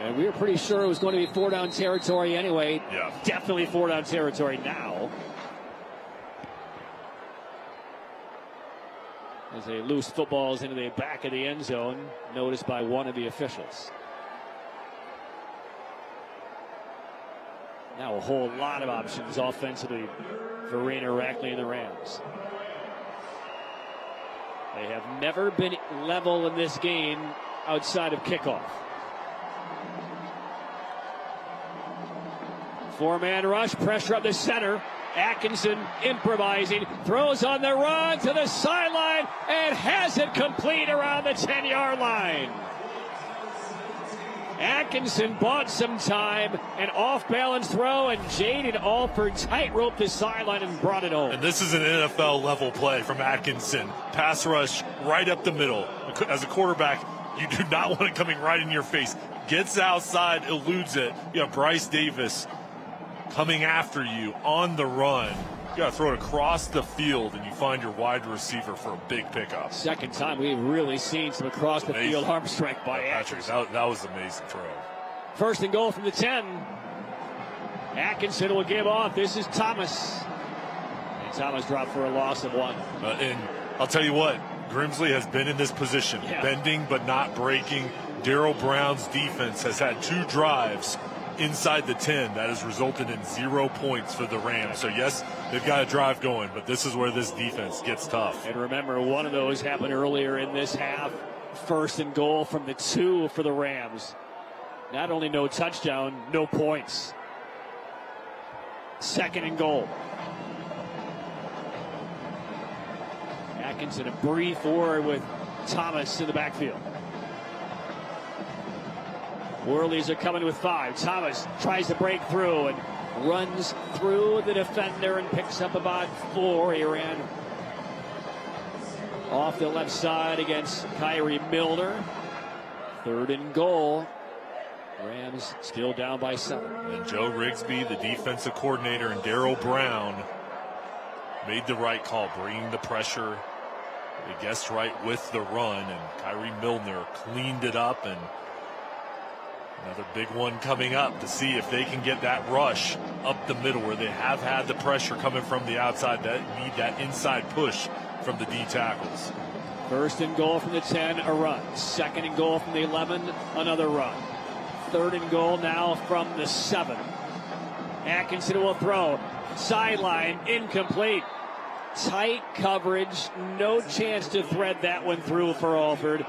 And we were pretty sure it was going to be 4-down territory anyway. Yeah. Definitely 4-down territory now. As a loose football is into the back of the end zone, noticed by one of the officials. Now a whole lot of options offensively for Rainer Rackley and the Rams. They have never been level in this game outside of kickoff. 4-man rush, pressure up the center. Atkinson improvising, throws on the run to the sideline and has it complete around the 10-yard line. Atkinson bought some time, an off-balance throw, and Jaden Alford tightrope the sideline and brought it home. And this is an NFL-level play from Atkinson. Pass rush right up the middle. As a quarterback, you do not want it coming right in your face. Gets outside, eludes it. You have Bryce Davis coming after you on the run. You got to throw it across the field, and you find your wide receiver for a big pickup. Second time we've really seen some across the field arm strength by Patrick. That was an amazing throw. 1st and goal from the 10. Atkinson will give off. This is Thomas. And Thomas dropped for a loss of 1. And I'll tell you what, Grimsley has been in this position, bending but not breaking. Darryl Brown's defense has had 2 drives inside the 10 that has resulted in 0 points for the Rams. So yes, they've got a drive going, but this is where this defense gets tough. And remember, one of those happened earlier in this half. 1st and goal from the 2 for the Rams. Not only no touchdown, no points. 2nd and goal. Atkinson a brief forward with Thomas in the backfield. Whirlies are coming with 5. Thomas tries to break through and runs through the defender and picks up about 4. He ran off the left side against Kyrie Milner. 3rd and goal. Rams still down by 7. And Joe Rigsby, the defensive coordinator, and Darryl Brown made the right call, bringing the pressure. They guessed right with the run, and Kyrie Milner cleaned it up. And another big one coming up to see if they can get that rush up the middle where they have had the pressure coming from the outside. That need that inside push from the D tackles. 1st and goal from the 10, a run. 2nd and goal from the 11, another run. 3rd and goal now from the 7. Atkinson will throw. Sideline, incomplete. Tight coverage, no chance to thread that one through for Alford.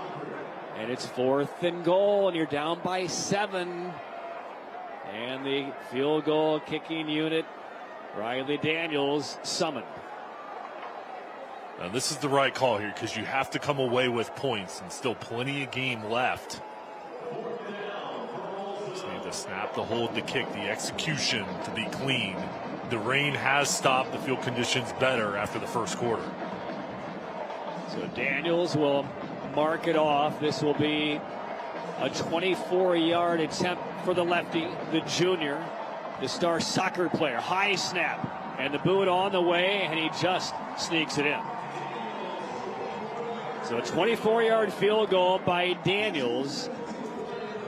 And it's 4th and goal, and you're down by 7. And the field goal kicking unit, Riley Daniels, summoned. Now this is the right call here because you have to come away with points and still plenty of game left. Just need to snap, the hold, the kick, the execution to be clean. The rain has stopped the field conditions better after the first quarter. So Daniels will mark it off. This will be a 24-yard attempt for the lefty, the junior, the star soccer player. High snap, and the boot on the way, and he just sneaks it in. So a 24-yard field goal by Daniels.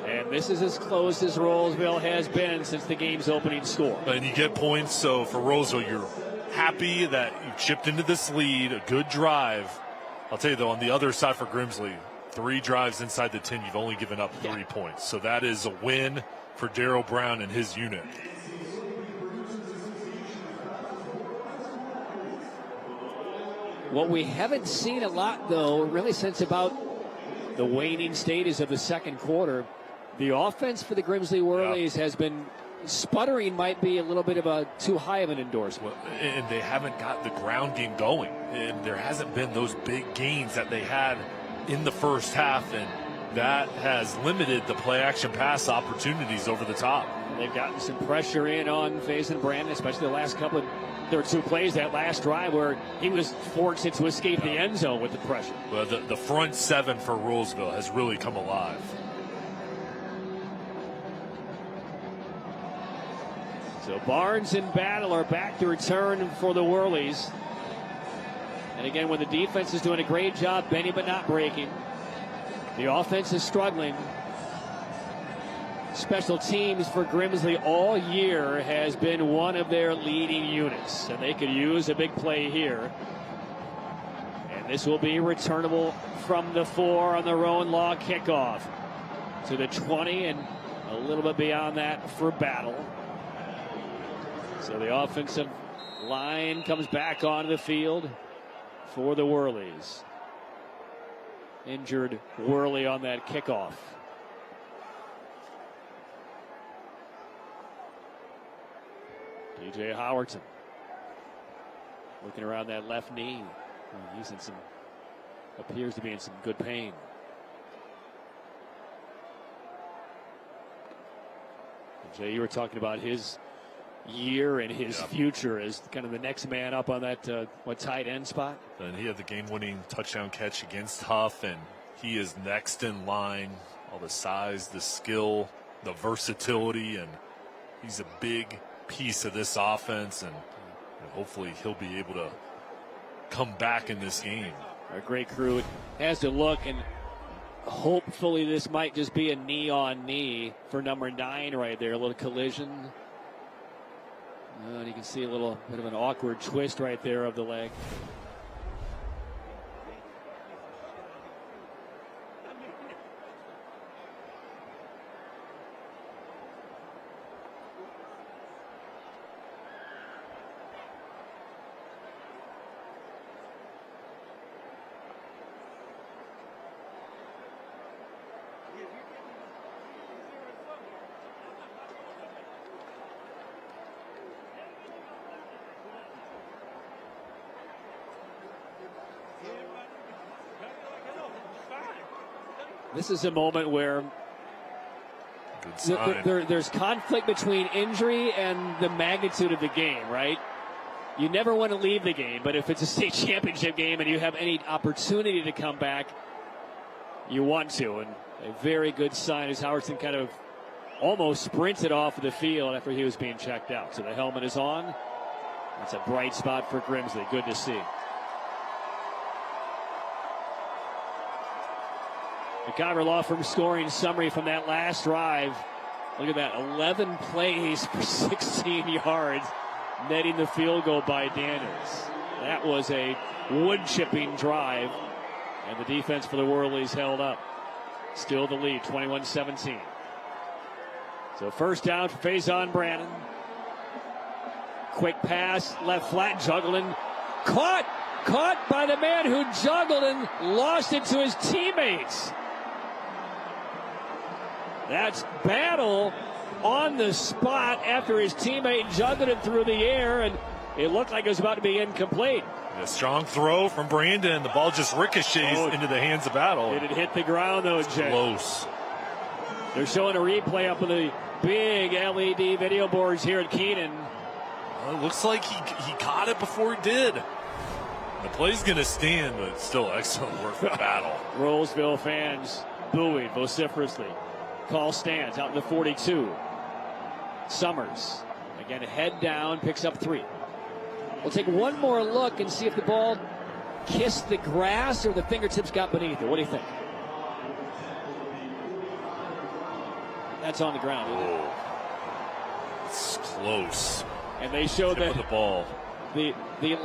And this is as close as Rolesville has been since the game's opening score. And you get points, so for Rolesville, you're happy that you chipped into this lead, a good drive. I'll tell you, though, on the other side for Grimsley, 3 drives inside the 10, you've only given up 3 points. So that is a win for Darryl Brown and his unit. What we haven't seen a lot, though, really since about the waning stages of the second quarter, the offense for the Grimsley Whirlies has been sputtering, might be a little bit of a too high of an endorsement. And they haven't got the ground game going. And there hasn't been those big gains that they had in the first half. And that has limited the play-action pass opportunities over the top. They've gotten some pressure in on Faison Brandon, especially the last couple of, there were 2 plays that last drive where he was forced to escape the end zone with the pressure. Well, the front 7 for Rolesville has really come alive. So Barnes and Battle are back to return for the Whirlies. And again, when the defense is doing a great job bending but not breaking, the offense is struggling. Special teams for Grimsley all year has been one of their leading units, and they could use a big play here. And this will be returnable from the 4 on the Rowan Law kickoff to the 20 and a little bit beyond that for Battle. So the offensive line comes back onto the field for the Whirlies. Injured Worley on that kickoff. DJ Howerton looking around that left knee. He's in some, appears to be in some good pain. And Jay, you were talking about his year and his future as kind of the next man up on that tight end spot. And he had the game-winning touchdown catch against Huff, and he is next in line. All the size, the skill, the versatility, and he's a big piece of this offense, and hopefully he'll be able to come back in this game. Our great crew has to look, and hopefully this might just be a knee-on-knee for number 9 right there. A little collision. And you can see a little bit of an awkward twist right there of the leg. This is a moment where there's conflict between injury and the magnitude of the game, right? You never want to leave the game, but if it's a state championship game and you have any opportunity to come back, you want to. And a very good sign as Howerton kind of almost sprinted off of the field after he was being checked out. So the helmet is on. That's a bright spot for Grimsley. Good to see. McIver Law Firm scoring summary from that last drive. Look at that, 11 plays for 16 yards, netting the field goal by Daniels. That was a wood-chipping drive, and the defense for the Whirlies held up. Still the lead, 21-17. So first down for Faison Brandon. Quick pass, left flat, juggling. Caught by the man who juggled and lost it to his teammates. That's battle on the spot after his teammate juggled it through the air, and it looked like it was about to be incomplete. A strong throw from Brandon. The ball just ricochets into the hands of Battle. Did it hit the ground, though, Jay? Close. They're showing a replay up on the big LED video boards here at Keenan. Well, it looks like he caught it before he did. The play's going to stand, but still excellent work for Battle. Rolesville fans booing vociferously. Call stands out in the 42. Summers, again, head down, picks up 3. We'll take one more look and see if the ball kissed the grass or the fingertips got beneath it. What do you think? That's on the ground, isn't it? It's close. And they show that the ball. The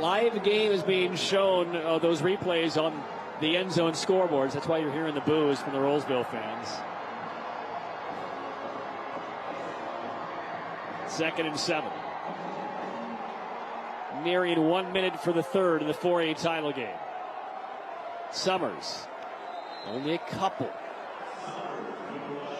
live game is being shown, those replays on the end zone scoreboards. That's why you're hearing the boos from the Rolesville fans. 2nd and 7. Nearing 1 minute for the third in the 4A title game. Summers, only a couple.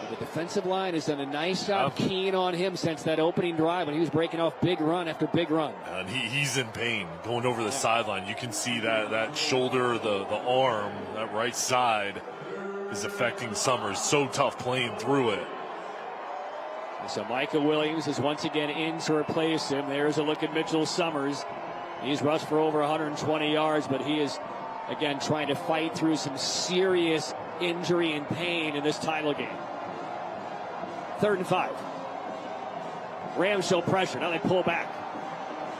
The defensive line has done a nice job keying on him since that opening drive when he was breaking off big run after big run. And he's in pain going over the sideline. You can see that shoulder, the arm, that right side is affecting Summers. So tough playing through it. So Micah Williams is once again in to replace him. There's a look at Mitchell Summers. He's rushed for over 120 yards, but he is, again, trying to fight through some serious injury and pain in this title game. 3rd and 5. Rams show pressure. Now they pull back.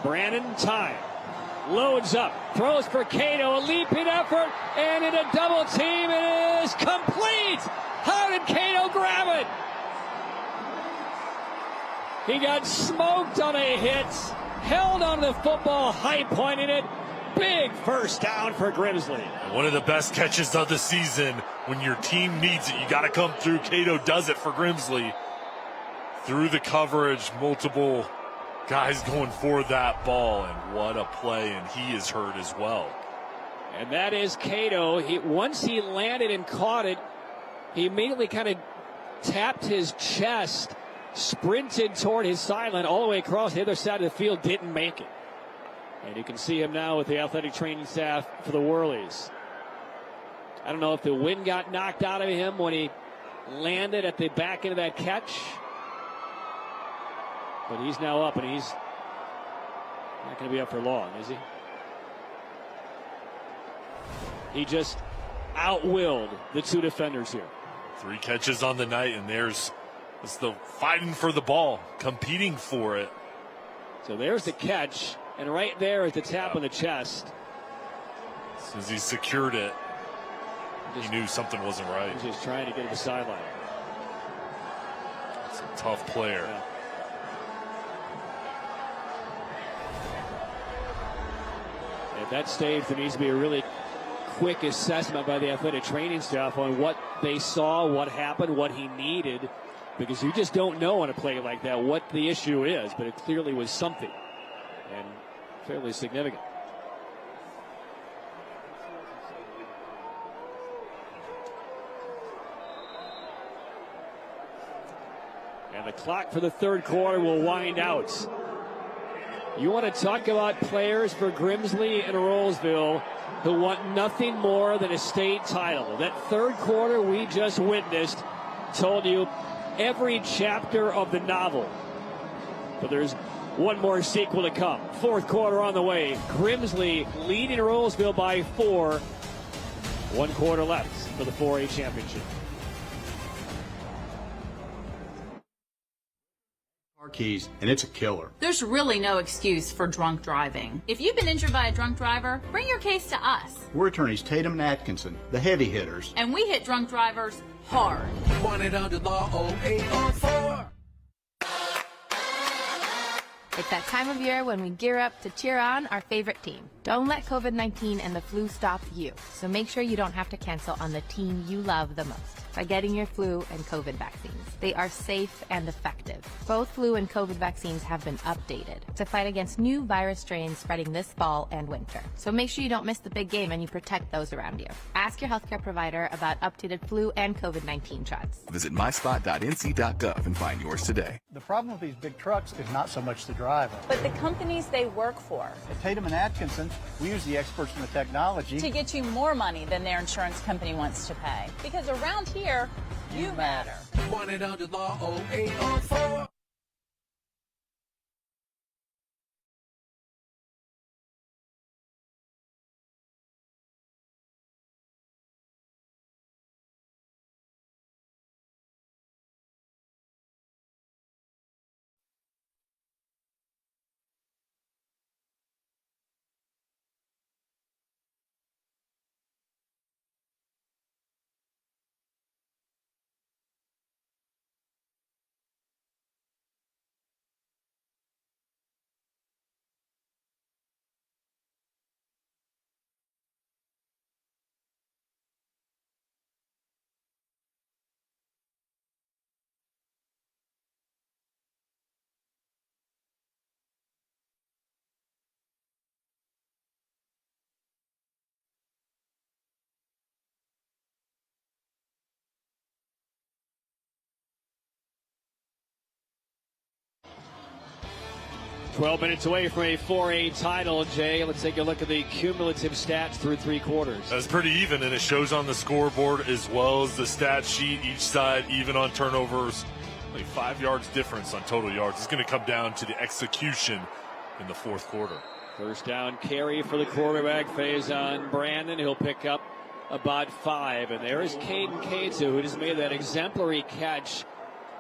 Brandon, time. Loads up. Throws for Cato. A leaping effort. And in a double team, it is complete. How did Cato grab it? He got smoked on a hit. Held on the football. High pointing it. Big first down for Grimsley. One of the best catches of the season. When your team needs it, you got to come through. Cato does it for Grimsley. Through the coverage, multiple guys going for that ball, and what a play, and he is hurt as well. And that is Cato. Once he landed and caught it, he immediately kind of tapped his chest, sprinted toward his sideline all the way across the other side of the field, didn't make it. And you can see him now with the athletic training staff for the Whirlies. I don't know if the wind got knocked out of him when he landed at the back end of that catch. But he's now up, and he's not going to be up for long, is he? He just outwilled the 2 defenders here. 3 catches on the night, and it's the fighting for the ball, competing for it. So there's the catch, and right there is the tap on the chest. As soon as he secured it, he knew something wasn't right. He's just trying to get to the sideline. It's a tough player. Yeah. At that stage, there needs to be a really quick assessment by the athletic training staff on what they saw, what happened, what he needed, because you just don't know on a play like that what the issue is, but it clearly was something, and fairly significant. And the clock for the third quarter will wind out. You want to talk about players for Grimsley and Rolesville who want nothing more than a state title. That third quarter we just witnessed told you every chapter of the novel. But there's one more sequel to come. Fourth quarter on the way. Grimsley leading Rolesville by 4. 1 quarter left for the 4A championship. Keys, and it's a killer. There's really no excuse for drunk driving. If you've been injured by a drunk driver, bring your case to us. We're attorneys Tatum and Atkinson, the heavy hitters. And we hit drunk drivers hard. Want it under law 0804. It's that time of year when we gear up to cheer on our favorite team. Don't let COVID-19 and the flu stop you. So make sure you don't have to cancel on the team you love the most by getting your flu and COVID vaccines. They are safe and effective. Both flu and COVID vaccines have been updated to fight against new virus strains spreading this fall and winter. So make sure you don't miss the big game and you protect those around you. Ask your healthcare provider about updated flu and COVID-19 shots. Visit myspot.nc.gov and find yours today. The problem with these big trucks is not so much the driver, But the companies they work for. At Tatum and Atkinson, we use the experts in the technology To get you more money than their insurance company wants to pay. Because around here, you matter. 1-800-LAW-0804. "12 minutes away from a 4A title, Jay. Let's take a look at the cumulative stats through three quarters. That's pretty even, and it shows on the scoreboard as well as the stat sheet. Each side even on turnovers. Only 5 yards difference on total yards. It's going to come down to the execution in the fourth quarter. First down carry for the quarterback. Faison Brandon. He'll pick up about 5. And there is Caden Kato, who just made that exemplary catch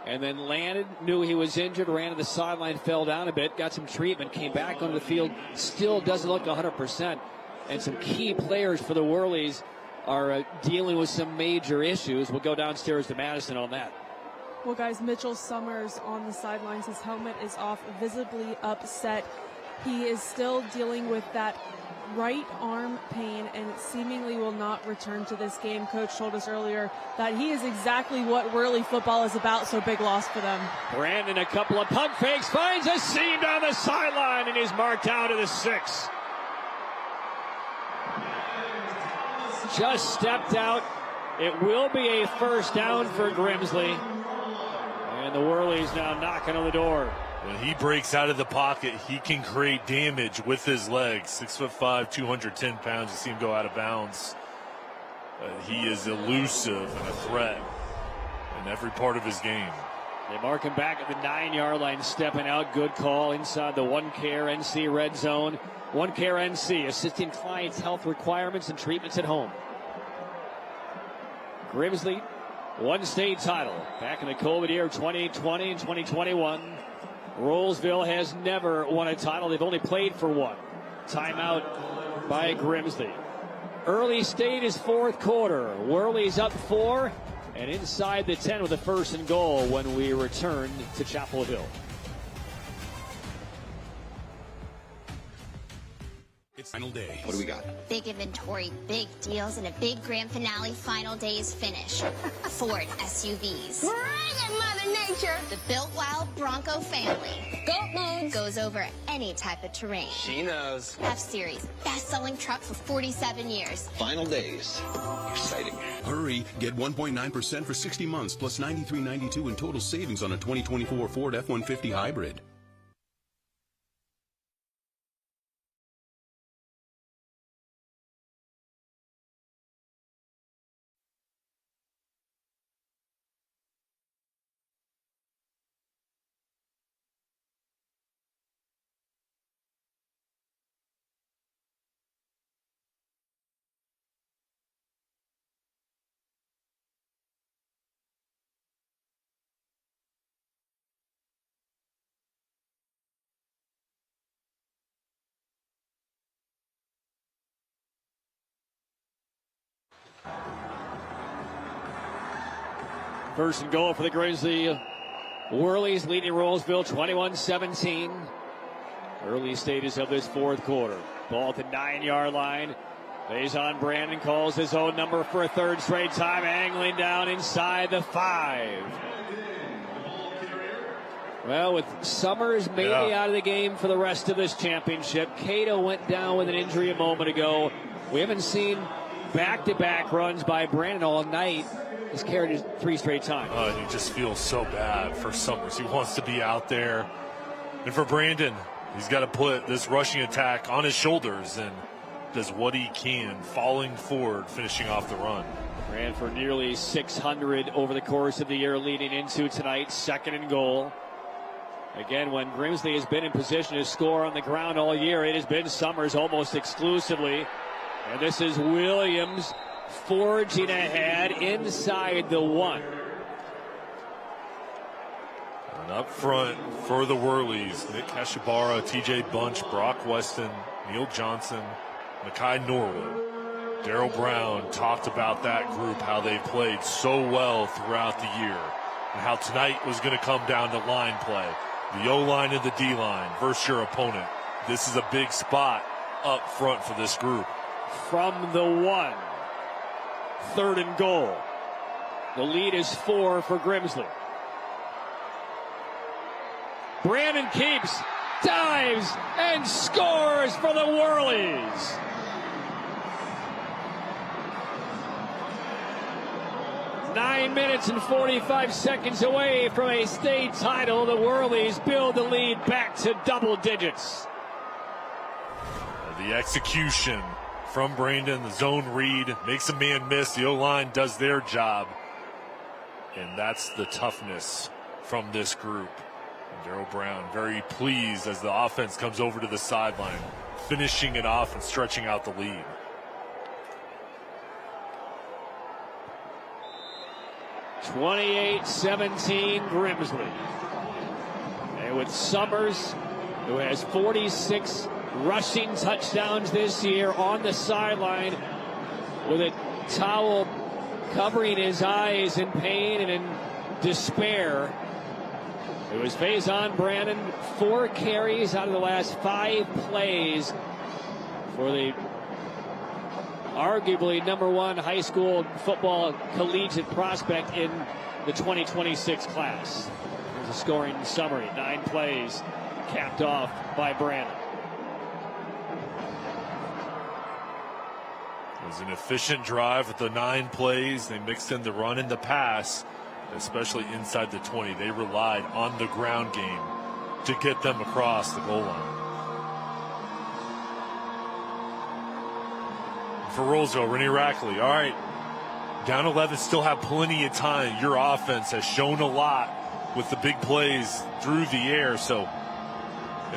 and then landed, knew he was injured, ran to the sideline, fell down a bit, got some treatment, came back onto the field, still doesn't look 100%. And some key players for the Whirlies are dealing with some major issues. We'll go downstairs to Madison on that. Well, guys, Mitchell Summers on the sidelines. His helmet is off, visibly upset. He is still dealing with that right arm pain and seemingly will not return to this game. Coach told us earlier that he is exactly what Whirly football is about, so big loss for them. Brandon, a couple of pump fakes, finds a seam down the sideline and is marked down to the 6. Just stepped out. It will be a first down for Grimsley. And the Whirlies now knocking on the door. When he breaks out of the pocket, he can create damage with his legs. 6'5", 210 pounds. You see him go out of bounds. He is elusive and a threat in every part of his game. They mark him back at the 9-yard line, stepping out. Good call inside the OneCare NC red zone. OneCare NC assisting clients' health requirements and treatments at home. Grimsley, one state title back in the COVID year of 2020 and 2021. Rolesville has never won a title. They've only played for one. Timeout by Grimsley. Early state is fourth quarter. Whirly's up 4 and inside the 10 with a 1st and goal when we return to Chapel Hill. It's final day. What do we got? Big inventory, big deals, and a big grand finale final days finish. Ford SUVs. Bring it, Mother Nature! The Built Wild Bronco family. Goat mode goes over any type of terrain. She knows. F-Series, best-selling truck for 47 years. Final days. Exciting. Hurry. Get 1.9% for 60 months plus $93.92 in total savings on a 2024 Ford F-150 hybrid. First and goal for the Grizzly Whirlies, leading Rolesville 21-17. Early stages of this fourth quarter. Ball at the 9-yard line. Faison Brandon calls his own number for a third straight time, angling down inside the 5. Well, with Summers maybe out of the game for the rest of this championship, Cato went down with an injury a moment ago. We haven't seen back-to-back runs by Brandon all night. He's carried his 3 straight times. He just feels so bad for Summers. He wants to be out there. And for Brandon, he's got to put this rushing attack on his shoulders and does what he can, falling forward, finishing off the run. Ran for nearly 600 over the course of the year leading into tonight. 2nd and goal. Again, when Grimsley has been in position to score on the ground all year, it has been Summers almost exclusively. And this is Williams forging ahead inside the 1. And up front for the Whirlies, Nick Kashabara, TJ Bunch, Brock Weston, Neil Johnson, Makai Norwood. Darryl Brown talked about that group, how they played so well throughout the year, and how tonight was going to come down to line play. The O-line and the D-line versus your opponent. This is a big spot up front for this group. From the 1. 3rd and goal. The lead is 4 for Grimsley. Brandon keeps, dives, and scores for the Whirlies. Nine minutes and 45 seconds away from a state title. The Whirlies build the lead back to double digits. The execution from Brandon, the zone read, makes a man miss. The O-line does their job. And that's the toughness from this group. Darryl Brown very pleased as the offense comes over to the sideline, finishing it off and stretching out the lead. (28-17) Grimsley. And with Summers, who has 46 rushing touchdowns this year, on the sideline with a towel covering his eyes in pain and in despair. It was Faison Brandon, 4 carries out of the last 5 plays for the arguably #1 high school football collegiate prospect in the 2026 class. Here's a scoring summary. 9 plays capped off by Brandon. It was an efficient drive with the 9 plays. They mixed in the run and the pass, especially inside the 20. They relied on the ground game to get them across the goal line. For Rolesville, Rennie Rackley, all right, down 11, still have plenty of time. Your offense has shown a lot with the big plays through the air. So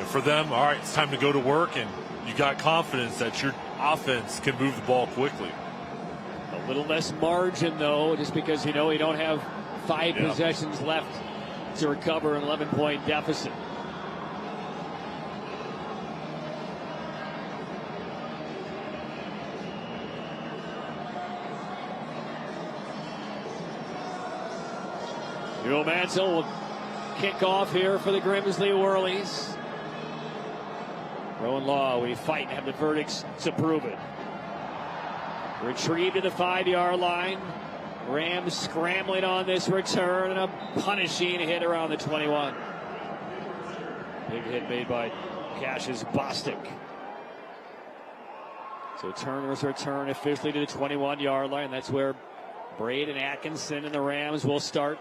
for them, all right, it's time to go to work, and you got confidence that your offense can move the ball quickly. A little less margin, though, just because you know you don't have 5 possessions left to recover an 11-point deficit. Joe Mansell will kick off here for the Grimsley Whirlies. Rowan Law, we fight and have the verdicts to prove it. Retrieved to the 5-yard line. Rams scrambling on this return, and a punishing hit around the 21. Big hit made by Cassius Bostic. So Turner's return officially to the 21-yard line. That's where Braden Atkinson and the Rams will start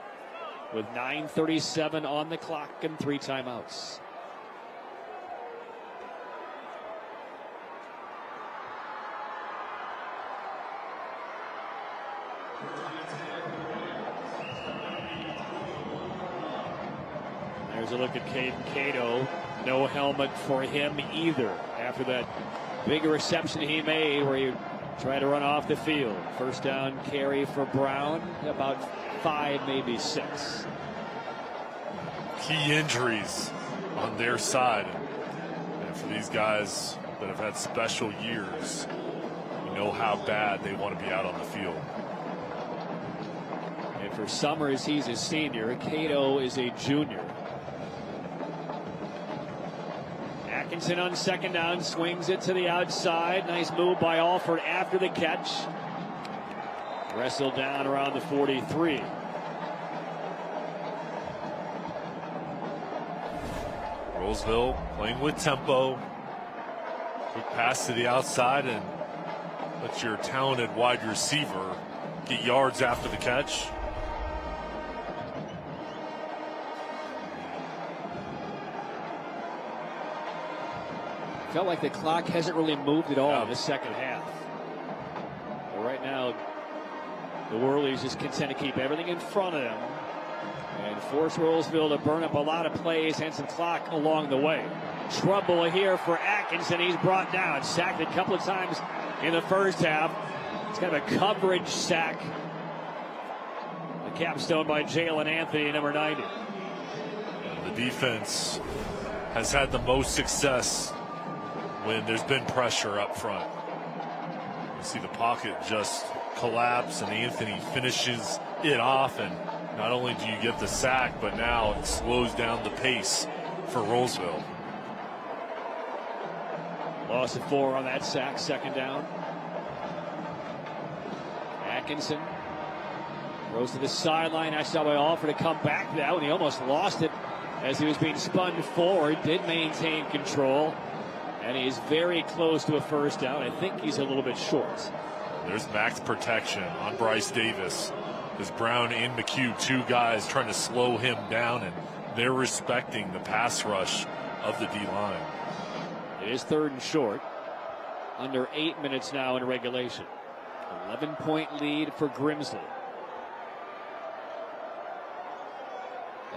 with 9:37 on the clock and 3 timeouts. There's a look at Caden Cato. No helmet for him either after that big reception he made where he tried to run off the field. First down carry for Brown, about 5, maybe 6. Key injuries on their side. And for these guys that have had special years, you know how bad they want to be out on the field. And for Summers, he's a senior. Cato is a junior. Atkinson on second down, swings it to the outside. Nice move by Alford after the catch. Wrestled down around the 43. Rolesville playing with tempo. Quick pass to the outside and let your talented wide receiver get yards after the catch. Felt like the clock hasn't really moved at all in the second half. But right now, the Whirlies just content to keep everything in front of them and force Rolesville to burn up a lot of plays and some clock along the way. Trouble here for Atkinson. He's brought down, sacked a couple of times in the first half. It's kind of a coverage sack. The capstone by Jalen Anthony, number 90. The defense has had the most success when there's been pressure up front. You see the pocket just collapse and Anthony finishes it off, and not only do you get the sack, but now it slows down the pace for Rolesville. Loss of 4 on that sack, second down. Atkinson goes to the sideline. I saw by Alford to come back now, and he almost lost it as he was being spun forward. Did maintain control, and he's very close to a first down. I think he's a little bit short. There's max protection on Bryce Davis. There's Brown and McHugh, two guys trying to slow him down, and they're respecting the pass rush of the D-line. It is 3rd and short. Under 8 minutes now in regulation. 11-point lead for Grimsley.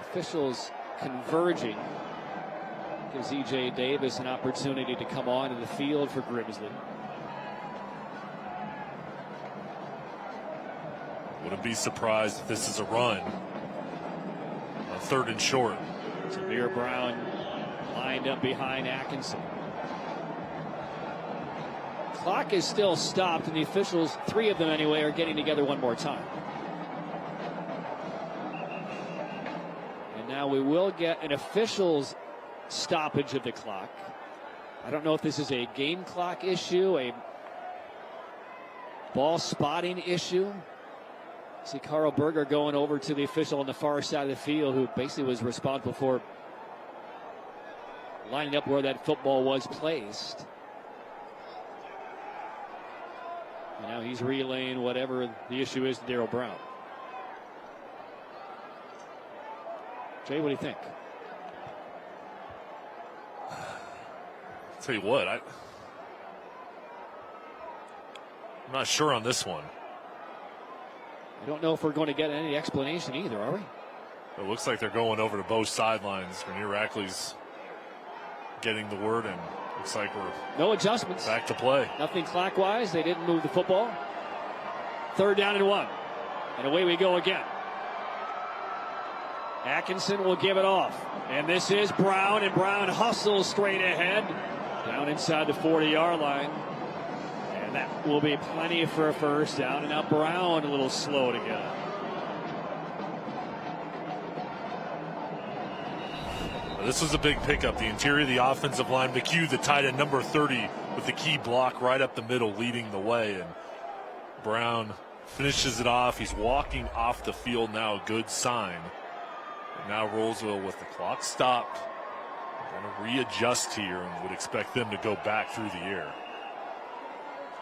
Officials converging gives E.J. Davis an opportunity to come on in the field for Grimsley. Wouldn't be surprised if this is a run on 3rd and short. Samir Brown lined up behind Atkinson. Clock is still stopped, and the officials, 3 of them anyway, are getting together one more time. And now we will get an officials stoppage of the clock. I don't know if this is a game clock issue, a ball spotting issue. See Carl Berger going over to the official on the far side of the field, who basically was responsible for lining up where that football was placed. And now he's relaying whatever the issue is to Darryl Brown. Jay, what do you think? I'll tell you what, I'm not sure on this one. I don't know if we're going to get any explanation either, are we? It looks like they're going over to both sidelines. Rainier Rackley's getting the word, and looks like we're no adjustments. Back to play. Nothing clockwise. They didn't move the football. 3rd down and 1. And away we go again. Atkinson will give it off. And this is Brown, and Brown hustles straight ahead. Down inside the 40-yard line. And that will be plenty for a first down. And now Brown a little slow to get it. This was a big pickup. The interior of the offensive line. McHugh, the tight end, number 30, with the key block right up the middle, leading the way. And Brown finishes it off. He's walking off the field now, a good sign. And now Rolesville, with the clock stopped, going to readjust here and would expect them to go back through the air.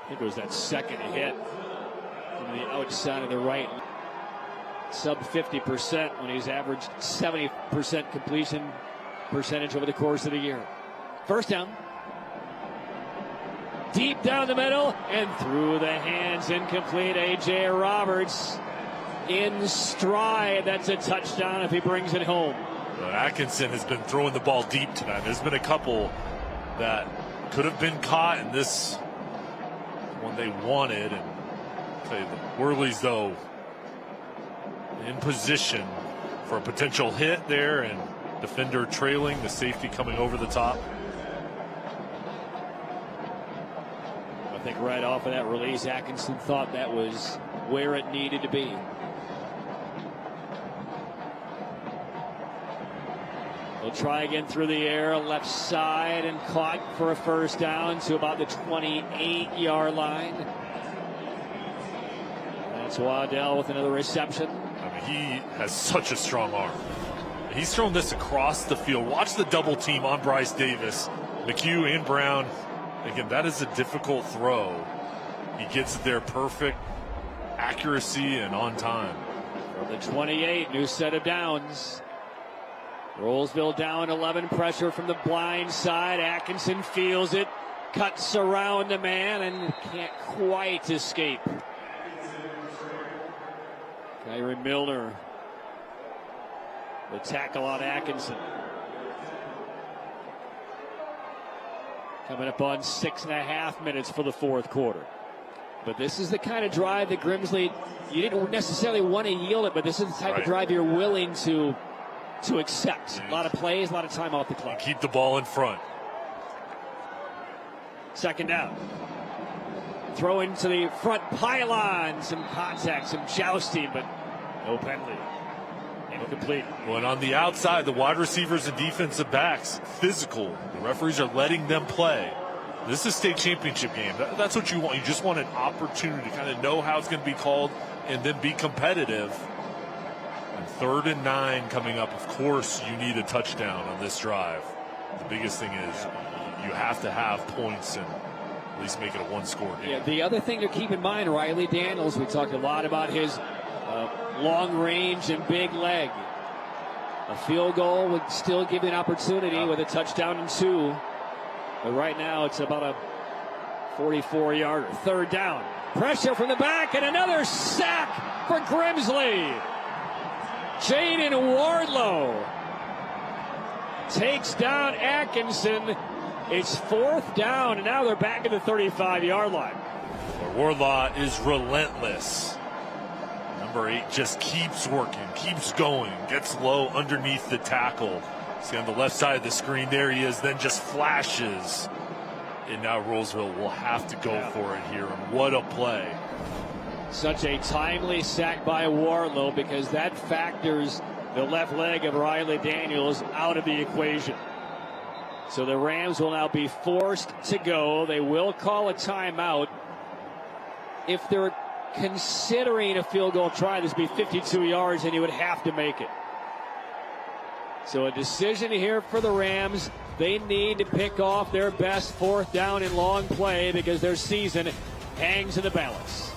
I think it was that second hit from the outside of the right. Sub 50% when he's averaged 70% completion percentage over the course of the year. First down. Deep down the middle and through the hands, incomplete. A.J. Roberts in stride. That's a touchdown if he brings it home. Atkinson has been throwing the ball deep tonight. There's been a couple that could have been caught, and this one they wanted. And I'll tell you, the Whirlies, though, in position for a potential hit there, and defender trailing, the safety coming over the top. I think right off of that release, Atkinson thought that was where it needed to be. They'll try again through the air, left side, and caught for a first down to about the 28-yard line. That's Waddell with another reception. I mean, he has such a strong arm. He's thrown this across the field. Watch the double team on Bryce Davis, McHugh and Brown. Again, that is a difficult throw. He gets it there, perfect accuracy and on time. From the 28, new set of downs. Rolesville down 11, pressure from the blind side. Atkinson feels it, cuts around the man and can't quite escape. Kyron Milner, the tackle on Atkinson. Coming up on 6.5 minutes for the fourth quarter. But this is the kind of drive that Grimsley, you didn't necessarily want to yield it, but this is the type of drive you're willing to accept. A lot of plays, a lot of time off the clock. Keep the ball in front. Second down. Throw into the front pylon. Some contact, some jousting, but no penalty. Incomplete. Well, and on the outside, the wide receivers and defensive backs, physical. The referees are letting them play. This is a state championship game. That's what you want. You just want an opportunity to kind of know how it's going to be called and then be competitive. And 3rd and 9 coming up. Of course, you need a touchdown on this drive. The biggest thing is you have to have points and at least make it a one-score game. Yeah, the other thing to keep in mind, Riley Daniels, we talked a lot about his long range and big leg. A field goal would still give you an opportunity with a touchdown and 2. But right now it's about a 44-yarder. 3rd down. Pressure from the back and another sack for Grimsley. Jaden Wardlow takes down Atkinson. It's 4th down, and now they're back at the 35-yard line. Wardlaw is relentless. Number 8 just keeps working, keeps going, gets low underneath the tackle. See on the left side of the screen, there he is, then just flashes. And now Rolesville will have to go for it here. And what a play. Such a timely sack by Warlow because that factors the left leg of Riley Daniels out of the equation. So the Rams will now be forced to go. They will call a timeout. If they're considering a field goal try, this would be 52 yards and you would have to make it. So a decision here for the Rams. They need to pick off their best 4th down and long play because their season hangs in the balance.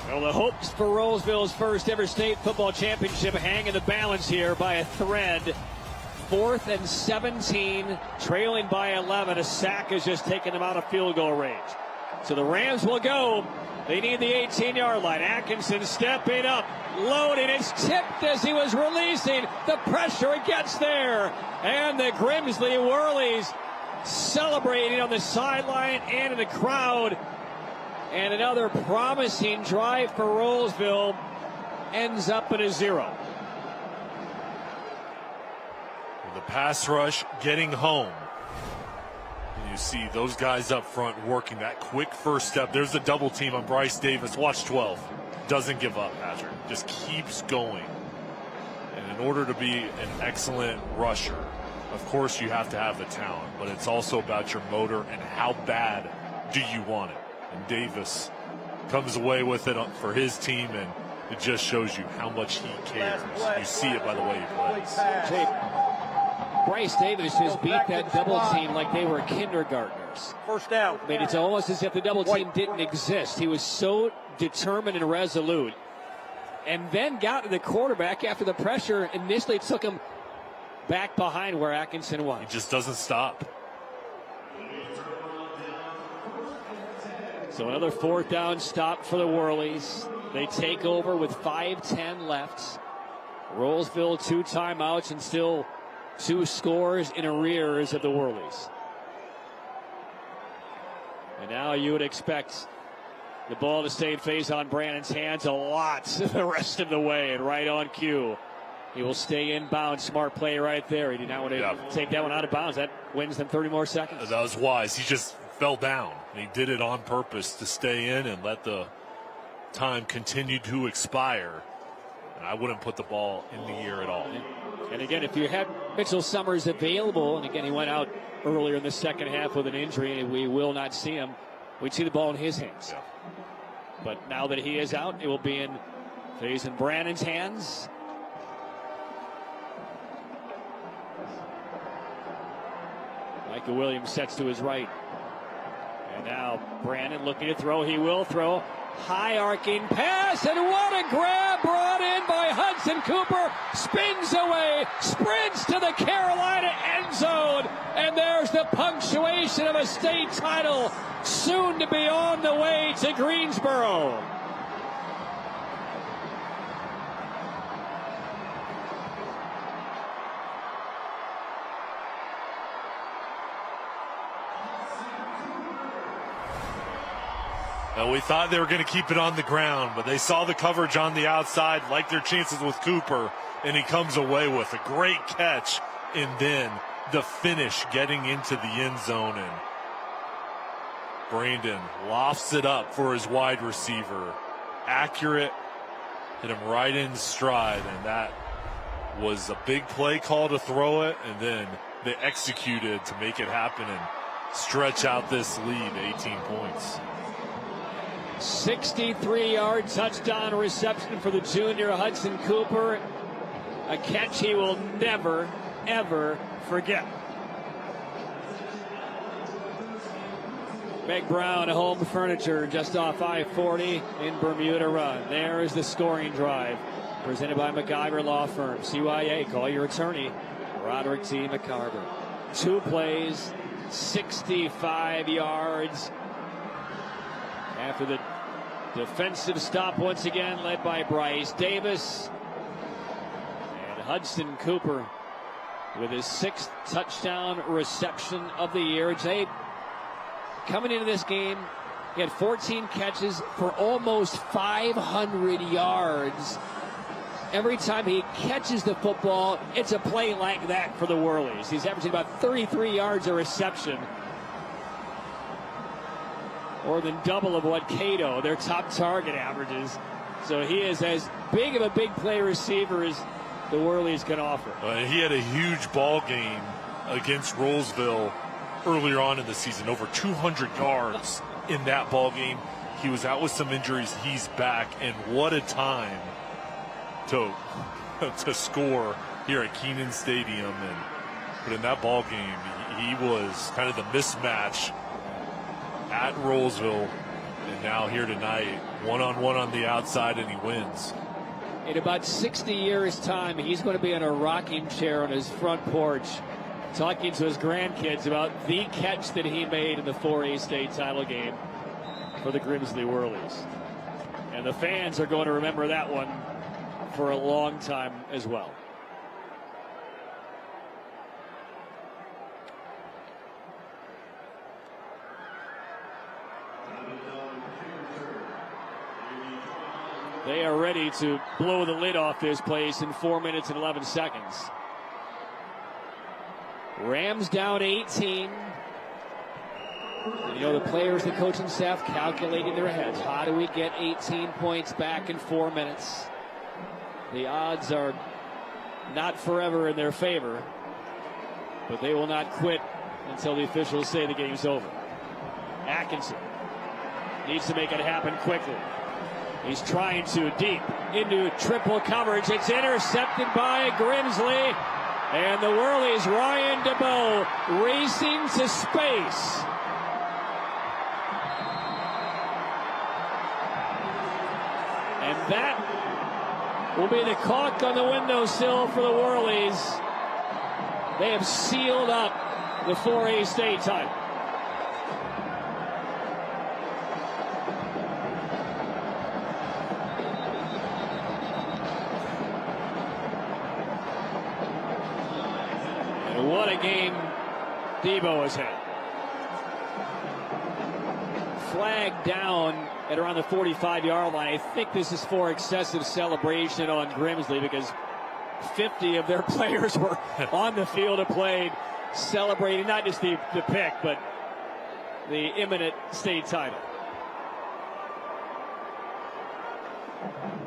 Well, the hopes for Rolesville's first ever state football championship hang in the balance here by a thread. 4th and 17, trailing by 11. A sack has just taken them out of field goal range. So the Rams will go. They need the 18-yard line. Atkinson stepping up, loading. It's tipped as he was releasing. The pressure gets there. And the Grimsley Whirlies celebrating on the sideline and in the crowd. And another promising drive for Rolesville ends up at a 0. The pass rush getting home. You see those guys up front working that quick first step. There's the double team on Bryce Davis. Watch 12. Doesn't give up, Patrick. Just keeps going. And in order to be an excellent rusher, of course you have to have the talent, but it's also about your motor and how bad do you want it. And Davis comes away with it for his team, and it just shows you how much he cares. You see it by the way he plays. Bryce Davis just beat that double team like they were kindergartners. First down. I mean, it's almost as if the double team didn't exist. He was so determined and resolute. And then got to the quarterback after the pressure initially took him back behind where Atkinson was. He just doesn't stop. So another 4th down stop for the Whirlies. They take over with 5:10 left. Rolesville 2 timeouts and still 2 scores in arrears of the Whirlies. And now you would expect the ball to stay in Faison Brannon's hands a lot the rest of the way, and right on cue. He will stay inbound. Smart play right there. He did not want to take that one out of bounds. That wins them 30 more seconds. That was wise. He just fell down. He did it on purpose to stay in and let the time continue to expire. And I wouldn't put the ball in the air at all. And again, if you had Mitchell Summers available, and again, he went out earlier in the second half with an injury, and we will not see him, we'd see the ball in his hands. Yeah. But now that he is out, it will be in Faison Brannon's hands. Micah Williams sets to his right. And now Brannon looking to throw. He will throw. High arcing pass, and what a grab brought in by Hudson Cooper. Spins away, sprints to the Carolina end zone, and there's the punctuation of a state title, soon to be on the way to Greensboro. Well, we thought they were going to keep it on the ground, but they saw the coverage on the outside, liked their chances with Cooper, and he comes away with a great catch, and then the finish getting into the end zone, and Brandon lofts it up for his wide receiver. Accurate, hit him right in stride, and that was a big play call to throw it, and then they executed to make it happen and stretch out this lead, 18 points. 63-yard touchdown reception for the junior Hudson Cooper. A catch he will never, ever forget. Meg Brown, home furniture just off I-40 in Bermuda Run. There is the scoring drive presented by MacIver Law Firm. CYA, call your attorney, Roderick T. McCarver. 2 plays, 65 yards. After the defensive stop once again led by Bryce Davis. And Hudson Cooper with his 6th touchdown reception of the year. Jay, coming into this game, he had 14 catches for almost 500 yards. Every time he catches the football, it's a play like that for the Whirlies. He's averaging about 33 yards a reception. More than double of what Cato, their top target, averages. So he is as big of a big play receiver as the Whirlies can offer. He had a huge ball game against Rolesville earlier on in the season, over 200 yards in that ball game. He was out with some injuries. He's back, and what a time to score here at Kenan Stadium. But in that ball game, he was kind of the mismatch at Rolesville, and now here tonight, one-on-one on the outside, and he wins. In about 60 years' time, he's going to be in a rocking chair on his front porch talking to his grandkids about the catch that he made in the 4A state title game for the Grimsley Whirlies. And the fans are going to remember that one for a long time as well. They are ready to blow the lid off this place in 4 minutes and 11 seconds. Rams down 18. You know, the players, the coaching staff calculating their heads. How do we get 18 points back in 4 minutes? The odds are not forever in their favor, but they will not quit until the officials say the game's over. Atkinson needs to make it happen quickly. He's trying to deep into triple coverage. It's intercepted by Grimsley. And the Whirlies, Ryan DeBow racing to space. And that will be the caulk on the windowsill for the Whirlies. They have sealed up the 4A state title. And what a game Debo has had. Flag down at around the 45-yard line. I think this is for excessive celebration on Grimsley because 50 of their players were on the field of play celebrating not just the pick, but the imminent state title.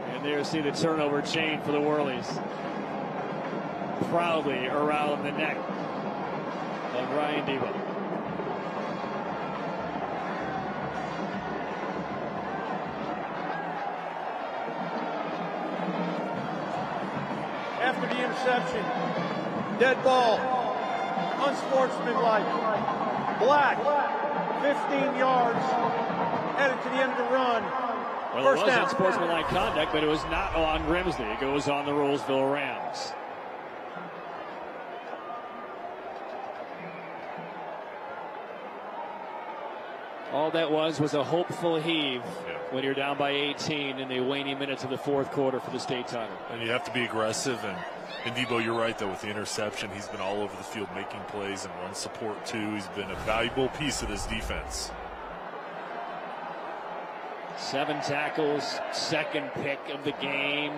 And there you see the turnover chain for the Whirlies. Proudly around the neck of Ryan Debo. After the interception, dead ball, unsportsmanlike, black, 15 yards, headed to the end of the run. Well, First it was down. unsportsmanlike conduct, but it was not on Grimsley. It goes on the Rolesville Rams. All that was a hopeful heave when you're down by 18 in the waning minutes of the fourth quarter for the state title. And you have to be aggressive. And Debo, you're right, though, with the interception. He's been all over the field making plays and run support, too. He's been a valuable piece of this defense. 7 tackles, second pick of the game.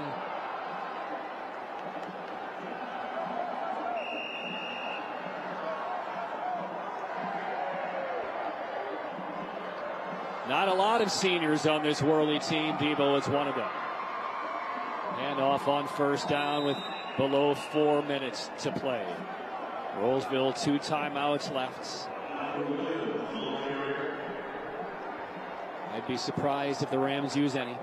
Not a lot of seniors on this Whirly team. Debo is one of them. And off on first down with below 4 minutes to play. Rolesville 2 timeouts left. I'd be surprised if the Rams use any.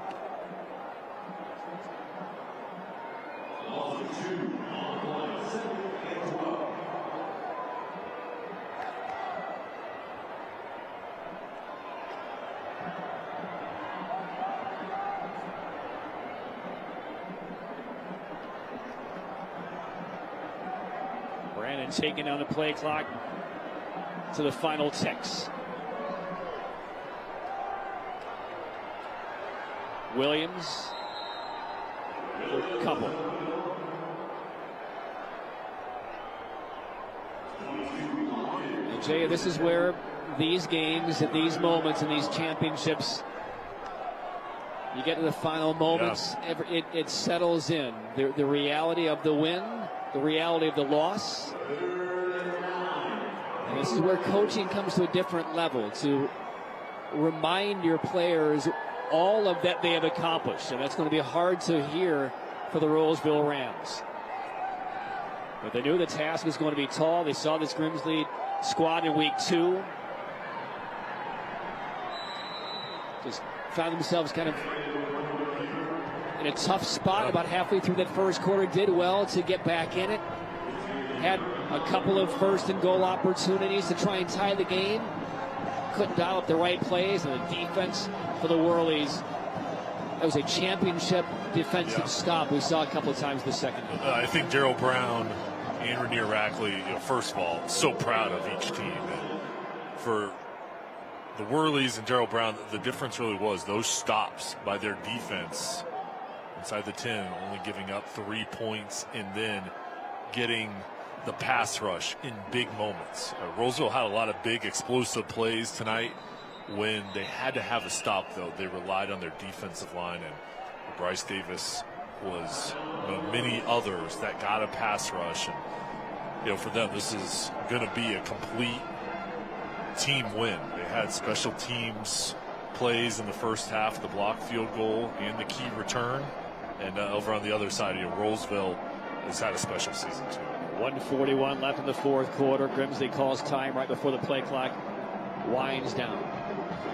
Brandon taking down the play clock to the final ticks. Williams, a couple. And Jay, this is where these games, at these moments, in these championships, you get to the final moments, it settles in. The reality of the win, the reality of the loss. And this is where coaching comes to a different level, to remind your players all of that they have accomplished. And that's going to be hard to hear for the Rolesville Rams. But they knew the task was going to be tall. They saw this Grimsley squad in week 2. Just found themselves kind of in a tough spot about halfway through that first quarter. Did well to get back in it. Had a couple of first and goal opportunities to try and tie the game. Couldn't dial up the right plays, and the defense for the Whirlies, that was a championship defensive stop we saw a couple of times this second game. I think Daryl Brown and Rainier Rackley, first of all, so proud of each team. And for the Whirlies and Daryl Brown, the difference really was those stops by their defense inside the 10, only giving up 3 points, and then getting the pass rush in big moments. Rolesville had a lot of big explosive plays tonight. When they had to have a stop, though, they relied on their defensive line, and Bryce Davis was among many others that got a pass rush. And for them, this is going to be a complete team win. They had special teams plays in the first half, the block field goal and the key return. And over on the other side, Rolesville has had a special season too. 1:41 left in the fourth quarter. Grimsley calls time right before the play clock winds down.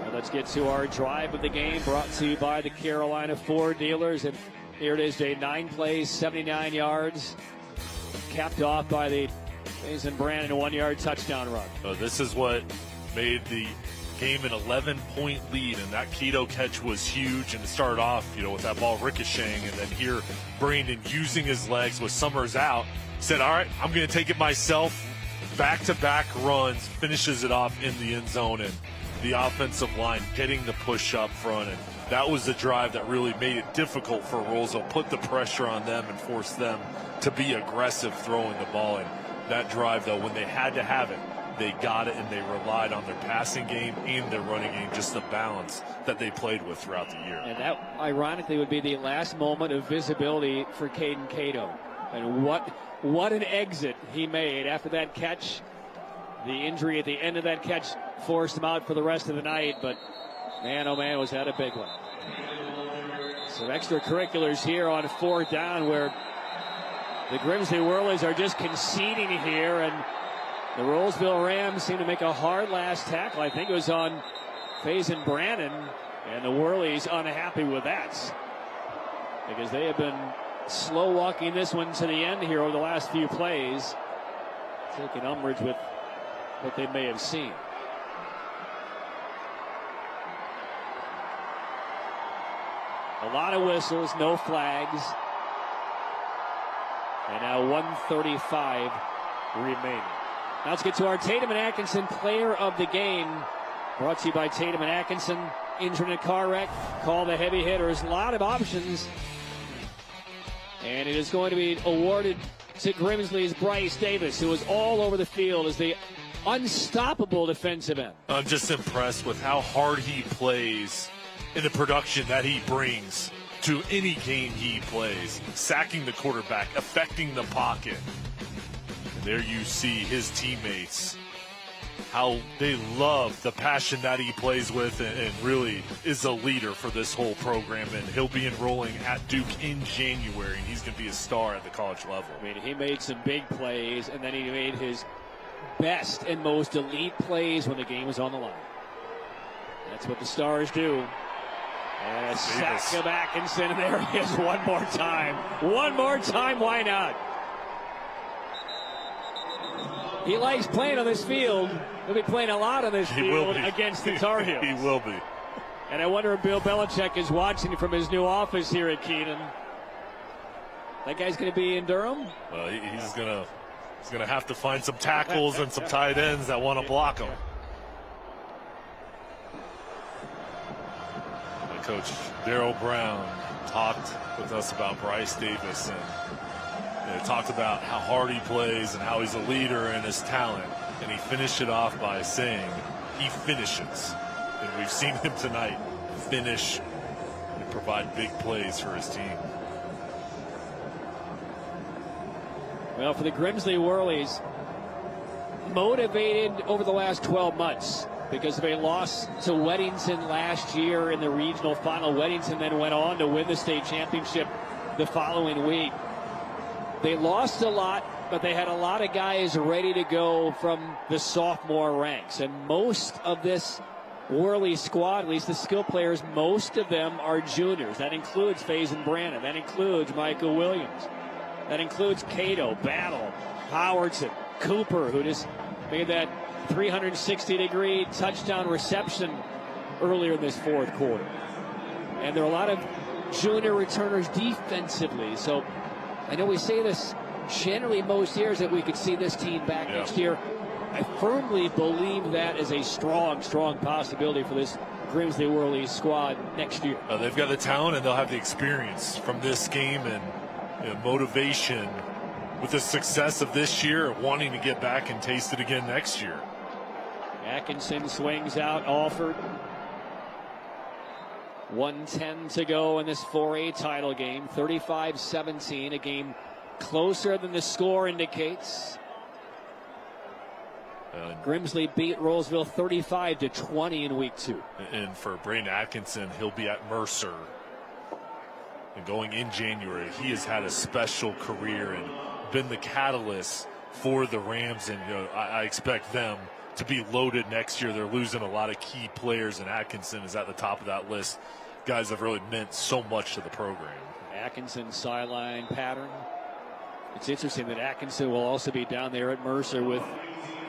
Now let's get to our drive of the game, brought to you by the Carolina Ford dealers. And here it is, Jay. 9 plays, 79 yards, capped off by the Mason Brandon 1-yard touchdown run. This is what made the game an 11-point lead, and that Keto catch was huge, and it started off, with that ball ricocheting, and then here Brandon using his legs with Summers out, said, all right, I'm going to take it myself. Back-to-back runs, finishes it off in the end zone, and the offensive line getting the push up front, and that was the drive that really made it difficult for Rolesville, put the pressure on them and forced them to be aggressive throwing the ball. And that drive, though, when they had to have it, they got it, and they relied on their passing game and their running game, just the balance that they played with throughout the year. And that, ironically, would be the last moment of visibility for Caden Cato. And what an exit he made after that catch. The injury at the end of that catch forced him out for the rest of the night, but man, oh man, was that a big one. Some extracurriculars here on 4th down, where the Grimsley Whirlies are just conceding here, and the Rolesville Rams seem to make a hard last tackle. I think it was on Faison Brannon, and the Whirlies unhappy with that because they have been slow walking this one to the end here over the last few plays, taking umbrage with what they may have seen. A lot of whistles, no flags. And now 1:35 remaining. Now let's get to our Tatum and Atkinson player of the game. Brought to you by Tatum and Atkinson. Injured in a car wreck. Call the heavy hitters. A lot of options. And it is going to be awarded to Grimsley's Bryce Davis, who was all over the field as the unstoppable defensive end. I'm just impressed with how hard he plays in the production that he brings to any game he plays, sacking the quarterback, affecting the pocket. And there you see his teammates, how they love the passion that he plays with, and really is a leader for this whole program. And he'll be enrolling at Duke in January, and he's going to be a star at the college level. I mean, he made some big plays, and then he made his best and most elite plays when the game was on the line. That's what the Stars do. And a sack of Atkinson, and there he is one more time. One more time, why not? He likes playing on this field. He'll be playing a lot on this field against the Tar Heels. He will be. And I wonder if Bill Belichick is watching from his new office here at Kenan. That guy's going to be in Durham? Well, he's going to have to find some tackles and some tight ends that want to block him. Coach Darryl Brown talked with us about Bryce Davis, and talked about how hard he plays and how he's a leader and his talent. And he finished it off by saying he finishes. And we've seen him tonight finish and provide big plays for his team. Well, for the Grimsley Whirlies, motivated over the last 12 months. Because of a loss to Weddington last year in the regional final. Weddington then went on to win the state championship the following week. They lost a lot, but they had a lot of guys ready to go from the sophomore ranks. And most of this Whirly squad, at least the skill players, most of them are juniors. That includes Faison Brannon. That includes Michael Williams. That includes Cato, Battle, Howardson, Cooper, who just made that 360-degree touchdown reception earlier in this fourth quarter. And there are a lot of junior returners defensively. So I know we say this generally most years that we could see this team back next year. I firmly believe that is a strong, strong possibility for this Grimsley Whirlies squad next year. They've got the talent, and they'll have the experience from this game and motivation with the success of this year, wanting to get back and taste it again next year. Atkinson swings out, Alford. 1:10 to go in this 4A title game. 35-17, a game closer than the score indicates. Grimsley beat Rolesville 35-20 in week 2. And for Braden Atkinson, he'll be at Mercer. And going in January, he has had a special career and been the catalyst for the Rams. And I expect them to be loaded next year. They're losing a lot of key players, and Atkinson is at the top of that list. Guys have really meant so much to the program. Atkinson sideline pattern. It's interesting that Atkinson will also be down there at Mercer with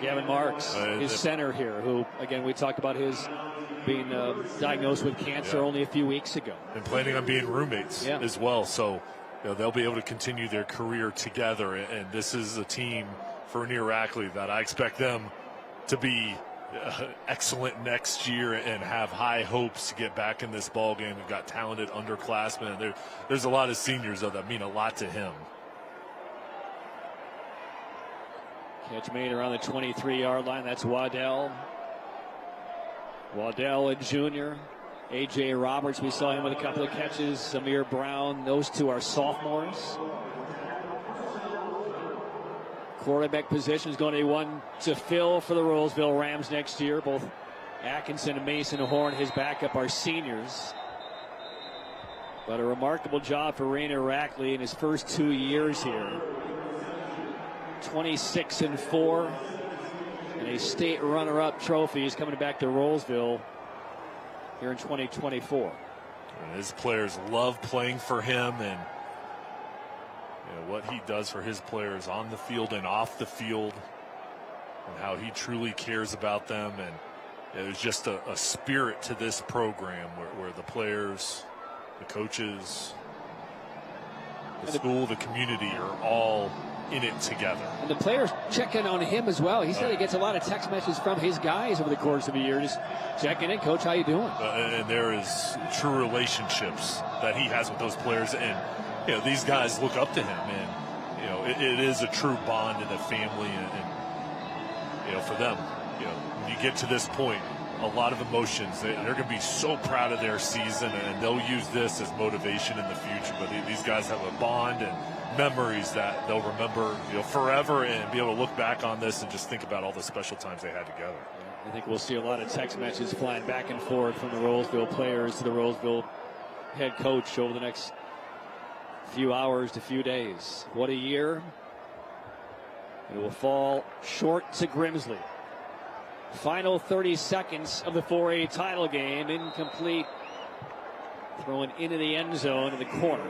Gavin Marks, his center here, who, again, we talked about his being diagnosed with cancer only a few weeks ago. And planning on being roommates as well. So they'll be able to continue their career together. And this is a team for Rainier Rackley that I expect them to be excellent next year and have high hopes to get back in this ball game. We've got talented underclassmen. There's a lot of seniors, though, that mean a lot to him. Catch made around the 23-yard line. That's Waddell. Waddell, a junior. A.J. Roberts, we saw him with a couple of catches. Samir Brown, those two are sophomores. Quarterback position is going to be one to fill for the Rolesville Rams next year. Both Atkinson and Mason Horn, his backup, are seniors. But a remarkable job for Rainier Rackley in his first 2 years here. 26-4, and a state runner-up trophy is coming back to Rolesville here in 2024. And his players love playing for him, and what he does for his players on the field and off the field, and how he truly cares about them. And it was just a spirit to this program where the players, the coaches, the school, the community are all in it together. And the players checking on him as well. He said he gets a lot of text messages from his guys over the course of the year, just checking in. Coach, how you doing? And there is true relationships that he has with those players, and these guys look up to him, and it is a true bond in the family, and for them, when you get to this point, a lot of emotions. They're going to be so proud of their season, and they'll use this as motivation in the future. But these guys have a bond and memories that they'll remember forever, and be able to look back on this and just think about all the special times they had together. I think we'll see a lot of text messages flying back and forth from the Rolesville players to the Rolesville head coach over the next few hours to few days. What a year. It will fall short to Grimsley. Final 30 seconds of the 4A title game. Incomplete. Thrown into the end zone in the corner.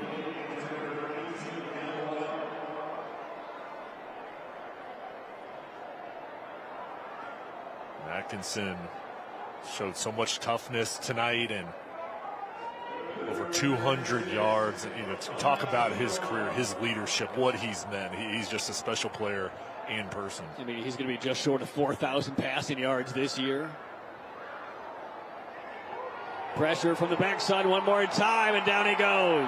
Atkinson showed so much toughness tonight, and over 200 yards. Talk about his career, his leadership, what he's meant. He's just a special player in person. I mean, he's going to be just short of 4,000 passing yards this year. Pressure from the backside one more time, and down he goes.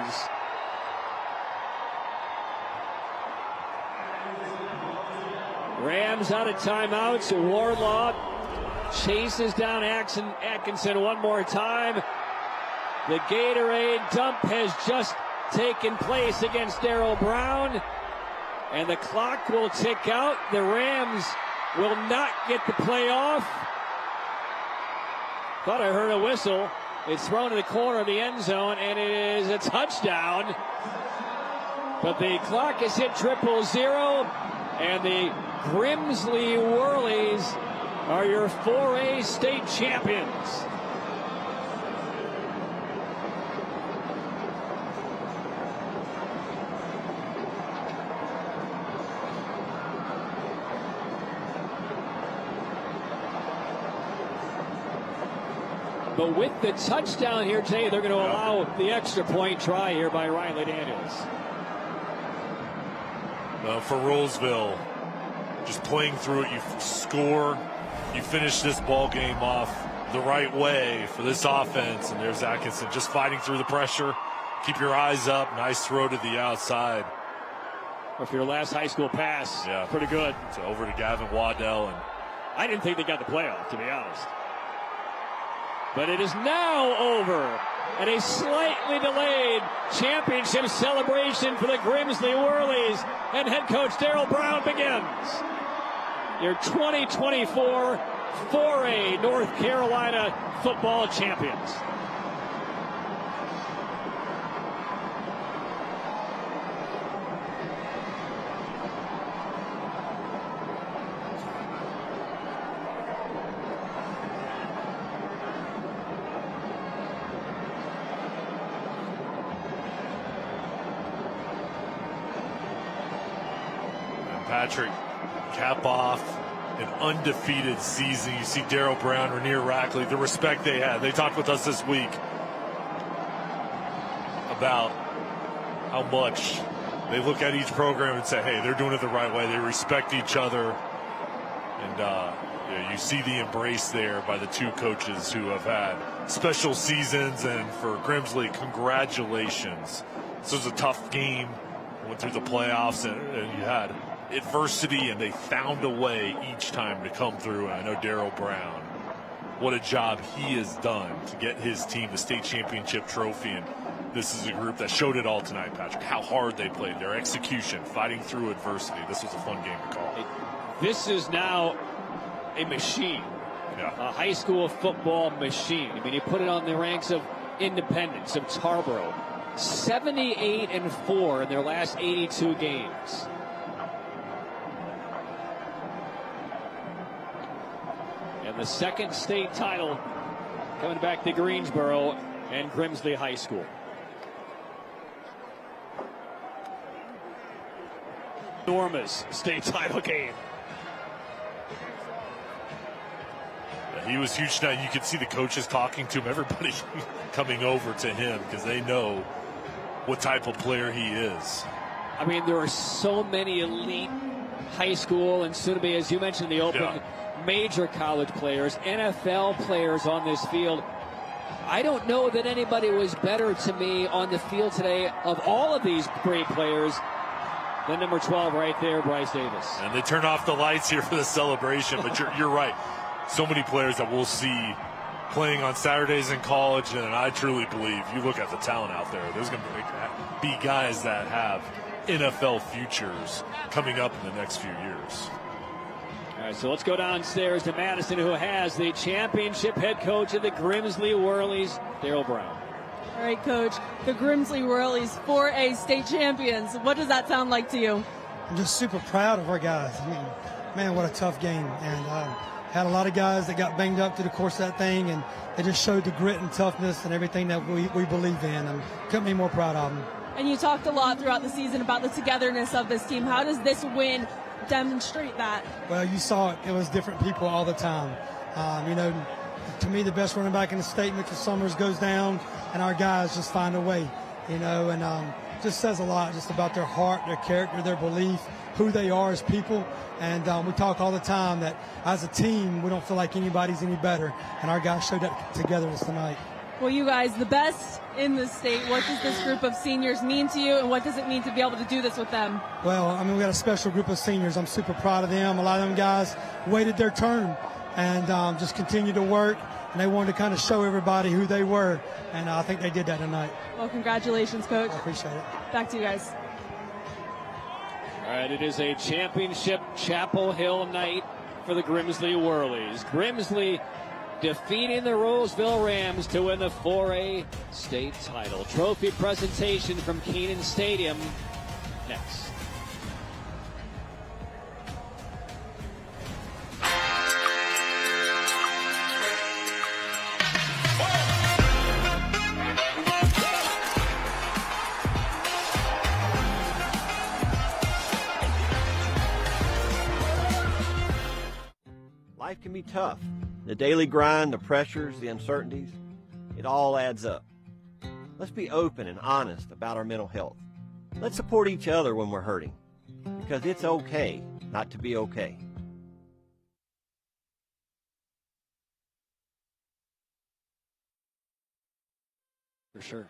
Rams out of timeouts. Warlaw chases down Atkinson one more time. The Gatorade dump has just taken place against Darryl Brown, and the clock will tick out. The Rams will not get the playoff. Thought I heard a whistle. It's thrown to the corner of the end zone, and it is a touchdown. But the clock has hit 000, and the Grimsley Whirlies are your 4A state champions. But with the touchdown here today, they're going to allow the extra point try here by Riley Daniels. For Rolesville, just playing through it, you score, you finish this ball game off the right way for this offense. And there's Atkinson just fighting through the pressure. Keep your eyes up. Nice throw to the outside. Or for your last high school pass, pretty good. So over to Gavin Waddell. And I didn't think they got the playoff, to be honest. But it is now over, and a slightly delayed championship celebration for the Grimsley Whirlies, and head coach Darryl Brown begins. your 2024 4A North Carolina football champions. Patrick, cap off an undefeated season. You see Darryl Brown, Rainier Rackley, the respect they had. They talked with us this week about how much they look at each program and say, hey, they're doing it the right way. They respect each other. And you see the embrace there by the two coaches who have had special seasons. And for Grimsley, congratulations. This was a tough game. Went through the playoffs, and you had adversity, and they found a way each time to come through. And I know Darryl Brown, what a job he has done to get his team the state championship trophy. And this is a group that showed it all tonight, Patrick, how hard they played, their execution, fighting through adversity. This was a fun game to call. This is now a machine, a high school football machine. I mean, you put it on the ranks of Independence, of Tarboro, 78-4 in their last 82 games. And the second state title coming back to Greensboro and Grimsley High School. Enormous state title game. He was huge tonight. You could see the coaches talking to him, everybody coming over to him because they know what type of player he is. I mean, there are so many elite high school and soon to be, as you mentioned, the open major college players, NFL players on this field. I don't know that anybody was better to me on the field today of all of these great players than number 12 right there, Bryce Davis. And they turn off the lights here for the celebration, but you're right. So many players that we'll see playing on Saturdays in college, and I truly believe, you look at the talent out there, there's going to be guys that have NFL futures coming up in the next few years. All right, so let's go downstairs to Madison, who has the championship head coach of the Grimsley Whirlies, Darryl Brown. All right, Coach, the Grimsley Whirlies 4A state champions. What does that sound like to you? I'm just super proud of our guys. I mean, man, what a tough game. And had a lot of guys that got banged up through the course of that thing, and they just showed the grit and toughness and everything that we believe in. And couldn't be more proud of them. And you talked a lot throughout the season about the togetherness of this team. How does this win demonstrate that? Well, you saw it. It was different people all the time. To me, the best running back in the state, Mitchell Summers, goes down, and our guys just find a way, and just says a lot just about their heart, their character, their belief, who they are as people. And we talk all the time that as a team, we don't feel like anybody's any better, and our guys showed that togetherness tonight. Well, you guys, the best in the state, what does this group of seniors mean to you, and what does it mean to be able to do this with them? Well, I mean, we got a special group of seniors. I'm super proud of them. A lot of them guys waited their turn and just continued to work, and they wanted to kind of show everybody who they were, and I think they did that tonight. Well, congratulations, Coach. I appreciate it. Back to you guys. All right, it is a championship Chapel Hill night for the Grimsley Whirlies. Grimsley defeating the Rolesville Rams to win the 4A state title. Trophy presentation from Kenan Stadium next. Life can be tough. The daily grind, the pressures, the uncertainties, it all adds up. Let's be open and honest about our mental health. Let's support each other when we're hurting, because it's okay not to be okay. For sure.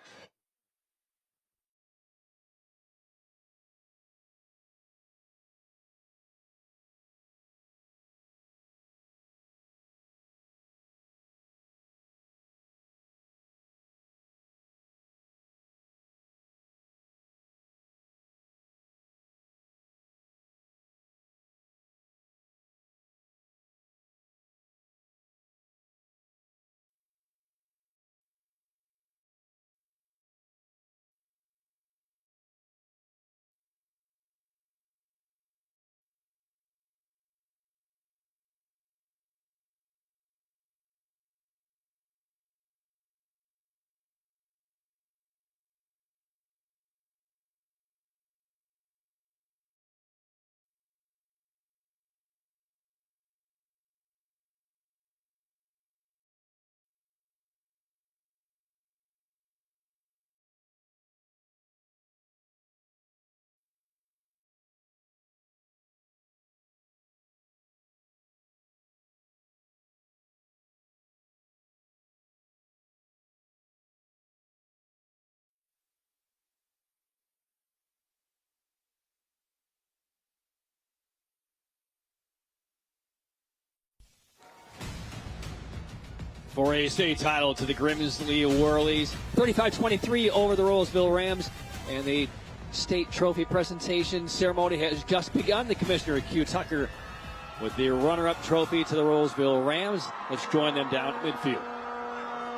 for a state title to the Grimsley Whirlies. 35-23 over the Rolesville Rams. And the state trophy presentation ceremony has just begun. The Commissioner, Q Tucker, with the runner-up trophy to the Rolesville Rams. Let's join them down at midfield.